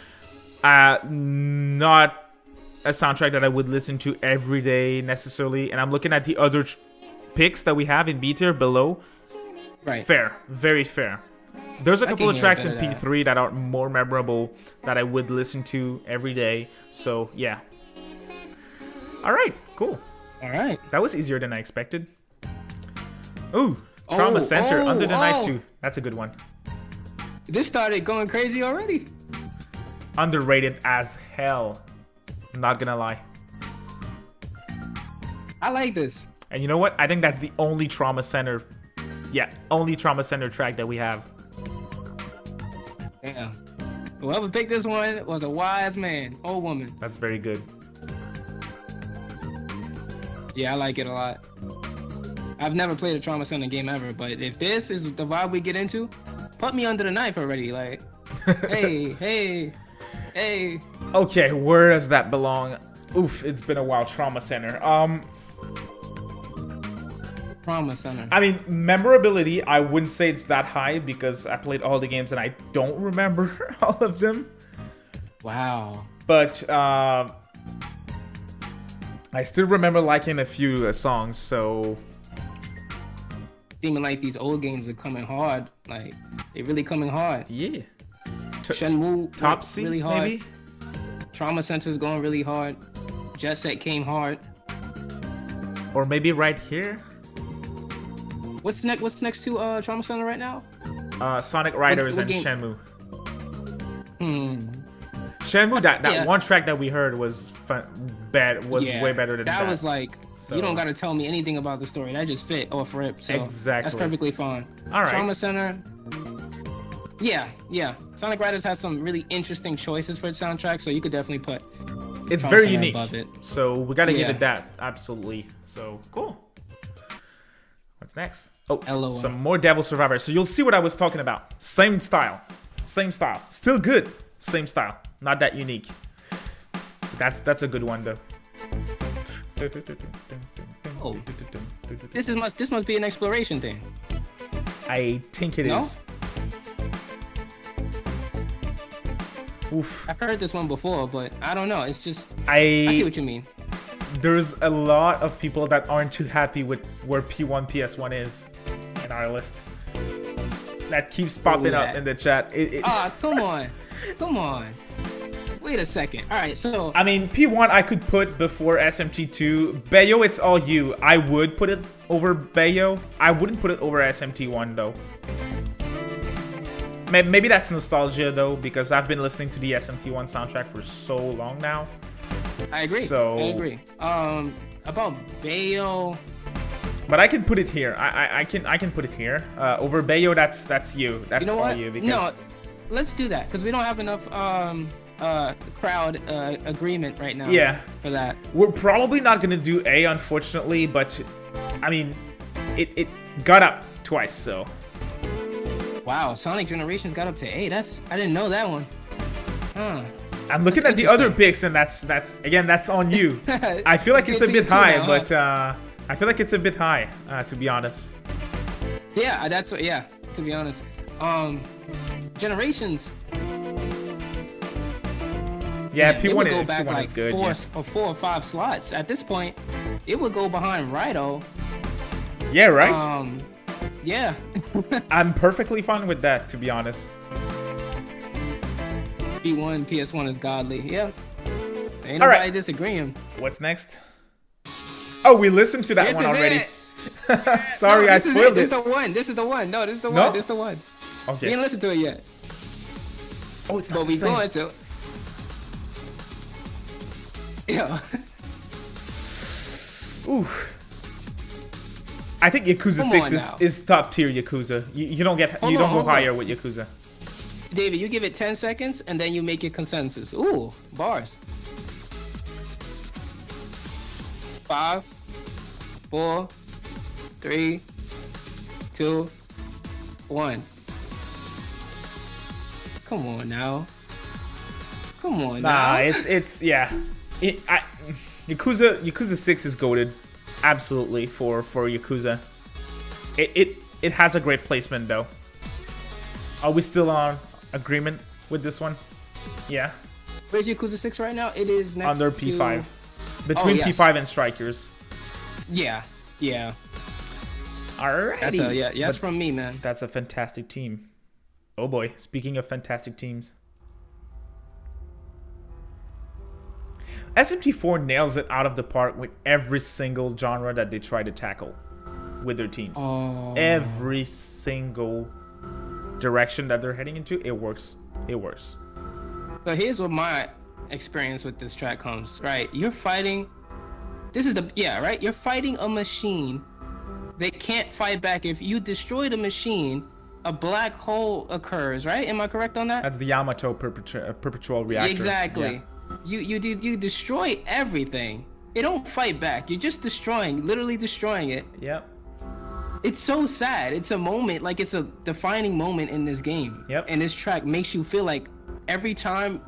Not a soundtrack that I would listen to every day necessarily. And I'm looking at the other picks that we have in B tier below. Right. Fair, very fair. There's a couple of tracks in better that. P3 that are more memorable that I would listen to every day. So yeah. All right, cool. All right. That was easier than I expected. Ooh, Trauma Center, Under the Knife 2. That's a good one. This started going crazy already. Underrated as hell. I'm not gonna lie. I like this. And you know what? I think that's the only Trauma Center. Yeah, only Trauma Center track that we have. Damn. Whoever picked this one was a wise man or woman. That's very good. Yeah, I like it a lot. I've never played a Trauma Center game ever, but if this is the vibe we get into, put me under the knife already. Like, hey. Okay, where does that belong? Oof, it's been a while. Trauma Center. Trauma Center. I mean, memorability, I wouldn't say it's that high because I played all the games and I don't remember all of them. Wow. But I still remember liking a few songs, so Seeming like these old games are coming hard. Like, they're really coming hard. yeah. Shenmue Top went C, really hard. maybe? Trauma Center's going really hard. Jet Set came hard. Or maybe right here? What's next? What's next to Trauma Center right now? Sonic Riders what and game? Shenmue. Hmm. Shenmue, that Yeah. one track that we heard was Yeah, way better than that. That was like, So- you don't gotta tell me anything about the story. That just fit off rip. So Exactly. that's perfectly fine. All right. Trauma Center. Yeah. Sonic Riders has some really interesting choices for its soundtrack, so you could definitely put. It's Trauma very Center unique. above it. So we gotta give Yeah. it that. Absolutely. So cool. What's next? Oh, LOL. some more Devil Survivor. So you'll see what I was talking about. Same style. Still good. Same style. Not that unique. That's a good one though. Oh. This must be an exploration thing. I think it No? is. Oof. I've heard this one before, but I don't know. It's just I see what you mean. There's a lot of people that aren't too happy with where P1, PS1 is in our list. That keeps popping up that? in the chat. Ah, come on. Wait a second. All right, so I mean, P1 I could put before SMT2. Bayo, it's all you. I would put it over Bayo. I wouldn't put it over SMT1 though. Maybe that's nostalgia though, because I've been listening to the SMT1 soundtrack for so long now. I agree. So- I agree. About Bayo. But I can put it here. I can put it here. Over Bayo, that's you. That's You know all what? you. Because No, let's do that because we don't have enough crowd agreement right now. Yeah. For that. We're probably not gonna do A, unfortunately, but I mean, it got up twice, so Wow, Sonic Generations got up to 8. I didn't know that one. Huh. I'm looking at the other picks, and that's again that's on you. I feel like it's a bit high, but I feel like it's a bit high, to be honest. Yeah, that's what. Yeah, to be honest. Generations. Yeah, it P1 would is go back P1 like is good. four or five slots. At this point, it would go behind Rido. Yeah, right. Yeah. I'm perfectly fine with that, to be honest. P1, PS1 is godly. Yeah. Ain't All nobody right. disagreeing. What's next? Oh, we listened to that This one is already. it. Sorry, No, I this is spoiled This it. is the one. This is the one. No, this is the No? one. This is the one. We Okay. didn't listen to it yet, Oh, it's not but the we same. going to. Yeah. Ooh. I think Yakuza Come 6 on is, now. is top tier Yakuza. You don't Hold go on, hold higher on. with Yakuza. David, you give it 10 seconds and then you make your consensus. Ooh, bars. 5, 4, 3, 2, 1. Come on now. Come on Nah, now. it's yeah. Yakuza 6 is goated. absolutely for Yakuza. It has a great placement though. Are we still on agreement with this one? Yeah. Where's Yakuza 6 right now? It is next Under P5. Between yes. P5 and Strikers. Yeah. Alrighty. That's from me, man. That's a fantastic team. Oh boy, speaking of fantastic teams. SMT4 nails it out of the park with every single genre that they try to tackle with their teams. Oh. Every single direction that they're heading into, it works. It works. So here's what my experience with this track comes, right? You're fighting... right? You're fighting a machine. They can't fight back. If you destroy the machine, a black hole occurs, right? Am I correct on that? That's the Yamato perpetual reactor. Exactly. Yeah. You destroy everything. It don't fight back. You're just literally destroying it. Yep. It's so sad. It's a moment, like it's a defining moment in this game. Yep. And this track makes you feel like every time,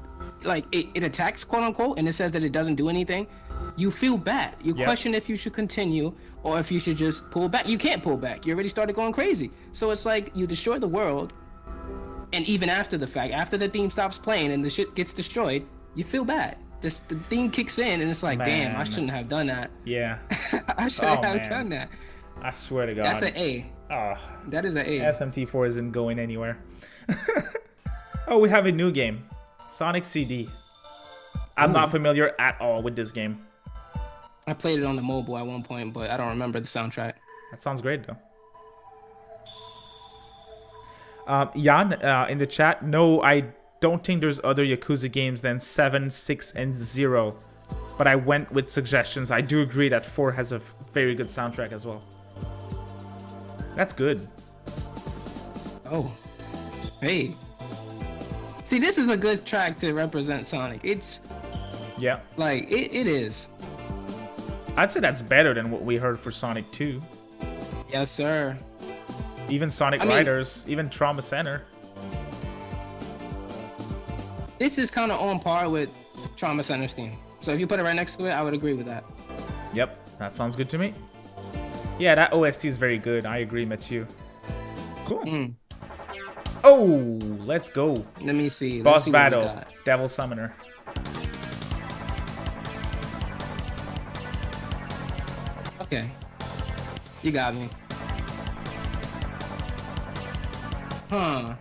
like it attacks, quote unquote, and it says that it doesn't do anything, you feel bad. You question if you should continue or if you should just pull back. You can't pull back. You already started going crazy. So it's like you destroy the world, and even after the fact, after the theme stops playing and the shit gets destroyed, you feel bad. The theme kicks in and it's like, damn, I shouldn't have done that. Yeah. I shouldn't have done that. I swear to God. That's an A. Oh, that is an A. SMT4 isn't going anywhere. Oh, we have a new game. Sonic CD. I'm not familiar at all with this game. I played it on the mobile at one point, but I don't remember the soundtrack. That sounds great, though. Jan, in the chat, no, I don't think there's other Yakuza games than 7, 6, and 0. But I went with suggestions. I do agree that 4 has a very good soundtrack as well. That's good. Oh. Hey. See, this is a good track to represent Sonic. It's... Yeah. Like, it is. I'd say that's better than what we heard for Sonic 2. Yes, sir. Even Sonic Riders, even Trauma Center. This is kind of on par with Trauma Center's theme. So if you put it right next to it, I would agree with that. Yep, that sounds good to me. Yeah, that OST is very good. I agree, Mathieu. Cool. Oh, let's go. Let me see. Boss battle, Devil Summoner. Okay. You got me. Huh.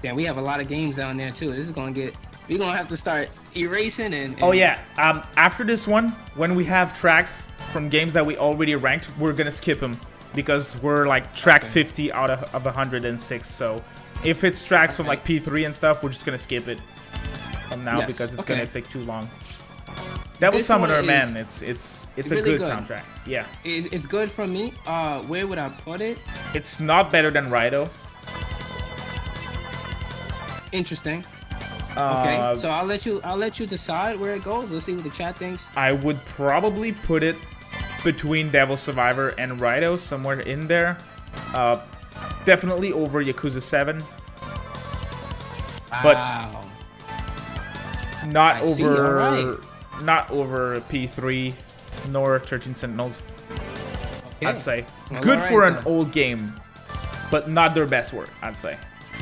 Yeah, we have a lot of games down there too. This is gonna get... We're gonna have to start erasing and... Oh yeah, after this one, when we have tracks from games that we already ranked, we're gonna skip them. Because we're like track 50 out of 106. So if it's tracks from like P3 and stuff, we're just gonna skip it from now because it's gonna take too long. Devil Summoner, man, it's a good soundtrack. Yeah. It's good for me. Where would I put it? It's not better than Rido. Interesting. Okay, so I'll let you decide where it goes. Let's see what the chat thinks. I would probably put it between Devil Survivor and Rido, somewhere in there. Definitely over Yakuza 7. Wow. But not over P3 nor 13 Sentinels. Okay. I'd say good for an old game, but not their best work, I'd say.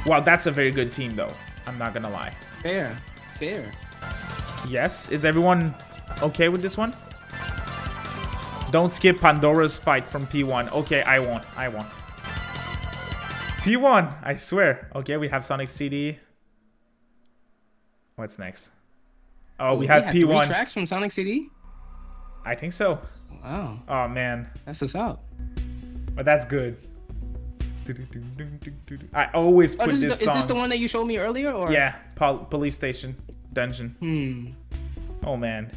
Wow, that's a very good team though. I'm not gonna lie. Fair. Yes, is everyone okay with this one? Don't skip Pandora's fight from P1. Okay, I won't. P1, I swear. Okay, we have Sonic CD. What's next? Oh, we have P1. 3 tracks from Sonic CD? I think so. Wow. Oh, man. That's what's up. But that's good. I always put this song. Is this the one that you showed me earlier? Or? Yeah, police station dungeon. Oh, man.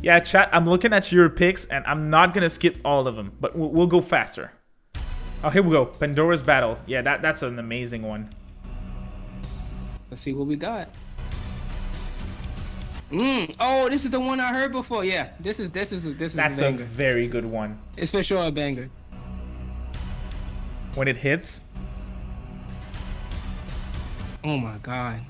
Yeah, chat, I'm looking at your picks, and I'm not going to skip all of them, but we'll go faster. Oh, here we go. Pandora's Battle. Yeah, that's an amazing one. Let's see what we got. Oh, this is the one I heard before. Yeah, this is That's a very good one. It's for sure a banger. When it hits. Oh my god.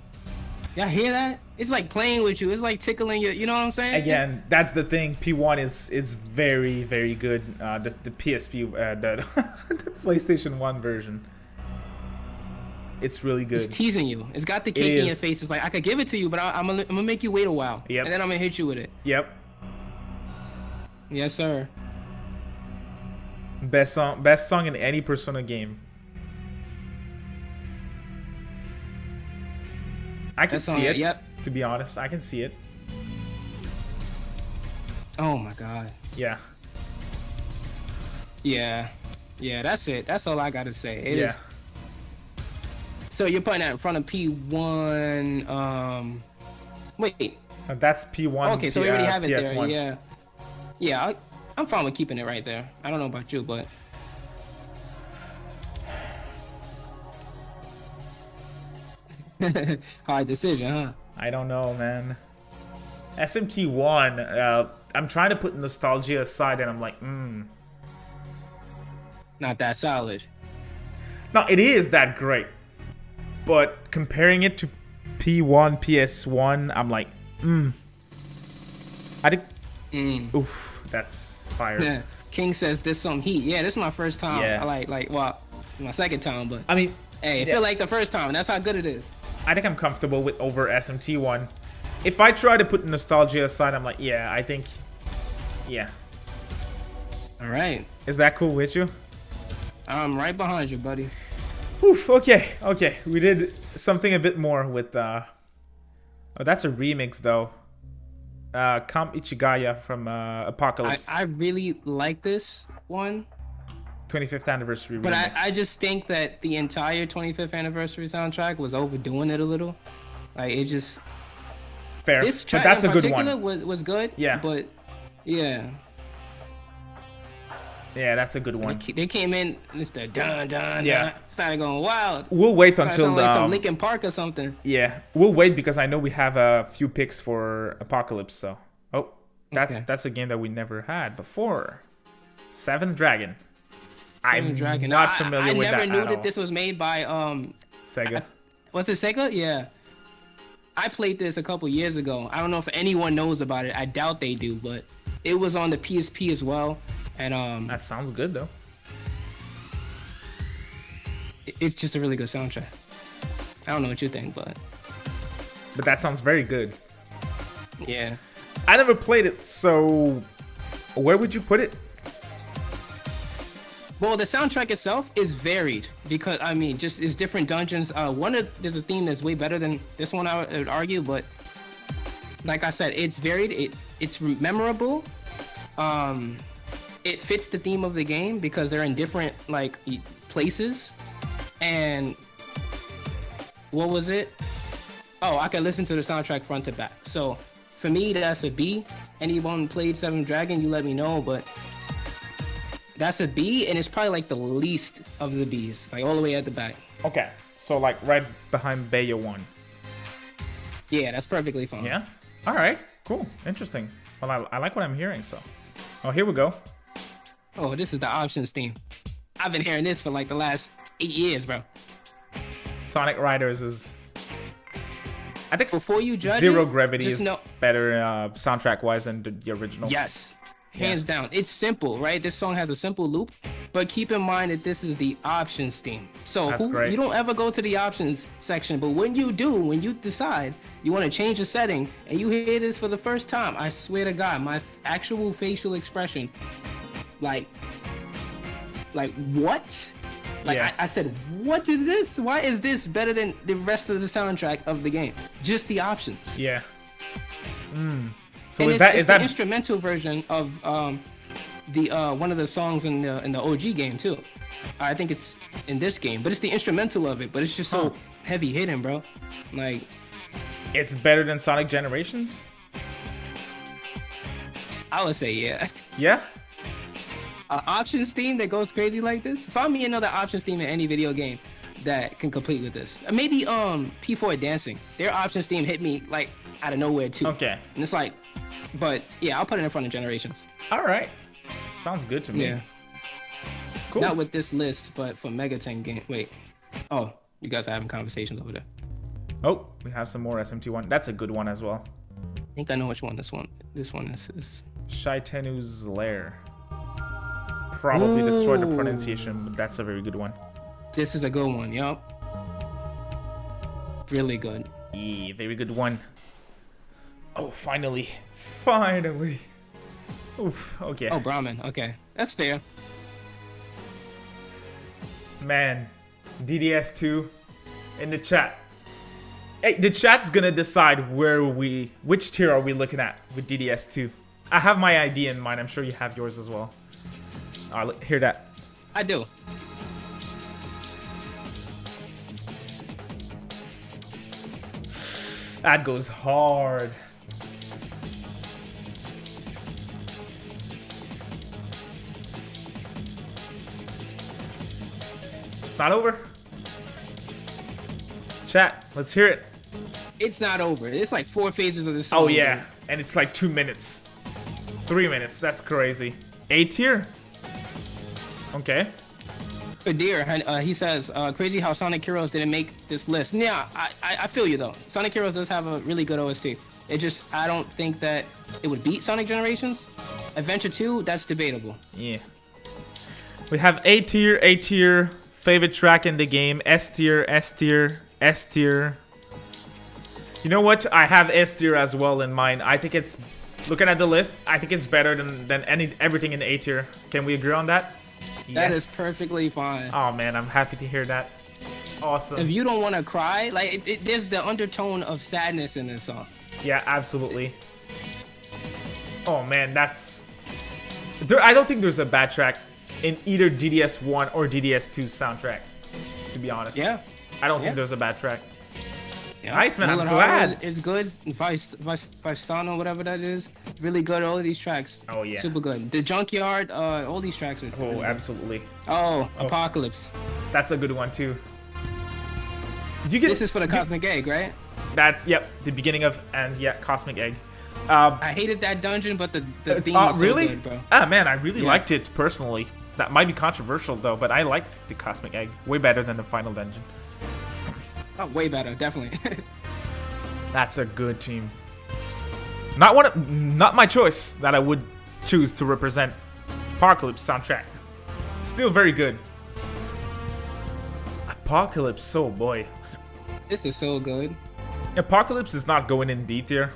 Y'all hear that? It's like playing with you. It's like tickling you. You know what I'm saying? Again, that's the thing. P1 is very, very good. The PSP, the PlayStation 1 version. It's really good. It's teasing you. It's got the cake in your face. It's like, I could give it to you, but I'm gonna make you wait a while. Yep. And then I'm gonna hit you with it. Yep. Yes, sir. Best song in any Persona game. I can see it. Yep. To be honest, I can see it. Oh my god. Yeah. Yeah. Yeah, that's it. That's all I gotta say. It Yeah. is. So you're putting that in front of P1. Wait. That's P1. Okay, so we already have it PS1. there. Yeah. Yeah, I'm fine with keeping it right there. I don't know about you, but. Hard decision, huh? I don't know, man. SMT1, I'm trying to put nostalgia aside and I'm like, Not that solid. No, it is that great. But comparing it to P1, PS1, I'm like, I think, oof, that's fire. Yeah. King says this some heat. Yeah, this is my first time. Yeah. I well, it's my second time, but I mean, hey, it feel like the first time, and that's how good it is. I think I'm comfortable with over SMT1. If I try to put nostalgia aside, I'm like, yeah, I think, yeah. All right. Is that cool with you? I'm right behind you, buddy. Oof, okay. We did something a bit more with, oh, that's a remix, though. Kamp Ichigaya from Apocalypse. I really like this one. 25th anniversary but remix. I just think that the entire 25th anniversary soundtrack was overdoing it a little. Like, it just... Fair. This track but that's in a good particular one. was good. Yeah. But, yeah. Yeah, that's a good one. They came in, it's the dun dun Yeah. dun, started going wild. We'll wait Started until sounding like some Linkin Park or something. Yeah, we'll wait because I know we have a few picks for Apocalypse. So, that's a game that we never had before. Seventh Dragon. I'm not familiar with that I never knew at that all. this was made by Sega. Was it Sega? Yeah. I played this a couple years ago. I don't know if anyone knows about it. I doubt they do, but it was on the PSP as well. And That sounds good though. it's just a really good soundtrack. I don't know what you think, but that sounds very good. yeah. I never played it, so where would you put it? Well, the soundtrack itself is varied because I mean, just it's different dungeons. There's a theme that's way better than this one, I would argue, but like I said, it's varied. It's memorable. It fits the theme of the game because they're in different like places. And what was it? Oh, I can listen to the soundtrack front to back. So for me, that's a B. Anyone played Seventh Dragon, you let me know, but that's a B, and it's probably like the least of the Bs, like all the way at the back. Okay, so like right behind Bayo 1. Yeah, that's perfectly fine. Yeah? Alright, cool, interesting. Well, I like what I'm hearing, so. Oh, here we go. Oh, this is the options theme. I've been hearing this for like the last 8 years, bro. Sonic Riders is... I think Before you judge Zero it, Gravity just is know- better soundtrack-wise than the original. Yes, hands down. It's simple, right? This song has a simple loop, but keep in mind that this is the options theme. So That's great. You don't ever go to the options section, but when you do, when you decide you want to change a setting and you hear this for the first time, I swear to God, my actual facial expression, like what? Like Yeah. I said, what is this? Why is this better than the rest of the soundtrack of the game? Just the options. Yeah. So And is it's that the instrumental version of the one of the songs in the OG game too. I think it's in this game, but it's the instrumental of it. But it's just so heavy hitting, bro. Like, it's better than Sonic Generations? I would say yeah. Yeah? Options theme that goes crazy like this. Find me another options theme in any video game that can complete with this. Maybe P4 Dancing. Their options theme hit me like out of nowhere too. Okay. And it's like, but yeah, I'll put it in front of Generations. Alright. Sounds good to me. Yeah. Cool. Not with this list, but for Megaten game. Wait. Oh, you guys are having conversations over there. Oh, we have some more SMT1. That's a good one as well. I think I know which one this one is. Shaitenu's Lair. Probably destroyed the pronunciation, but that's a very good one. This is a good one, yup. Really good. Yeah, very good one. Oh, finally. Finally. Oof, okay. Oh, Brahmin, okay. That's fair. Man, DDS2 in the chat. Hey, the chat's gonna decide which tier are we looking at with DDS2. I have my idea in mind. I'm sure you have yours as well. Hear that. I do. That goes hard. It's not over. Chat, let's hear it. It's not over. It's like 4 phases of the song. Oh yeah, and it's like 2 minutes. 3 minutes, that's crazy. A tier? Okay. Deer, he says, crazy how Sonic Heroes didn't make this list. Yeah, I feel you though. Sonic Heroes does have a really good OST. It just, I don't think that it would beat Sonic Generations. Adventure 2, that's debatable. Yeah. We have A tier, favorite track in the game, S tier, S tier, S tier. You know what? I have S tier as well in mind. I think it's, looking at the list, I think it's better than everything in A tier. Can we agree on that? That is perfectly fine. Oh man, I'm happy to hear that. Awesome. If you don't want to cry, like there's the undertone of sadness in this song. Yeah, absolutely. Oh man, that's... I don't think there's a bad track in either DDS1 or DDS2's soundtrack, to be honest. Yeah. I don't think there's a bad track. Yeah. Nice, man. I'm Mullet glad. Harbor is good. Vistano, whatever that is, really good. All of these tracks. Oh yeah. Super good. The Junkyard, all these tracks are. Oh, really absolutely. oh, Apocalypse. That's a good one too. Did you get? This is for the Cosmic Egg, right? That's the beginning of Cosmic Egg. I hated that dungeon, but the theme was really? so good, bro. Ah man, I really liked it personally. That might be controversial though, but I liked the Cosmic Egg way better than the final dungeon. Oh, way better, definitely. That's a good team. Not my choice that I would choose to represent Apocalypse soundtrack. Still very good. Apocalypse, oh boy. This is so good. Apocalypse is not going in D tier.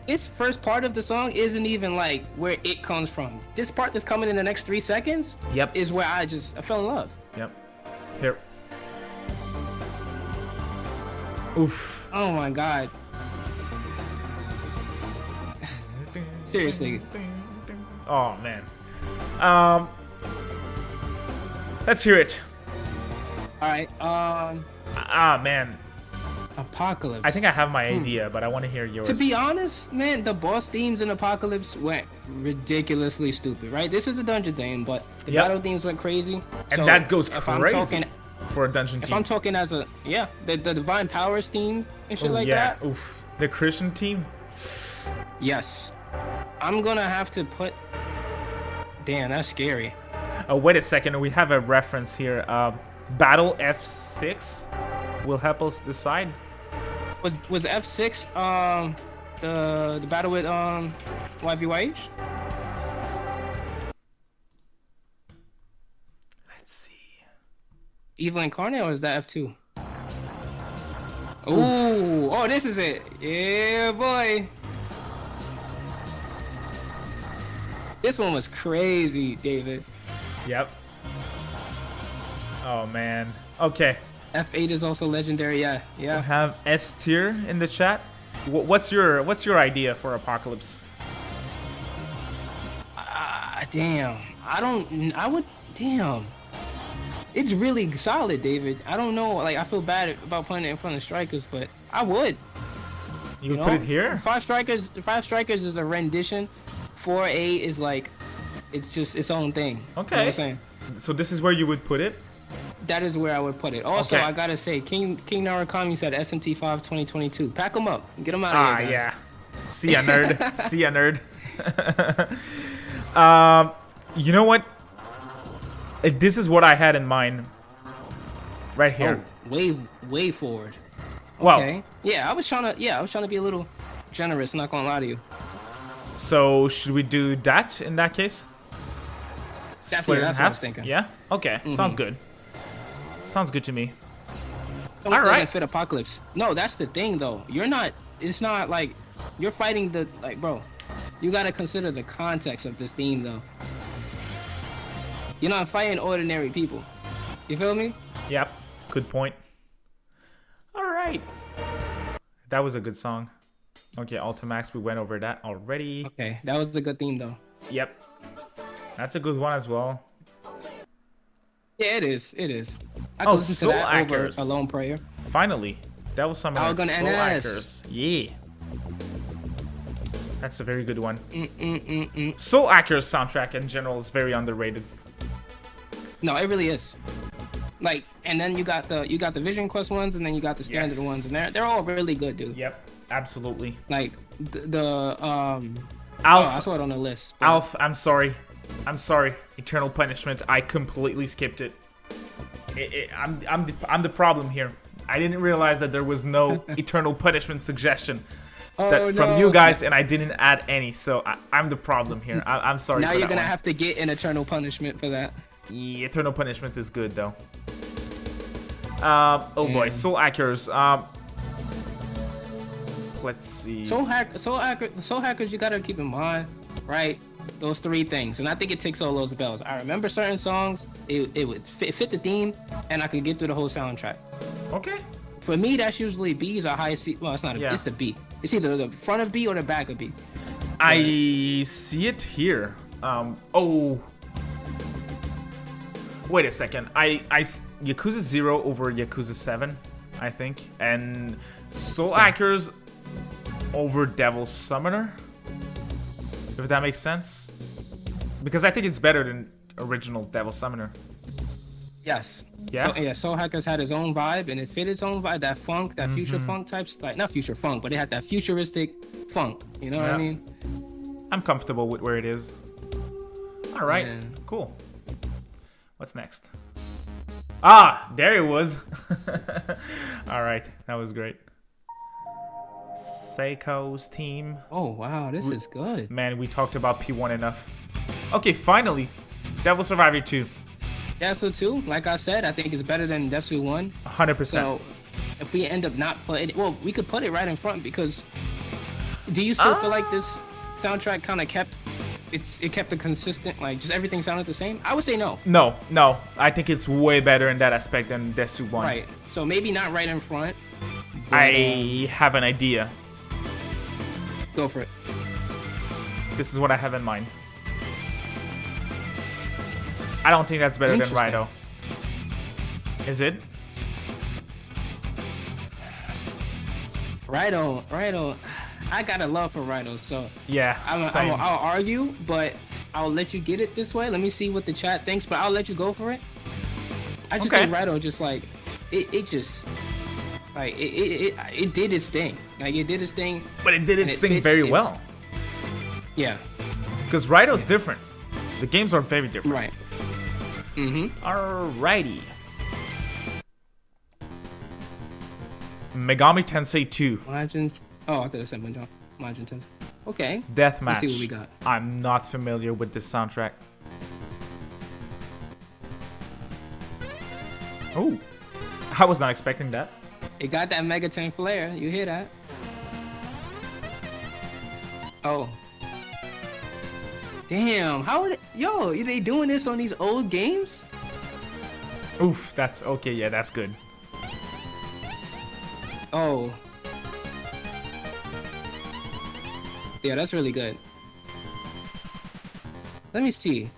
This first part of the song isn't even like where it comes from. This part that's coming in the next 3 seconds is where I fell in love. Yep. Here. Oof. Oh my god. Seriously. Oh man. Let's hear it. Alright, Man. Apocalypse. I think I have my idea, but I want to hear yours. To be honest, man, the boss themes in Apocalypse went ridiculously stupid, right? This is a dungeon theme, but the battle themes went crazy. And so that goes if crazy I'm talking, for a dungeon team. If I'm talking as a, the Divine Powers theme and shit like that. Oof. The Krischenn team? Yes. I'm gonna have to put... Damn, that's scary. Oh, wait a second. We have a reference here. Battle F6 will help us decide. Was F6 the battle with YVYH? Let's see. Evil Incarnate, or is that F2? Oh, this is it. Yeah, boy. This one was crazy, David. Yep. Oh man. Okay. F8 is also legendary. Yeah. We have S tier in the chat. What's your idea for Apocalypse? Damn. Damn. It's really solid, David. I don't know. Like, I feel bad about putting it in front of Strikers, but I would. You would put it here? 5 Strikers is a rendition. 4A is like, it's just its own thing. Okay. You know what I'm saying? So this is where you would put it? That is where I would put it. Also, okay. I gotta say, King Narakami said SMT5 2022. Pack them up. Get them out of here, guys. Yeah. See ya, nerd. See ya, nerd. You know what? This is what I had in mind. Right here. Oh, way forward. Well, Okay. Yeah, I was trying to be a little generous. Not gonna lie to you. so should we do that in that case? That's Split it in that's what I was half? thinking. Yeah? Okay, sounds good. Sounds good to me. Don't All right. fit Apocalypse. No, that's the thing though. You're not. It's not like you're fighting the bro. You gotta consider the context of this theme though. You're not fighting ordinary people. You feel me? Yep, good point. All right. That was a good song. Okay, Ultimax, we went over that already. Okay, that was a good theme though. Yep. That's a good one as well. Yeah, it is. It is. I Oh, could listen Soul to that over Hackers. a lone prayer. Finally. That was some of Algon Soul NS. Hackers. Yeah. That's a very good one. Soul Hackers soundtrack in general is very underrated. No, it really is. Like, and then you got the Vision Quest ones, and then you got the standard Yes. ones, and they're all really good, dude. Yep, absolutely. Like Alf, I saw it on the list. but- Alf, I'm sorry. Eternal Punishment. I completely skipped it. I'm the problem here. I didn't realize that there was no Eternal Punishment suggestion from you guys, and I didn't add any. So I'm the problem here. I'm sorry. Now for you're that gonna one. have to get an Eternal Punishment for that. Yeah, Eternal Punishment is good though. Oh boy, Soul Hackers. Let's see. Soul Hackers, you gotta keep in mind, right? Those three things, and I think it takes all those bells. I remember certain songs, it would fit the theme, and I could get through the whole soundtrack. Okay. For me, that's usually B's or high C. Well, it's not. Yeah. It's the B. It's either the front of B or the back of B. I see it here. Oh. Wait a second. Yakuza 0 over Yakuza 7, I think, and Soul Hackers over Devil Summoner. If that makes sense, because I think it's better than original Devil Summoner. Yes. Yeah? So, Soul Hackers had his own vibe, and it fit its own vibe. That funk, that future funk types, like not future funk, but it had that futuristic funk. You know what I mean? I'm comfortable with where it is. All right, Yeah. cool. What's next? Ah, there it was. All right, that was great. Seiko's team. Oh wow, this is good. Man, we talked about P1 enough. Okay, finally, Devil Survivor 2. Desu 2, like I said, I think it's better than Desu 1. 100%. So if we end up not putting, well, we could put it right in front because. Do you still feel like this soundtrack kind of kept? It kept a consistent, like just everything sounded the same? I would say no. No. I think it's way better in that aspect than Desu 1. Right. So maybe not right in front. But, I have an idea. go for it. This is what I have in mind. I don't think that's better than Interesting. Raito. Is it? Raito. I got a love for Raito, so Yeah, same. I'll argue, but I'll let you get it this way. Let me see what the chat thinks, but I'll let you go for it. I just Okay. think Raito just like it just like it did its thing. Like it did its thing. But it did and its it thing fits very its- well. Yeah. Because Raito's different. The games are very different. Right. Mm-hmm. Alrighty. Megami Tensei 2. Majin. Oh, I thought it said Majin Tensei. Okay. Deathmatch. Let's see what we got. I'm not familiar with this soundtrack. Oh. I was not expecting that. It got that Megaton flair. You hear that? Oh. Damn. How are they doing this on these old games? Oof, that's okay. Yeah, that's good. Oh. Yeah, that's really good. Let me see.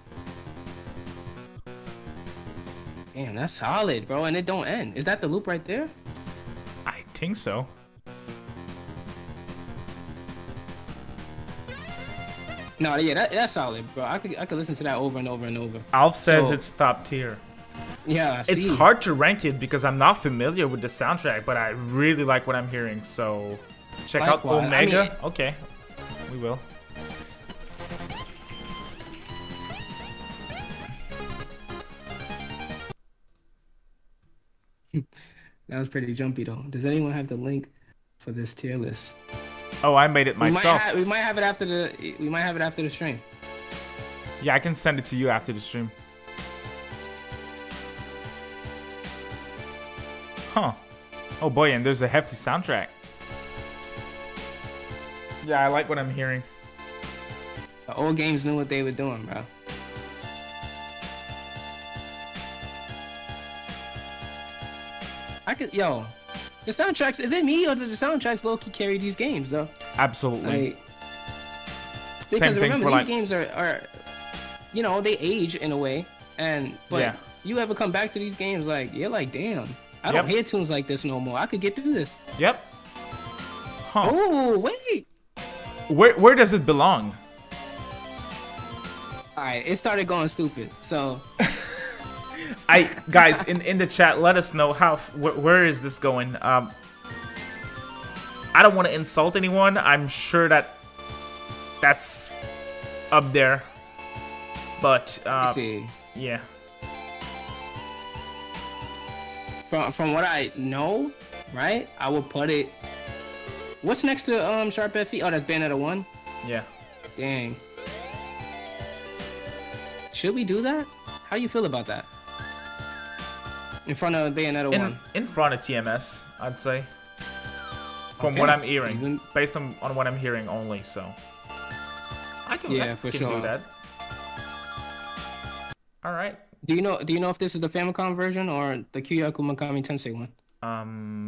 Damn, that's solid, bro, and it don't end. Is that the loop right there? I think so. No, yeah, that's solid, bro. I could listen to that over and over and over. Alf says So- it's top tier. Yeah, I It's see. hard to rank it because I'm not familiar with the soundtrack, but I really like what I'm hearing. So check out Likewise. Omega. I mean- Okay, we will. That was pretty jumpy though. Does anyone have the link for this tier list? Oh, I made it myself. We might have it after the stream. Yeah, I can send it to you after the stream. Huh. Oh boy, and there's a hefty soundtrack. Yeah, I like what I'm hearing. The old games knew what they were doing, bro. The soundtracks, is it me or do the soundtracks low-key carry these games, though? Absolutely. Because Same thing remember, for these like... games are, you know, they age in a way, but yeah. You ever come back to these games, like, you're like, damn, I don't hear tunes like this no more. I could get through this. Yep. Huh. Oh, wait. Where does it belong? Alright, it started going stupid, so... Guys, in the chat, let us know where is this going. I don't want to insult anyone. I'm sure that's up there, but yeah. From what I know, right? I will put it. What's next to Sharp FE? Oh, that's Bayonetta 1. Yeah. Dang. Should we do that? How do you feel about that? In front of Bayonetta 1. In front of TMS, I'd say. From what I'm hearing, based on what I'm hearing only, so I can do that. All right. Do you know if this is the Famicom version or the Kyoku Megami Tensei one?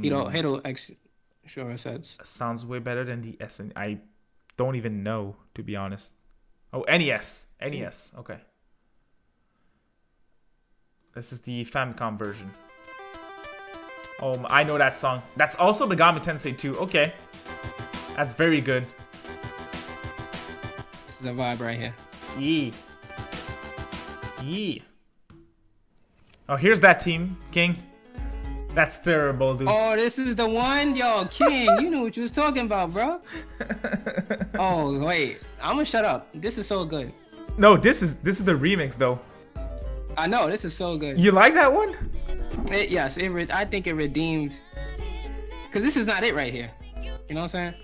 Hito X sure says. Sounds way better than the SN. I don't even know, to be honest. Oh, NES. NES. Okay. This is the Famicom version. Oh, I know that song. That's also Megami Tensei 2. Okay. That's very good. This is the vibe right here. Yee. Yee. Oh, here's that team, King. That's terrible, dude. Oh, this is the one? Yo, King, you knew what you was talking about, bro. Oh, wait. I'm gonna shut up. This is so good. No, this is the remix, though. I know, this is so good. You like that one? Yes, I think it redeemed. Because this is not it right here. You know what I'm saying?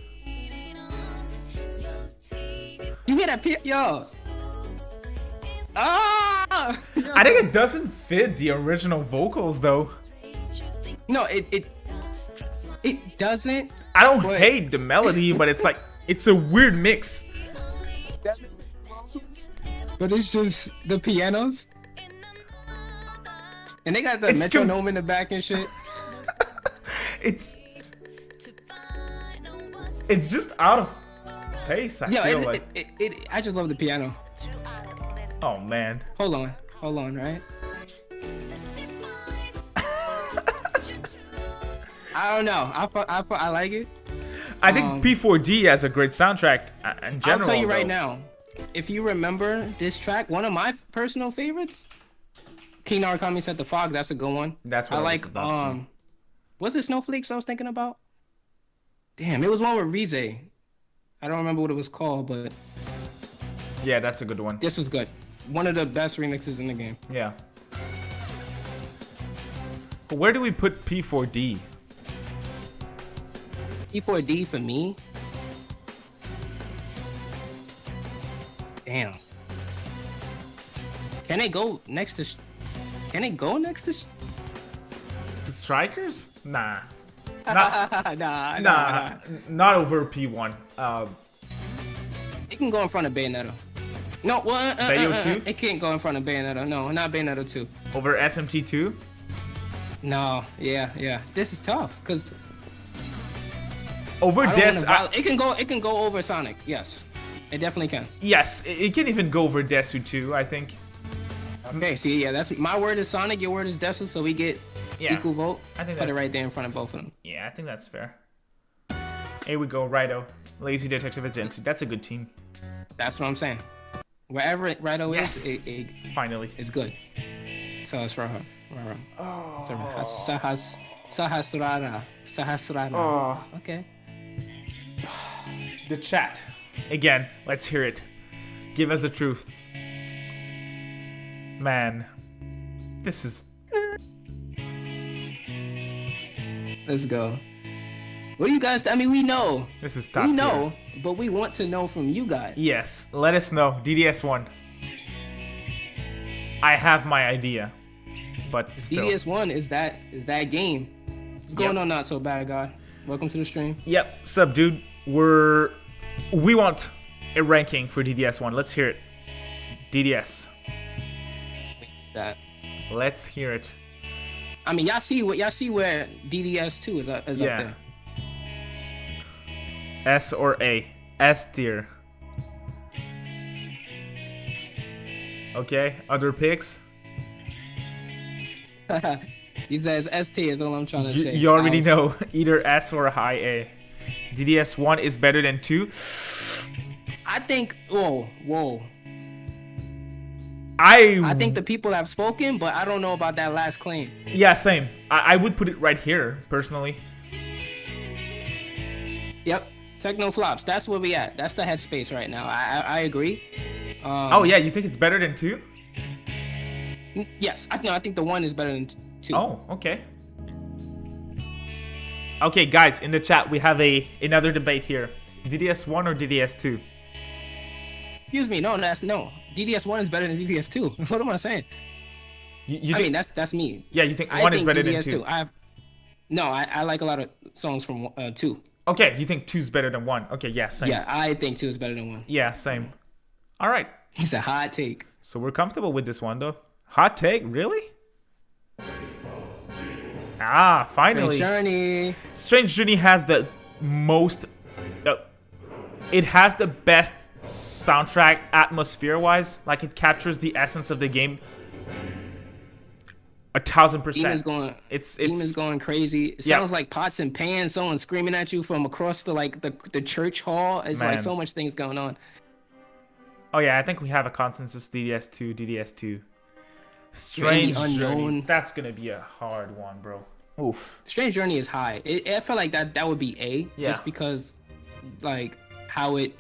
You hear that? Yo. Ah! I think it doesn't fit the original vocals, though. No, it doesn't. I don't hate the melody, but it's like, it's a weird mix. But it's just the pianos. And they got the metronome in the back and shit. It's just out of pace, I feel like. I just love the piano. Oh, man. Hold on, right? I don't know. I like it. I think P4D has a great soundtrack in general. I'll tell you right now. If you remember this track, one of my personal favorites, King Narukami Set the Fog. That's a good one. That's what I like. Was it Snowflakes I was thinking about? Damn, it was one with Rize. I don't remember what it was called, but yeah, that's a good one. This was good. One of the best remixes in the game. Yeah. But where do we put P4D? P4D for me? Damn. Can it go next to? The Strikers? Nah. Nah. Not over P1. It can go in front of Bayonetta. No, Bayo 2? It can't go in front of Bayonetta. No, not Bayonetta 2. Over SMT 2? No, yeah. This is tough because over Des. It can go over Sonic. Yes, it definitely can. Yes, it can even go over Desu 2, I think. Okay, see, yeah, that's my word is Sonic, your word is Desu, so we get equal vote. I think put it right there in front of both of them. Yeah, I think that's fair. Here we go, Rido. Lazy Detective Agency. That's a good team. That's what I'm saying. Wherever Rido is, it finally. It's good. So it's for her. Sahasrara. Oh. Okay. The chat. Again, let's hear it. Give us the truth. Man, this is... Let's go. What do you guys? I mean, we know. This is top We tier. know, but we want to know from you guys. Yes, let us know. DDS1. I have my idea, but still. DDS1 is that game. What's going on, not so bad, guy? Welcome to the stream. Yep, sup, dude. We want a ranking for DDS1. Let's hear it. DDS. That. Let's hear it. I mean, y'all see where DDS2 is up there. S or A? S tier. Okay, other picks? He says S tier is all I'm trying to say. You already know, either S or high A. DDS1 is better than 2. I think, whoa. I think the people have spoken, but I don't know about that last claim. Yeah, same. I would put it right here, personally. Yep. Techno flops. That's where we at. That's the headspace right now. I agree. Oh yeah, you think it's better than 2? Yes. I think the 1 is better than 2. Oh, okay. Okay, guys, in the chat we have another debate here. DDS1 or DDS2? Excuse me. No. DDS1 is better than DDS2. What am I saying? I mean, that's me. Yeah, you think 1 is better than 2? I like a lot of songs from 2. Okay, you think 2 is better than 1? Okay, yeah, same. Yeah, I think 2 is better than 1. Yeah, same. All right. It's a hot take. So we're comfortable with this one, though. Hot take, really? Ah, finally. Strange Journey has the most. It has the best soundtrack atmosphere-wise. Like, it captures the essence of the game 1,000%. Demon's going crazy. It sounds like pots and pans. Someone screaming at you from across the church hall. It's like so much things going on. Oh yeah, I think we have a consensus. DDS2. Strange Journey. That's gonna be a hard one, bro. Oof. Strange Journey is high. I feel like that would be A, just because like how it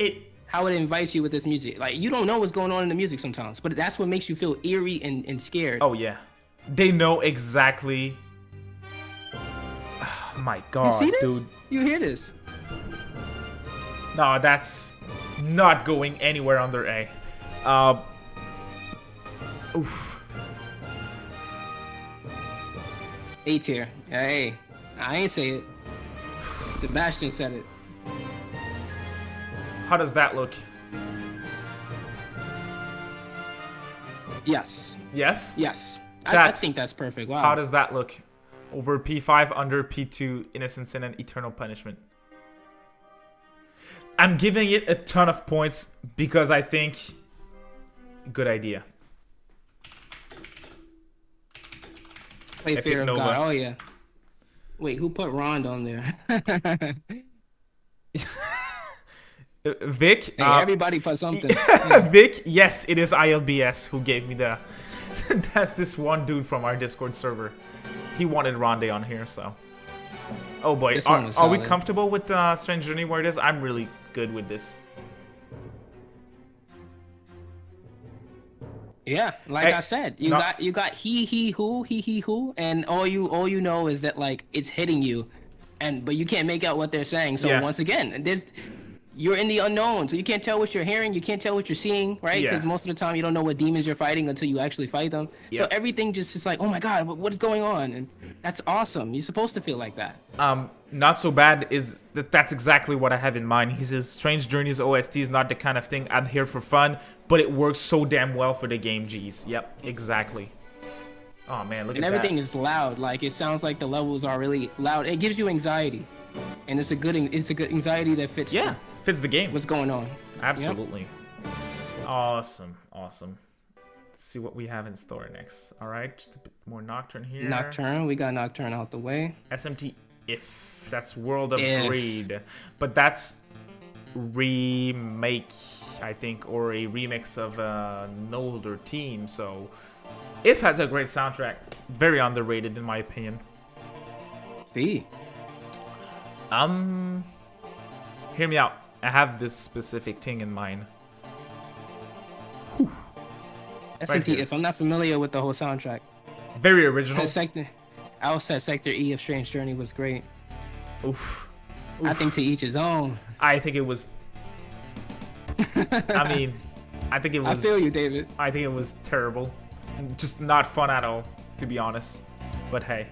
invites you with this music. Like, you don't know what's going on in the music sometimes, but that's what makes you feel eerie and scared. Oh yeah. They know exactly. Oh, my God, you see this? dude. You hear this? No, that's not going anywhere under A. Oof. A tier. Hey, I ain't say it. Sebastian said it. How does that look? Yes. Yes? Yes. Chat, I think that's perfect. Wow. How does that look? Over P5, under P2, Innocent Sin and Eternal Punishment. I'm giving it a ton of points because I think... Good idea. Play Fear of God. Oh, yeah. Wait, who put Rond on there? Vic? Hey, everybody put something. Vic? Yes, it is ILBS who gave me the... That's this one dude from our Discord server. He wanted Ronde on here, so... Oh boy, are we comfortable with Strange Journey where it is? I'm really good with this. Yeah, like I said, you got he who, and all you know is that like it's hitting you, but you can't make out what they're saying. So once again, you're in the unknown, so you can't tell what you're hearing, you can't tell what you're seeing, right? Because most of the time you don't know what demons you're fighting until you actually fight them. So everything just is like, oh my God, what is going on? And that's awesome. You're supposed to feel like that. Not so bad is that's exactly what I have in mind. He says Strange Journey's OST is not the kind of thing I'm here for fun, but it works so damn well for the game. G's. Yep, exactly. Oh man, look at that. And everything is loud. Like, it sounds like the levels are really loud. It gives you anxiety, and it's a good anxiety that fits. Yeah, fits the game. What's going on? Absolutely. Yep. Awesome. Let's see what we have in store next. All right, just a bit more Nocturne here. Nocturne, we got Nocturne out the way. SMT If. That's World of Greed. But that's remake, I think, or a remix of an older team. So If has a great soundtrack. Very underrated in my opinion. See. Hear me out. I have this specific thing in mind. Whew. SMT If. I'm not familiar with the whole soundtrack. Very original. I would say Sector E of Strange Journey was great. Oof. I think to each his own. I think it was. I mean, I think it was. I feel you, David. I think it was terrible. Just not fun at all, to be honest. But hey,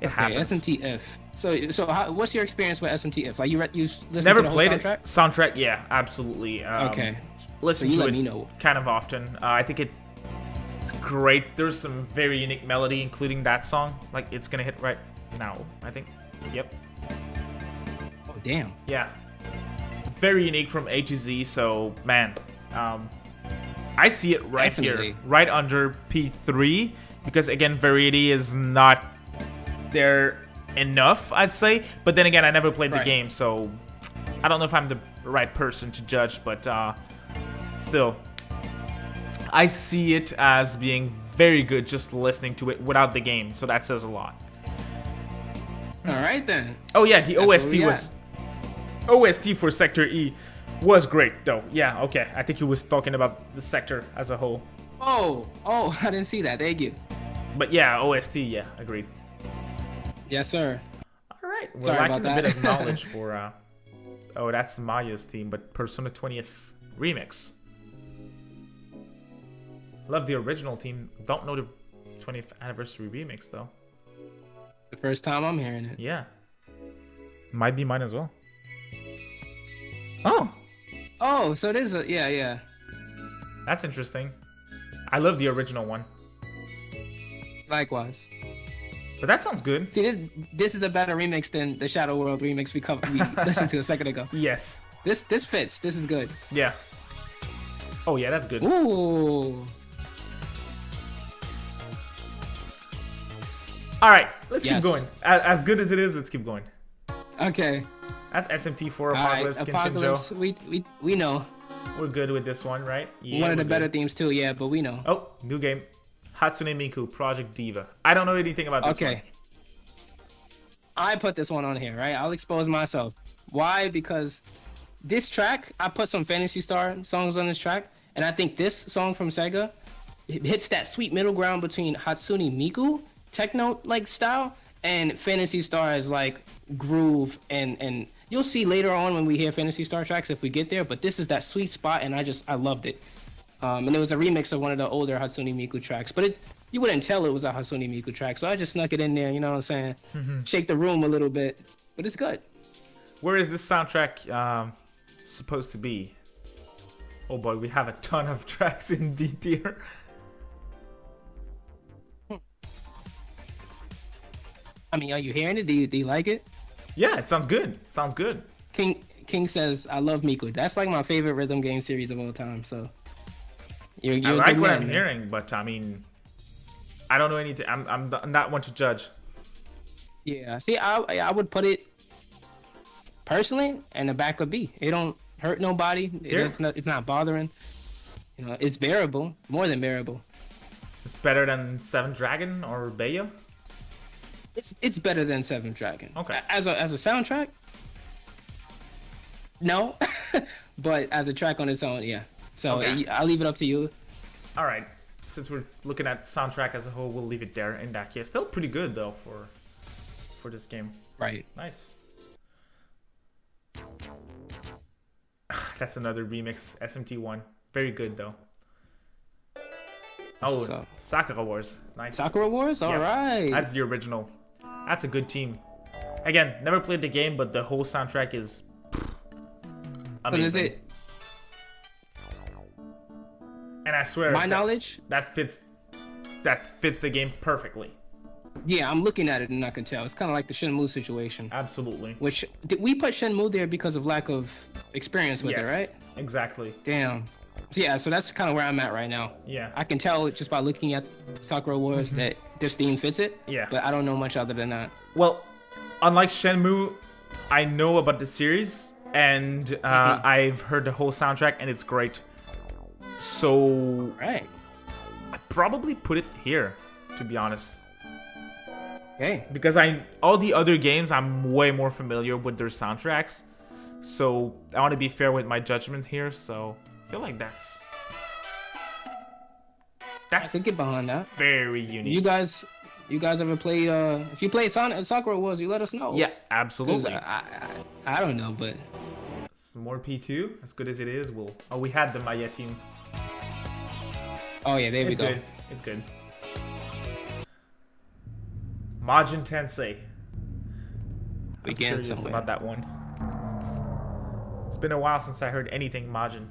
it happens. SMTF. So what's your experience with SMTF? Like you listen Never to the played whole it. soundtrack? Soundtrack, yeah, absolutely. Okay. Listen So you to let it me know. kind of often. I think it's great. There's some very unique melody, including that song. Like it's gonna hit right now, I think. Yep. Oh damn. Yeah. Very unique from A to Z. So man, I see it right Definitely. here, right under P3, because again, variety is not there enough, I'd say. But then again, I never played the game, so I don't know if I'm the right person to judge. But still, I see it as being very good just listening to it without the game. So that says a lot. All right then. Oh yeah, the That's OST was OST for Sector E was great though. Yeah, okay. I think he was talking about the sector as a whole. Oh, I didn't see that. Thank you. But yeah, OST, yeah, agreed. Yes, sir. All right, we're Sorry lacking about a bit that. of knowledge for. Oh, that's Maya's theme, but Persona 20th remix. Love the original theme. Don't know the 20th anniversary remix though. The first time I'm hearing it. Yeah, might be mine as well. Oh, Oh, so it is a yeah. that's interesting. I love the original one, Likewise. but that sounds good. See, this is a better remix than the Shadow World remix we listened to a second ago. Yes. This fits. This is good. Yeah. Oh yeah, that's good. Ooh. All right, let's Yes. keep going. As good as it is, let's keep going. Okay. That's SMT4 All right. Apocalypse, Krischenn Apocalypse. Joe. We know. We're good with this one, right? Yeah, One of the we're better good. themes too. Yeah, but we know. Oh, new game. Hatsune Miku Project Diva. I don't know anything about this Okay. I put this one on here, right? I'll expose myself. Why? Because this track, I put some Phantasy Star songs on this track, and I think this song from Sega hits that sweet middle ground between Hatsune Miku techno like style and Phantasy Star's like groove, and you'll see later on when we hear Phantasy Star tracks if we get there. But this is that sweet spot, and I loved it. And it was a remix of one of the older Hatsune Miku tracks, but you wouldn't tell it was a Hatsune Miku track, so I just snuck it in there. You know what I'm saying? Shake the room a little bit, but it's good. Where is this soundtrack supposed to be? Oh boy, we have a ton of tracks in B tier. I mean, are you hearing it? Do you like it? Yeah, it sounds good. Sounds good. King says, "I love Miku." That's like my favorite rhythm game series of all time. So you're I a like good what man, I'm man. hearing, but I mean, I don't know anything. I'm not one to judge. Yeah. See, I would put it personally in the back of B. It don't hurt nobody. Here? It's not bothering. You know, it's bearable, more than bearable. It's better than Seven Dragon or Bayo. It's better than Seven Dragon. Okay. As a soundtrack, no, but as a track on its own, yeah. So Okay. I'll leave it up to you. All right. Since we're looking at soundtrack as a whole, we'll leave it there in that case. Still pretty good though for this game. Right. Nice. That's another remix, SMT1. Very good though. Oh, So- Sakura Wars. Nice. Sakura Wars. All Yeah. right. That's the original. That's a good team. Again, never played the game, but the whole soundtrack is What is amazing. it? And I swear, My knowledge. that fits the game perfectly. Yeah, I'm looking at it and I can tell. It's kind of like the Shenmue situation. Absolutely. Which did we put Shenmue there because of lack of experience with Yes, it, right? exactly. Damn. So yeah, so that's kind of where I'm at right now. Yeah. I can tell just by looking at Sakura Wars that this theme fits it. Yeah. But I don't know much other than that. Well, unlike Shenmue, I know about the series, and I've heard the whole soundtrack, and it's great. So Right. I'd probably put it here, to be honest. Okay. Because all the other games, I'm way more familiar with their soundtracks. So I want to be fair with my judgment here. So I feel like I could get behind that. very unique. You guys You guys ever play? If you play Sakura Wars, you let us know. Yeah, absolutely. I don't know, but some more P2, as good as it is. We had the Maya team. Oh yeah, there we go. Good. It's good. Majin Tensei. I'm curious about that one. It's been a while since I heard anything Majin.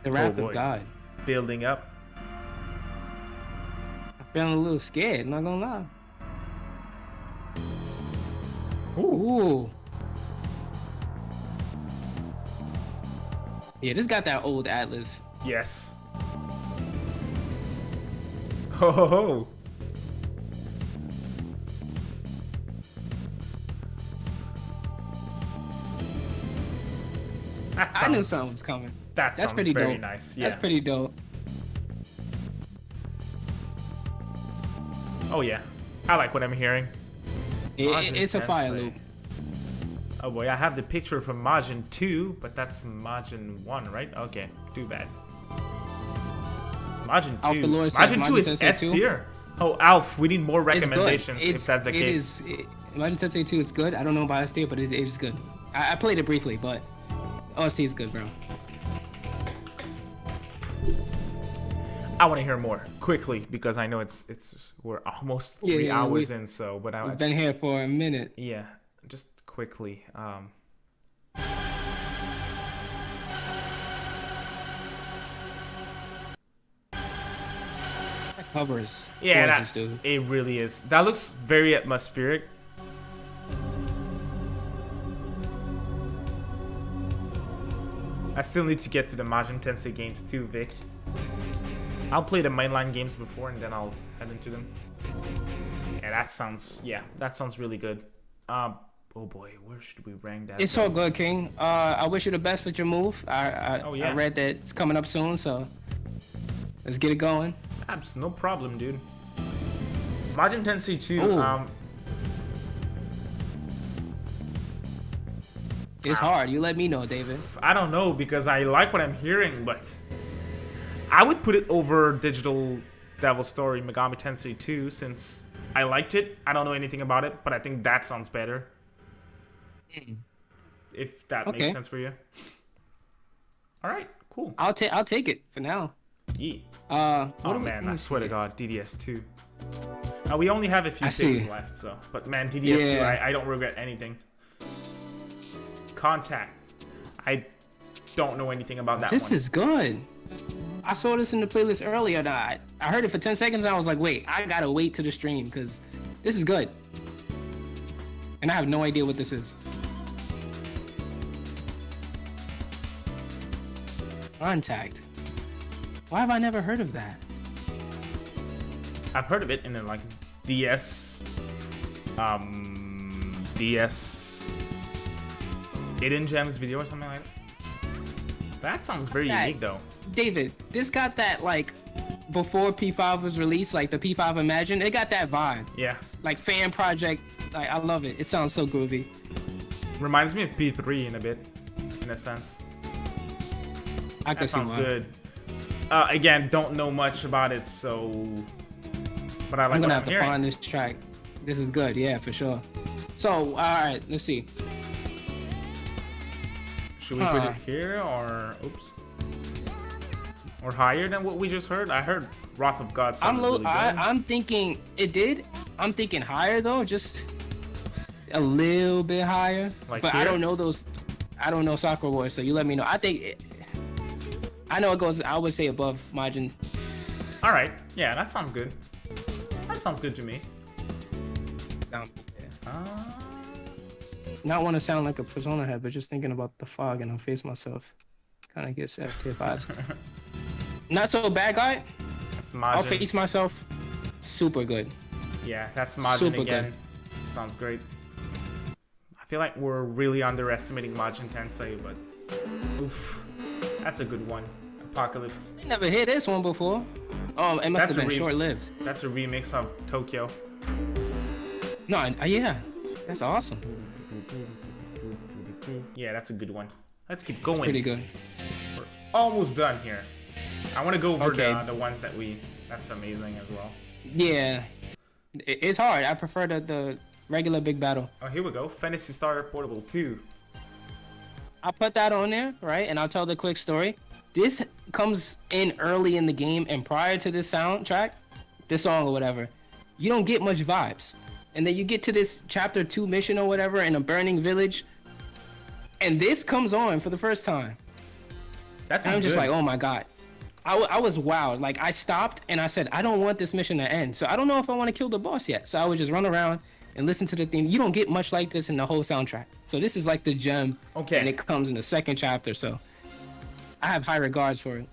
The Wrath of God. It's building up. I'm feeling a little scared, not gonna lie. Ooh. Yeah, this got that old Atlus. Yes. Ho ho ho. I knew something was coming. That's pretty very dope. Nice. Yeah. That's pretty dope. Oh yeah, I like what I'm hearing. It's a fire loop. Oh boy, I have the picture from Majin 2, but that's Majin 1, right? Okay, too bad. Majin 2. Majin 2 is S tier. Oh, Alf, we need more recommendations if that's the case. Majin Tensei 2 is good. I don't know about S tier, but it is good. I played it briefly, but OST is good, bro. I want to hear more quickly because I know we're almost 3 hours in. So, but we've been here for a minute. Yeah, just quickly. That cover is gorgeous, dude. It really is. That looks very atmospheric. I still need to get to the Majin Tensei games too, Vic. I'll play the mainline games before and then I'll head into them. Yeah, that sounds really good. Oh boy, where should we rank that? It's all good, King. I wish you the best with your move. I read that it's coming up soon, so let's get it going. No problem, dude. Majin Tensei 2. It's hard. You let me know, David. I don't know because I like what I'm hearing, but I would put it over Digital Devil Story Megami Tensei 2 since I liked it. I don't know anything about it, but I think that sounds better. If that makes sense for you. All right, cool. I'll take it for now. Yeah. Oh man, I swear to God, DDS 2. We only have a few things left, so. But man, DDS 2, I don't regret anything. Contact. I don't know anything about that one. This is good. I saw this in the playlist earlier. I heard it for 10 seconds and I was like, wait, I gotta wait to the stream because this is good. And I have no idea what this is. Contact. Why have I never heard of that? I've heard of it in like DS Hidden Gems video or something like that. That sounds very unique though. David, this got that like before P5 was released, like the P5 Imagine, it got that vibe. Yeah. Like fan project, like I love it. It sounds so groovy. Reminds me of P3 in a bit, in a sense. I can see why. Sounds good. Again, don't know much about it, so. But I like. I'm gonna have to find this track. This is good, yeah, for sure. So, all right, let's see. Should we put it here or oops? Or higher than what we just heard? I heard Wrath of God sounded really good. I'm thinking it did. I'm thinking higher though, just a little bit higher. Like but here? I don't know those. I don't know Sakura Wars, so you let me know. I know it goes. I would say above Majin. All right. Yeah, that sounds good. That sounds good to me. Not want to sound like a Persona head, but just thinking about the fog and I'll face myself. Kind of gets S tier vibes. Not so bad, guy. That's Majin. I'll face myself. Super good. Yeah, that's Majin Super again. good. Sounds great. I feel like we're really underestimating Majin Tensei, but oof, that's a good one. Apocalypse. I never heard this one before. Oh, it must have been short-lived. That's a remix of Tokyo. No, yeah, that's awesome. Yeah, that's a good one. Let's keep It's going. pretty good. We're almost done here. I want to go over Okay. the ones that we. That's amazing as well. Yeah, it's hard. I prefer the regular big battle. Oh, here we go. Fantasy Star Portable 2. I'll put that on there, right? And I'll tell the quick story. This comes in early in the game, and prior to this soundtrack, this song or whatever, you don't get much vibes. And then you get to this chapter 2 mission or whatever in a burning village, and this comes on for the first time. That's And I'm just good. like, oh my god. I was wowed. Like, I stopped and I said, I don't want this mission to end. So I don't know if I want to kill the boss yet. So I would just run around and listen to the theme. You don't get much like this in the whole soundtrack. So this is like the gem. Okay. And it comes in the second chapter. So I have high regards for it.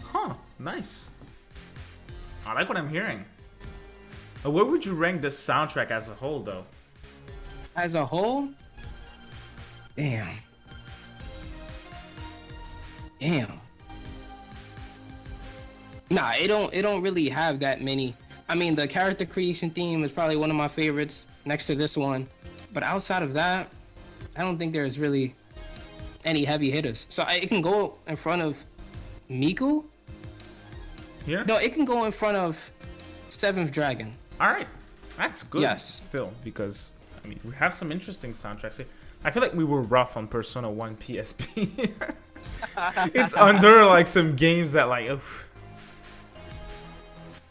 Huh. Nice. I like what I'm hearing. Where would you rank the soundtrack as a whole, though? As a whole, damn. Nah, it don't really have that many. I mean, the character creation theme is probably one of my favorites next to this one. But outside of that, I don't think there's really any heavy hitters. So it can go in front of Miku. Here? No, it can go in front of Seventh Dragon. All right. That's good. Yes. Still, because I mean, we have some interesting soundtracks here. I feel like we were rough on Persona 1 PSP. It's under like some games that like, oof.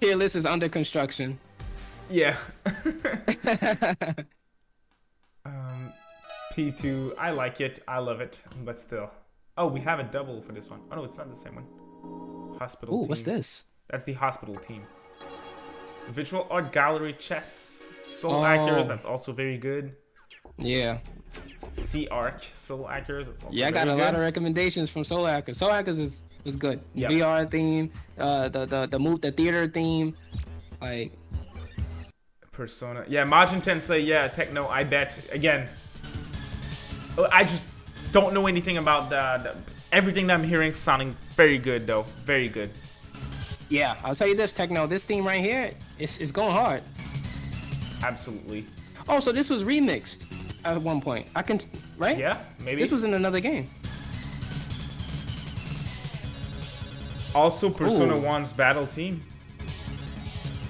Tier list is under construction. Yeah. P2, I like it, I love it, but still. Oh, we have a double for this one. Oh no, it's not the same one. Hospital Ooh, team. what's this? That's the hospital team. Visual Art Gallery Chess Soul Oh. Actors, that's also very good. Yeah. Sea Arc Soul Actors, that's also Yeah, I got very a lot good. of recommendations from Soul Hackers. Soul Hackers is good. Yep. VR theme, the theater theme, like Persona. Yeah, Majin Tensei, yeah, Techno, I bet. Again, I just don't know anything about the everything that I'm hearing sounding very good though. Very good. yeah. I'll tell you this, Techno. This theme right here is going hard. Absolutely. Oh, so this was remixed at one point. I can right? Yeah, maybe. This was in another game. Also Persona Ooh. 1's battle team.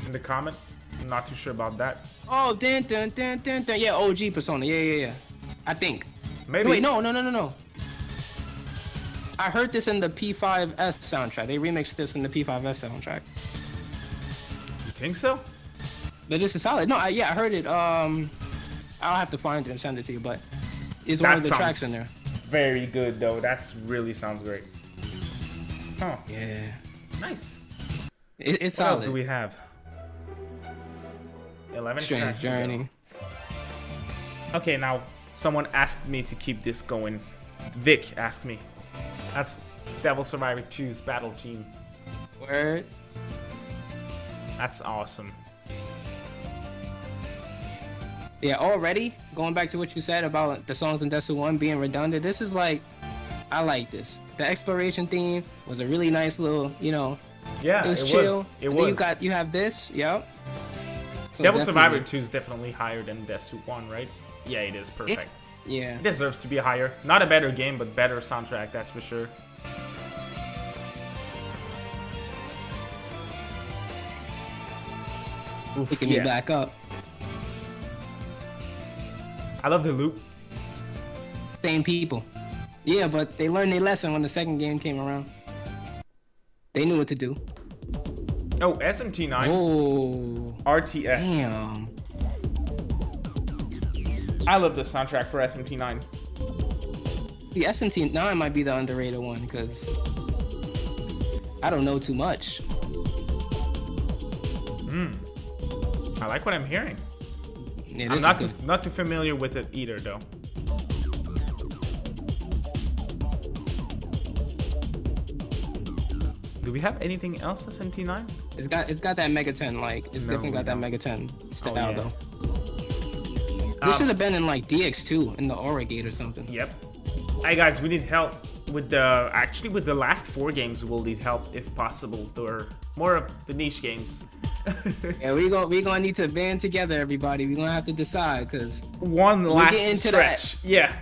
In the comment. I'm not too sure about that. Oh, dun dun dun dun dun. Yeah, OG Persona. Yeah. I think. Maybe. Wait, no. I heard this in the P5S soundtrack. They remixed this in the P5S soundtrack. You think so? But this is solid. No, I heard it. I'll have to find it and send it to you. But it's one That of the tracks in sounds there. very good though. That's really sounds great. Huh. Yeah, Nice. it's What else solid. do we have? 11 Strange tracks to go. Journey. Okay, now someone asked me to keep this going. Vic asked me. That's Devil Survivor 2's battle team. Word. That's awesome. Yeah, already going back to what you said about the songs in Desu 1 being redundant. This is like, I like this. The exploration theme was a really nice little, Yeah, it was chill. It And was. then you have this. Yep. So Devil Survivor definitely- 2 is definitely higher than Desu 1, right? Yeah, it is perfect. Yeah. It deserves to be higher. Not a better game, but better soundtrack, that's for sure. Oof, Picking me back up. I love the loop. Same people. Yeah, but they learned their lesson when the second game came around. They knew what to do. Oh, SMT9. Oh, RTS. damn. I love the soundtrack for SMT9. The SMT9 might be the underrated one because I don't know too much. I like what I'm hearing. Yeah, I'm this not is too, good. not too familiar with it either, though. Do we have anything else SMT9? It's got that Mega 10 like it's No, definitely got that no. Mega 10 style yeah. though. This should have been in like DX2 in the Aura Gate or something. Yep. Hey guys, we need help with the last 4 games. We'll need help if possible. They're more of the niche games, Yeah, we gonna need to band together, everybody. We gonna have to decide, cause One last get into stretch. Yeah.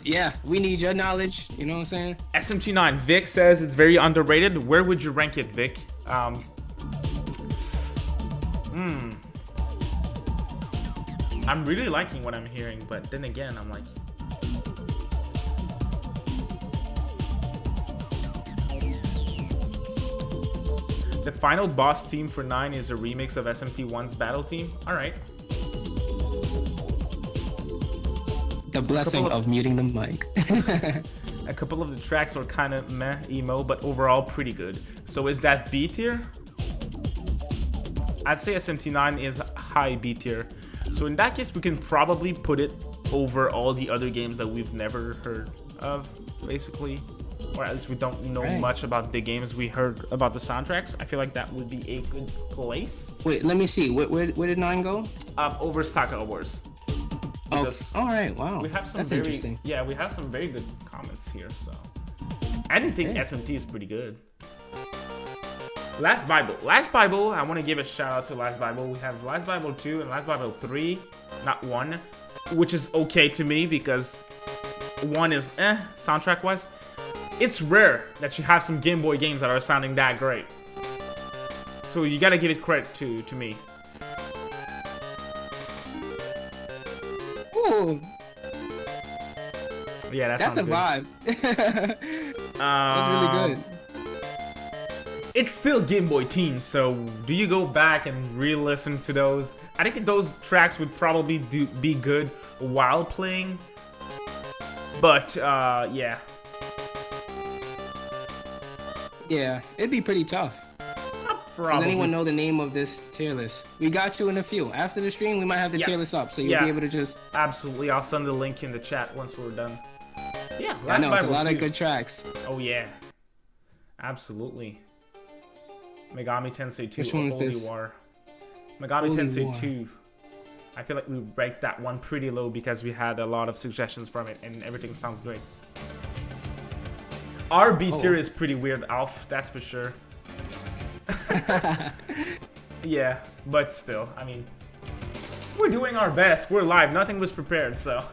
yeah, we need your knowledge. You know what I'm saying? SMT9. Vic says it's very underrated. Where would you rank it, Vic? I'm really liking what I'm hearing, but then again, I'm like, the final boss team for 9 is a remix of SMT1's battle team. All right. The blessing of muting the mic. A couple of the tracks are kind of meh, emo, but overall pretty good. So is that B tier? I'd say SMT9 is high B tier. So in that case, we can probably put it over all the other games that we've never heard of, basically. Or at least we don't know much about the games we heard about the soundtracks. I feel like that would be a good place. Wait, let me see. Where did 9 go? Over Saka Wars. Oh, all right. Wow. We have some That's interesting. Yeah, we have some very good comments here. So anything SMT is pretty good. Last Bible. I want to give a shout out to Last Bible. We have Last Bible 2 and Last Bible 3, not 1, which is okay to me because 1 is soundtrack wise. It's rare that you have some Game Boy games that are sounding that great. So you gotta give it credit to me. Ooh. Yeah, that's a good. vibe. That's really good. It's still Game Boy themed, so do you go back and re-listen to those? I think those tracks would probably be good while playing. But, yeah. Yeah, it'd be pretty tough. Does anyone know the name of this tier list? We got you in a few. After the stream, we might have the tier list up, so you'll be able to just... Absolutely, I'll send the link in the chat once we're done. Yeah, I know, it's a lot of good tracks. Oh, yeah. Absolutely. Megami Tensei 2, Which one is Holy this? War. Megami Tensei 2. I feel like we ranked that one pretty low because we had a lot of suggestions from it, and everything sounds great. Our B tier is pretty weird, Alf, that's for sure. Yeah, but still, I mean, we're doing our best. We're live. Nothing was prepared, so.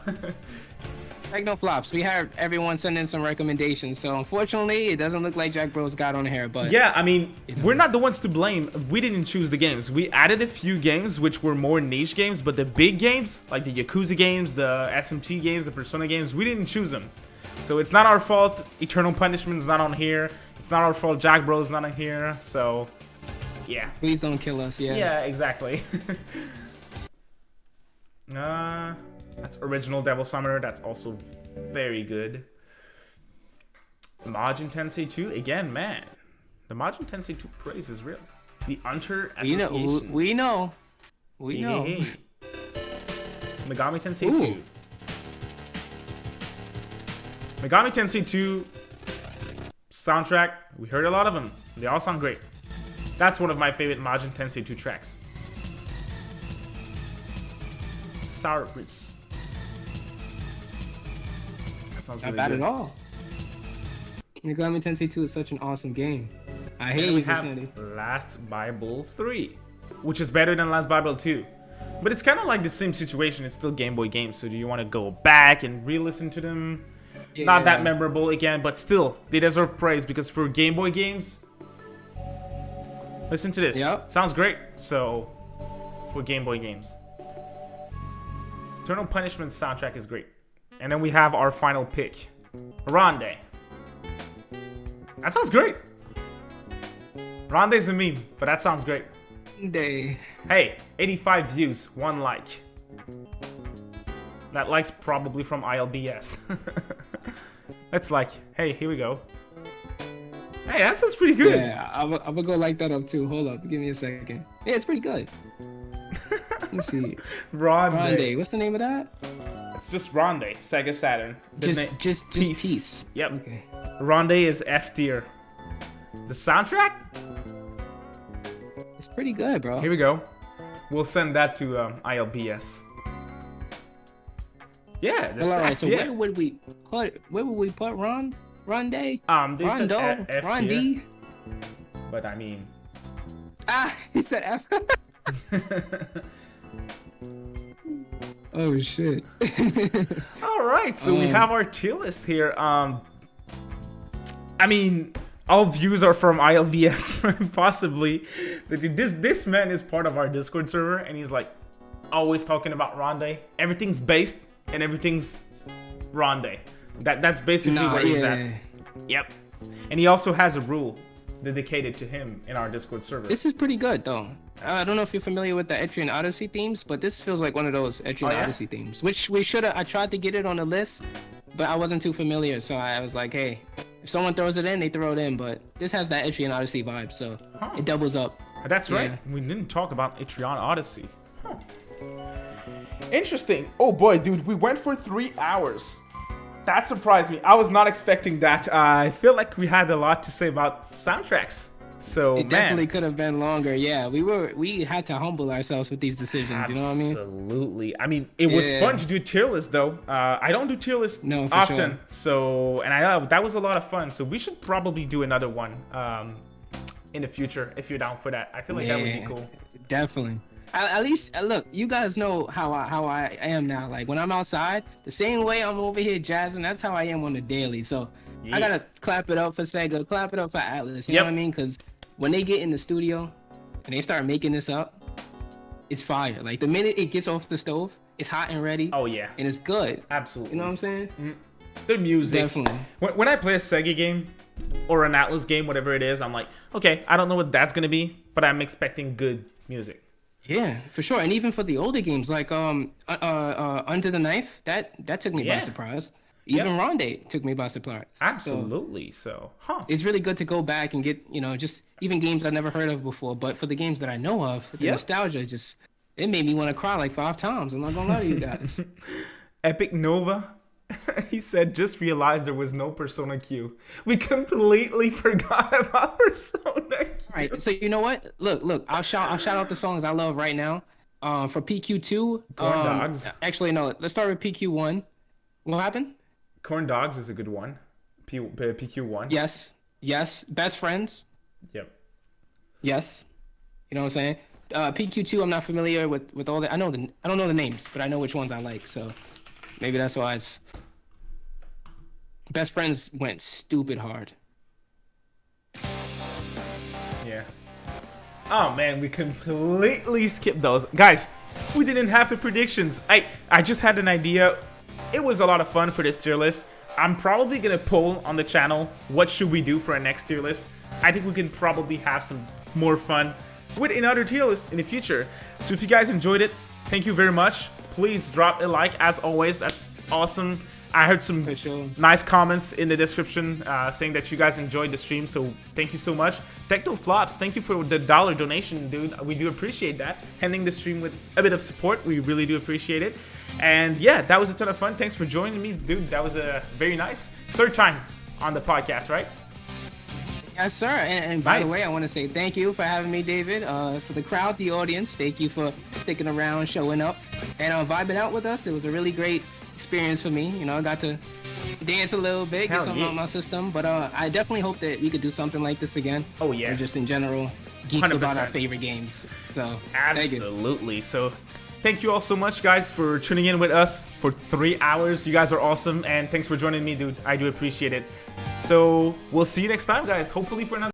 Techno flops. We had everyone send in some recommendations, so unfortunately, it doesn't look like Jack Bros got on here. But yeah, I mean, we're not the ones to blame. We didn't choose the games. We added a few games which were more niche games, but the big games, like the Yakuza games, the SMT games, the Persona games, we didn't choose them. So it's not our fault. Eternal Punishment's not on here. It's not our fault. Jack Bros not on here. So, yeah. Please don't kill us. Yeah. Yeah, exactly. That's original Devil Summoner. That's also very good. Majin Tensei 2 again, man. The Majin Tensei 2 praise is real. The Hunter Association. We know. Megami Tensei 2. Megami Tensei 2 soundtrack. We heard a lot of them. They all sound great. That's one of my favorite Majin Tensei 2 tracks. Sour Breeze. That sounds really Not bad good. at all. Megami Tensei 2 is such an awesome game. I hate we you, have Last Bible 3, which is better than Last Bible 2. But it's kind of like the same situation. It's still Game Boy games, so do you want to go back and re-listen to them? Yeah. Not that memorable again, but still, they deserve praise because for Game Boy games, listen to this. Yep. Sounds great. So, for Game Boy games. Eternal Punishment soundtrack is great. And then we have our final pick, Ronde. That sounds great. Ronde's a meme, but that sounds great. Day. Hey, 85 views, 1 like. That like's probably from ILBS. Let's like, hey, here we go. Hey, that sounds pretty good. Yeah, I'm gonna go like that up too. Hold up, give me a second. Yeah, it's pretty good. Let me see. Ronde. What's the name of that? It's just Ronde, Sega Saturn. Just Peace. Yep. Okay. Ronde is F tier. The soundtrack? It's pretty good, bro. Here we go. We'll send that to ILBS. Yeah, the alright, so where would we put Ronde? They said F tier. But I mean, Ah, he said F. Oh shit. All right, so we have our tier list here. I mean, all views are from ILBS, possibly. This man is part of our Discord server, and he's like always talking about Ronde. Everything's based and everything's Ronde. That's basically where he's at. Yep. And he also has a rule dedicated to him in our Discord server. This is pretty good though. I don't know if you're familiar with the Etrian Odyssey themes, but this feels like one of those Etrian Odyssey themes, which we should have. I tried to get it on the list, but I wasn't too familiar, so I was like, hey, if someone throws it in, they throw it in. But this has that Etrian Odyssey vibe, so it doubles up. That's right. We didn't talk about Etrian Odyssey. Huh. Interesting. Oh boy, dude, we went for 3 hours. That surprised me. I was not expecting that. I feel like we had a lot to say about soundtracks. So it definitely could have been longer. Yeah, we had to humble ourselves with these decisions. You know what I mean? Absolutely. I mean, it was fun to do tier lists though. I don't do tier lists often, sure. So that was a lot of fun. So we should probably do another one in the future if you're down for that. I feel like that would be cool. Definitely. At least look, you guys know how I am now. Like when I'm outside, the same way I'm over here jazzing, that's how I am on the daily. So I gotta clap it up for Sega, clap it up for Atlus. You know what I mean? Because when they get in the studio and they start making this up, it's fire. Like the minute it gets off the stove, it's hot and ready. Oh yeah, and it's good. Absolutely. You know what I'm saying? The music. Definitely. When I play a Sega game or an Atlus game, whatever it is, I'm like, okay, I don't know what that's gonna be, but I'm expecting good music. Yeah, for sure. And even for the older games like Under the Knife, that took me by surprise. Even Ronde took me by surprise. Absolutely. So, it's really good to go back and get, just even games I've never heard of before. But for the games that I know of, the nostalgia it made me want to cry like 5 times. I'm not gonna lie to you guys. Epic Nova. He said, just realized there was no Persona Q. We completely forgot about Persona Q. Right. So you know what? Look. I'll shout out the songs I love right now. For PQ2. Corn Dogs. Actually, no. Let's start with PQ1. What happened? Corn Dogs is a good one. PQ1. Yes. Best Friends. Yep. Yes. You know what I'm saying? PQ2. I'm not familiar with all that. I don't know the names, but I know which ones I like. So maybe that's why it's. Best Friends went stupid hard. Yeah. Oh man, we completely skipped those. Guys, we didn't have the predictions. I just had an idea. It was a lot of fun for this tier list. I'm probably gonna poll on the channel, what should we do for our next tier list? I think we can probably have some more fun with another tier list in the future. So if you guys enjoyed it, thank you very much. Please drop a like as always. That's awesome. I heard some nice comments in the description saying that you guys enjoyed the stream, so thank you so much. Techno Flops, thank you for the $1 donation, dude. We do appreciate that. Ending the stream with a bit of support, we really do appreciate it. And yeah, that was a ton of fun. Thanks for joining me, dude. That was a very nice 3rd time on the podcast, right? Yes, sir. And by the way, I want to say thank you for having me, David. For the crowd, the audience, thank you for sticking around, showing up, and vibing out with us. It was a really great experience for me. I got to dance a little bit, get something out of my system. But I definitely hope that we could do something like this again. Oh yeah. Or just in general, geek 100%. About our favorite games. So absolutely. So thank you all so much, guys, for tuning in with us for 3 hours. You guys are awesome, and thanks for joining me, dude. I do appreciate it. So we'll see you next time, guys. Hopefully for another.